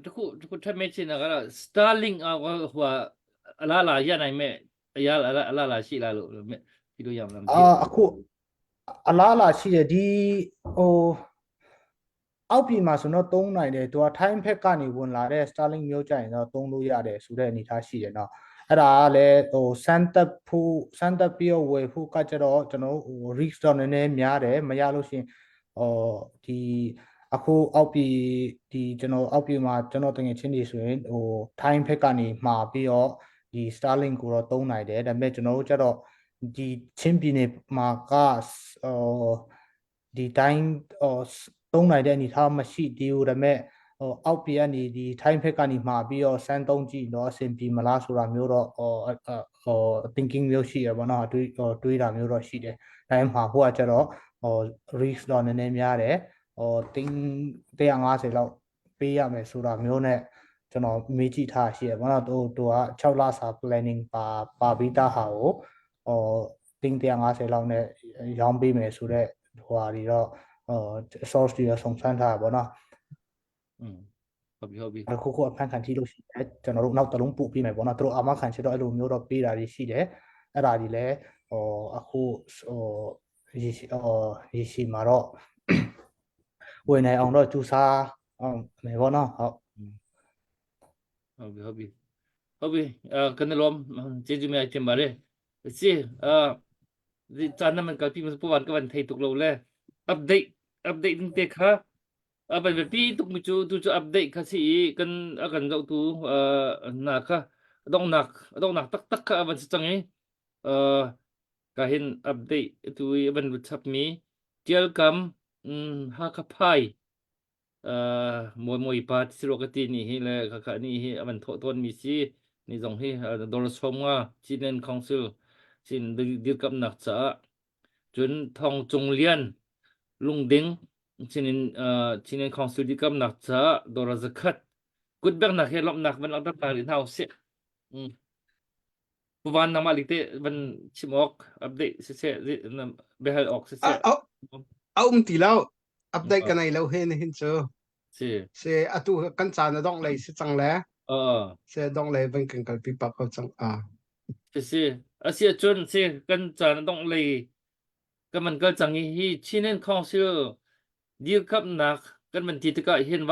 တခုထပ်မေးချင်တာကတော့ Starlink ဟိုအလားလာရနိုင်မဲ့အလားလာရှိလားလို့ဒီလိုရမလားအခုအလားလာရှိတယ်ဒီအောက်ပြည်မှာဆိုတော့သုံးနိုင်တယ်သူကထိုင်းဖက်ကနေဝင်လာတဲ့ Starlink မျိုးကြရင်တော့သုံးလို့ရတယ်ဆိုတဲ့အနေအထားရှိတယ်เนาะအဲ့ဒါကလည်းစမ်းသပ်ပြီးတော့ဝယ်ဖို့ကကြတော့ကျွန်တော် risk တော့နည်းနည်းများတယ်မရလို့ရှိရင်ဒီအခုအောက်ပြည်ဒီကျွန်တော်အောက်ပြည်မှာကျွန်တော်တကယ်ချင်းနေဆိုရင်ထိုင်းဖက်ကနေမှာပြီးတော့ဒီ Starlink ကိုတော့သုံးနိုင်တယ်ဒါပေမဲ့ကျွန်တော်တို့ကြတော့ဒီချင်းပြည်နယ်မှာကဒီတိုင်းသုံးနိုင်တဲ့အနေအထားမရှိသေးဘူးဒါပေမဲ့အောက်ပြည်ကနေဒီထိုင်းဖက်ကနေမှာပြီးတော့စမ်းသုံးကြည့်တော့အဆင်ပြေမလားဆိုတာမျိုးတော့thinking မျိုးရှိရပါတော့တွေးတာမျိုးတော့ရှိတယ်ဒါပေမဲ့ဟိုကကျတော့risk တော့နည်းနည်းများတယ်တင်း150လောက်ပေးရမယ်ဆိုတာမျိုးနဲ့ကျွန်တော်မေးကြည့်ထားရှိရပါတော့သူက6လစာ planning ပါပြီးသားဟာကိုတင်း150လောက်နဲ့ရောင်းပေးမယ်ဆိုတော့ဟိုဟာတွေတော့source တွေဆုံစမ်းထားပါတော့ဟုတ်ပြီအခုအဖန်ခံကြည့်လို့ရှိတယ်ကျွန်တော်တို့နောက်တစ်လုံးပို့ပေးမယ်ပေါ့နော်သူတို့အာမခံချက်တော့အဲ့လိုမျိုးတော့ပေးတာတွေရှိတယ်အဲ့ဒါတွေလည်းအခုရေရှိမှာတော့ဝင်နိုင်အောင်တော့ကြိုးစားမယ်ပေါ့နော်ဟုတ်ပြီကနေလုံးကျေးဇူးများတင်ပါတယ်စီဒီချန်နမန်ကတိမစပေါ်ကวันไทยตุกโลแลupdate นี่ค่ะบัดปีตุกมิจูupdate ค่ะสิกันakan dau tu na ka dong nak tak ka ban sa ngi kahin update tu ban WhatsApp mi tial kam ha ka phai moi pa siro ka ti ni hi le ka ni hi ban thon mi si ni jong hi dol som nga chinen council sin dir kam nak cha chun thong chung lian lung ding chinen council di kam nak cha dora zakhat good bang nak helop nak ban ak ta rin house se puwan na malite ban chimok update se behal ok se tilaw update ka na ilaw hin so se atu kan cha na dong lei se chang le se dong lei ban kan kal pi pa ko chang se asia chun se kan cha na dong lei ka man ka chang hi chinen council dir kap nak kan man ti ka hin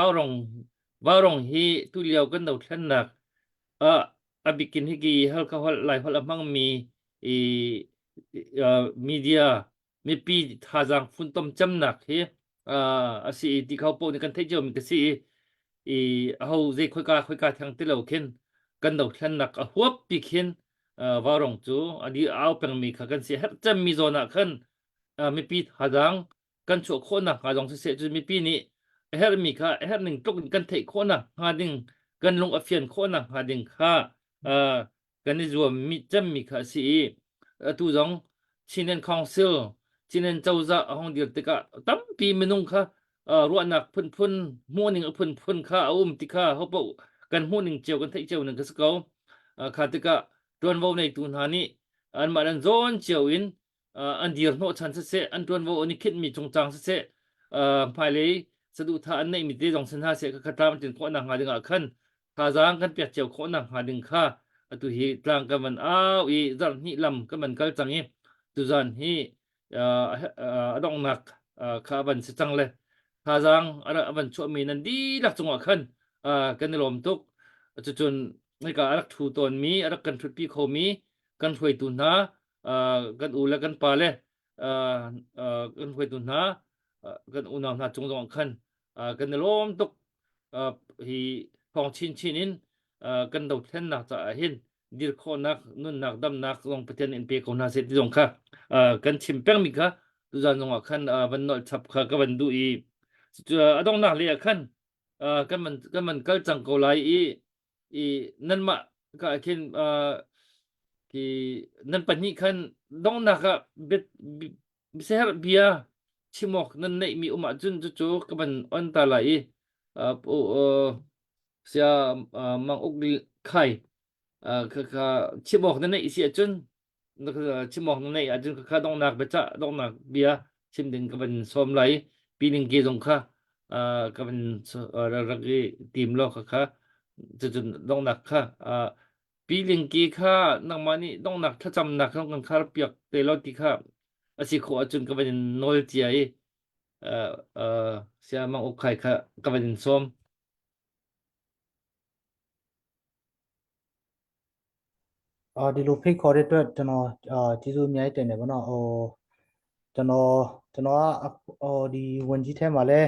warong hi tu liao kan dau thlan nak abikin hi gi hal ka hol lai hol amang mi media mi pi thajang phun tom cham nak hi asi ti khau po ni kan thai jom ka si ho je khoi ka thang te lo khen kan dau thlan nak a huap pi khen warong chu adi au peng mi kha kan se her cham mi zona khan mi pi hadang kan chu khona ha jong se chu mi pi ni her mi kha her ning tuk kan thei khona ha ding kan lung afian khona ha ding kha kan ni zuam mi cham mi kha si tu jong chinen council chinen chawza hong dir tika tam pi menung kha ruanak phun morning phun kha tika hopo kan morning cheu kan thei cheu nang ka skau kha tika tuan vo nei tu na ni an ma an zon cheu in an dir no chan se an tuan vo ni khit mi chung chang se phai le sadu tha an nei mi te jong san ha se ka tam tin kho na nga dinga khan kha jang kan pya cheu kho na ha ding kha atu hi tlang ka man au i zar ni lam ka man kal chang hi tu zan hi adong nak kha ban se chang le kha jang ara ban chu mi nan di lak chung khan kan lom tuk chu chunไม่ก็อักทูตนมีอักกันทุปีเขามีกันถวยตุนนะกันอูและกันปาเลกันถวยตุนนะกันอูนาวนาจงจงขันกันล้มตกฮีฟองชินอินกันดาวเทนนักจะเห็นดีร์โคนักนุ่นนักดำนักลงประเทศอินเปียเขานาเสติจงค่ะกันชิมแป้งมีค่ะตุจานจงขันวันนอชับค่ะกันวันดูอีอดองนักเลียขันกันมันกัลจังเกาไลอีนั่นมาก็คิดที่นั่นปัญญาขันดองนักอะเบ็ดเสียเบียชิมอกนั่นในมีอุมาจุนจู่ก็มันอันตรายเสียมังอุกไข่ก็ชิมอกนั่นในเสียจุนแล้วก็ชิมอกนั่นในอาจจะก็ดองนักเบ็ดจ้าดองนักเบียชิมดึงก็มันซ้อมไหลปีนึงเกี่ยงค่ะก็มันรักทีมเราค่ะจะจนต้องหนักค่ะปีลิงกีค่ะนักมานี่ต้องหนักถ้าจำหนักต้องกันคาร์เปียกเตลอติค่ะอาศัยขอจนก็เป็นโนเอลจีไอเอ่อเอ่อเสียมังอกไข่ค่ะก็เป็นส้มဒီလိုဖိတ်ခေါ်တဲ့အတွက်ကျွန်တော်ကျေးဇူးအများကြီးတင်တယ်ဗောနော်ကျွန်တော်ကဒီဝင်ကြီးထဲမှာလဲ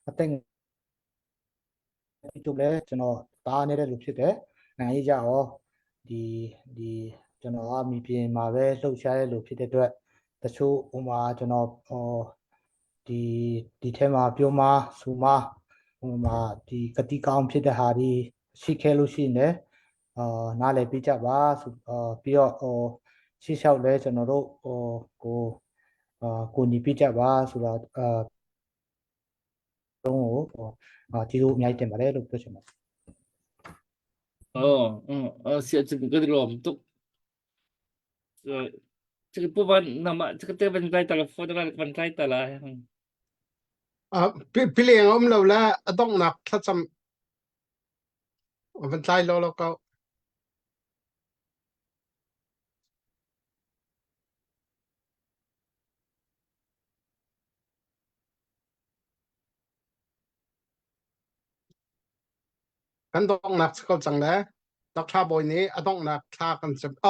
အသက်ဒီတို့လဲကျွန်တော်တားနေတဲ့လူဖြစ်တယ်နိုင်ငံရေးကြရောဒီကျွန်တော်ကမိပြင်မှာပဲလှုပ်ရှားတဲ့လူဖြစ်တဲ့အတွက်တချို့ဟိုမှာကျွန်တော်ဒီထဲမှာပြောမှာစူမှာဟိုမှာဒီကတိကောင်းဖြစ်တဲ့ဟာဒီရှိခဲလို့ရှိနေနားလည်ပြကြပါပြီးတော့ရှေ့လျှောက်လဲကျွန်တော်တို့ကိုညီပြကြပါဆိုတော့တော့ကျေးဇူးအများကြီးတင်ပါတယ်လို့ပြောချင်ပါတယ်เสียจนก็รวมตุกจะพูดว่าน้ำมันจะเตะเป็นไรแต่ละคนอะไรเป็นไรแต่ละ พี่เลี้ยงอมเราแล้วต้องหนักถ้าจำวันใจเราก็กันต้องหนักก็จังเลยตักท่าบอยนี้ต้องหนักท่ากันจำ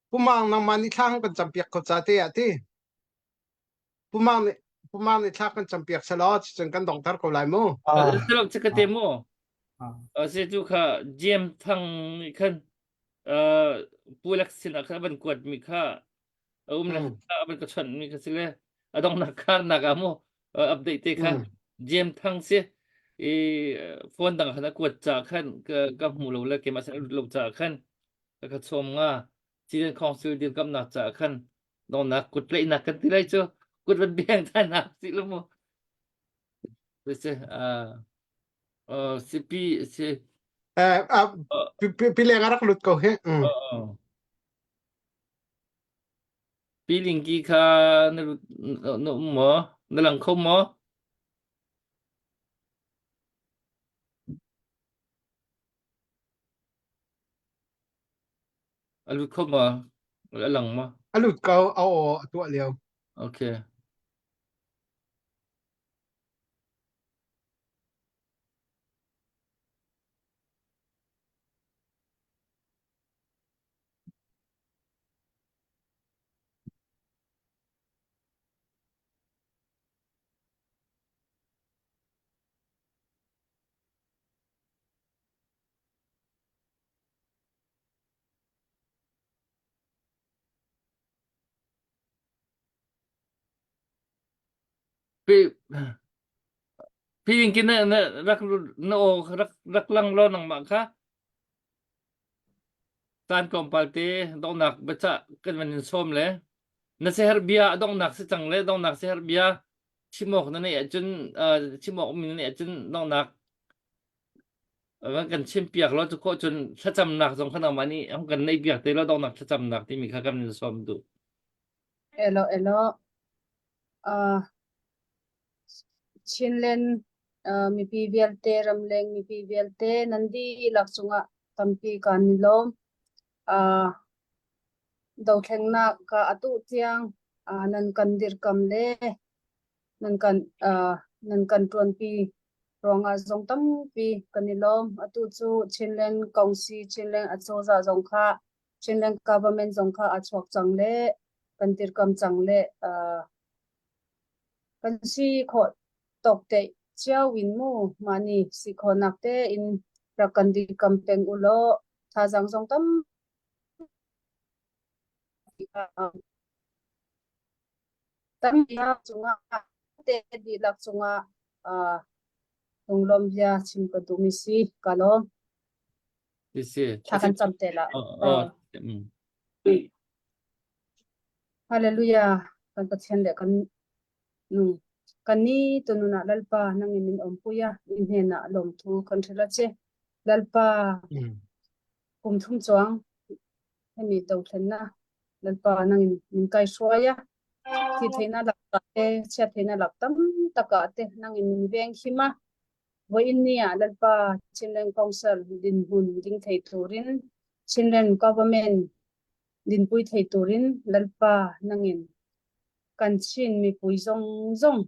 ผู้มังนำมานี่ท่ากันจำเปียกเขาจะเตะที่ผู้มังนี่ท่ากันจำเปียกสลอดจนกันต้องทัดเขาไหลมู่selalu cakap temo saya tu kha jam thang kan pulak sila kha ban kuat mi kha la ban ka chan mi kha sila adong nak kar nagamo update te kha jam thang se phone dang hana kuat cha khan ka mu lo la ke ma sa lo cha khan ka chom nga chilen council din kam na cha khan dong nak kut le nak kan tilai chu kut ban biang than na sila mo CP พี่เลี้ยงรักหลุดเขาเฮ้piling ki kha no mo nalang không mo alut không mo alang mo หลุดเขาเอาตัวเดียว okay พี่พี่ยังกินเนี่ยรักโอรักลังร้อนหนังหมักคะตานกอมปาเต้ต้องหนักบัจกันมันส้มเลยนั่นเสียร์เบียต้องหนักสิจังเลยต้องหนักเสียร์เบียชิมอกนั่นเนี่ยจนชิมอกมีเนี่ยจนต้องหนักมันกันชิมเปียกแล้วทุกคนจนถ้าจำหนักสองขนาดวันนี้เขากันในเปียกแต่เราต้องหนักถ้าจำหนักที่มีค่ากันมันส้มดู elo chinlen mi pi velte ramleng mi pi velte nandi laksunga tampi kanilom do thlengna ka atu tiang nan kandir kamle nan kan tuan pi ronga zong tam pi kanilom atu chu chinlen kongsi chinlen achoza zong kha chinlen government zong kha achok changle kandir kam changle kan si kho tok te chiao win mu mani si kho nak te in prakandi kampeng ulo tha jang jong tam tam ya chunga te di lak chunga tunglom ya chim ka du mi si kalom Isi. tha kan cham te la hallelujah kan ka chen le kan nu kan ni tununa lalpa nang min ompuya in hena lom thu kan thela che lalpa kum thum chuang hemi to thlenna lalpa nang min kai soya thi theina lakta te che theina laktam taka te nang in veng hima wo in nia lalpa chinlen council din hun ding thei turin chinlen government din pui thei turin lalpa nang in kan chin mi pui zong zong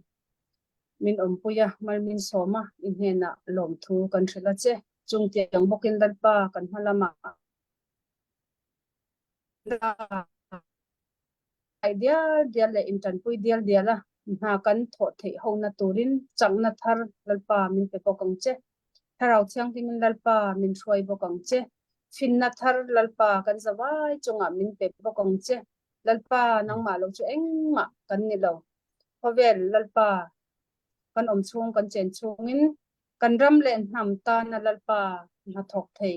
min ompuya mal min soma in hena lom thu kan thela che chung tiang bokin lalpa kan halama idea dia le intan pui dia la na kan tho thei ho na turin chang na thar lalpa min pe pokang che tharau chiang ti min lalpa min throi bokang che fin na thar lalpa kan zawai chunga min pe pokang che lalpa nang ma lo chu eng ma kan ni lo hovel lalpa kan om chung kan chen chungin kan ram len ham ta na lalpa na thok thei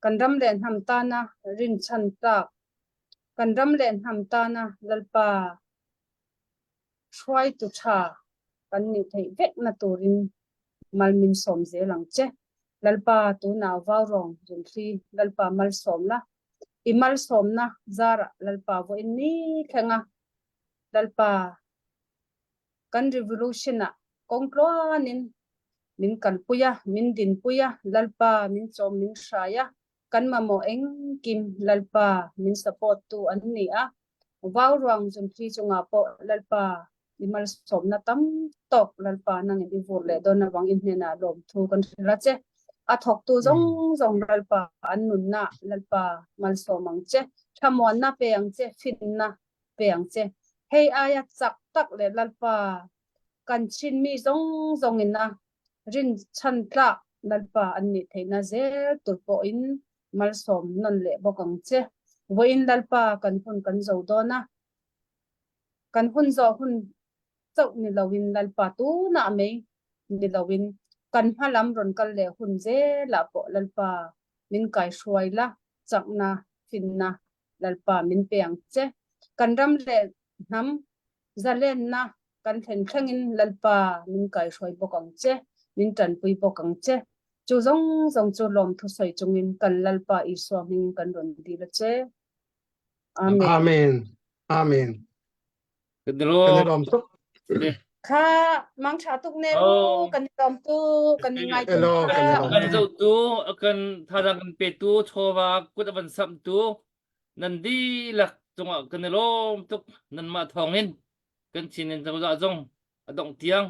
kan ram len ham ta na rin chan ta kan ram len ham ta na lalpa try to tha kan ni thei vek na turin malmin som ze lang che lalpa tu na wa rong jun thi lalpa mal som la imal som na zara lalpa vo inni khenga lalpa kan revolution na kongkloanin min kan puya min din puya lalpa min chom min shaya kan mamo eng kim lalpa min support tu anni a wow rong jun thi chunga po lalpa imal som na tam tok lalpa nang di vor le don na wang in hena lom thu kan la che a thok tu zong zong lalpa an nun na lalpa mal somang che thamon na peang che fin na peang che hei aya chak tak le lalpa kan chin mi zong zong in na rin chan tla lalpa anni theina zel tur po in mal som non le bokang che wo in lalpa kan hun kan zo do na kan hun zo hun chau ni lawin lalpa tu na me ni lawin kan halam ron kal le hun je la po lalpa min kai shwai la chak na fin na lalpa min peang che kan ram le nam zalen na kan thlen thlengin lalpa min kai shwai bokang che min tan pui bokang che chu zong zong chu lom thu soi chungin kan lalpa i so min kan ron di la che amen Amen. Amen. Kedelo. Kanilom tuk. kha mang tha tuk ne Oh. ru kan lom tu kan ngai tu Hello, kha kanilom. Akan zo tu akan thadang kan pe tu chowa kut aban sam tu nandi lak tunga kanelom tuk nan ma thongin kan chinin zo za zong adong tiang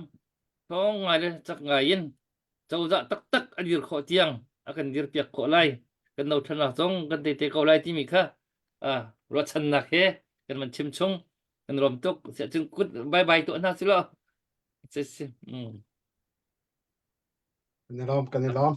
thong ngai le chak ngayin zo za tak tak adir kho tiang akan dir piak kho lai kan no thana zong kan te ko lai ti mi kha ro chan na he kan man chim chung kan rom tuk se chung kut bye bye tu na silo se Kanilom.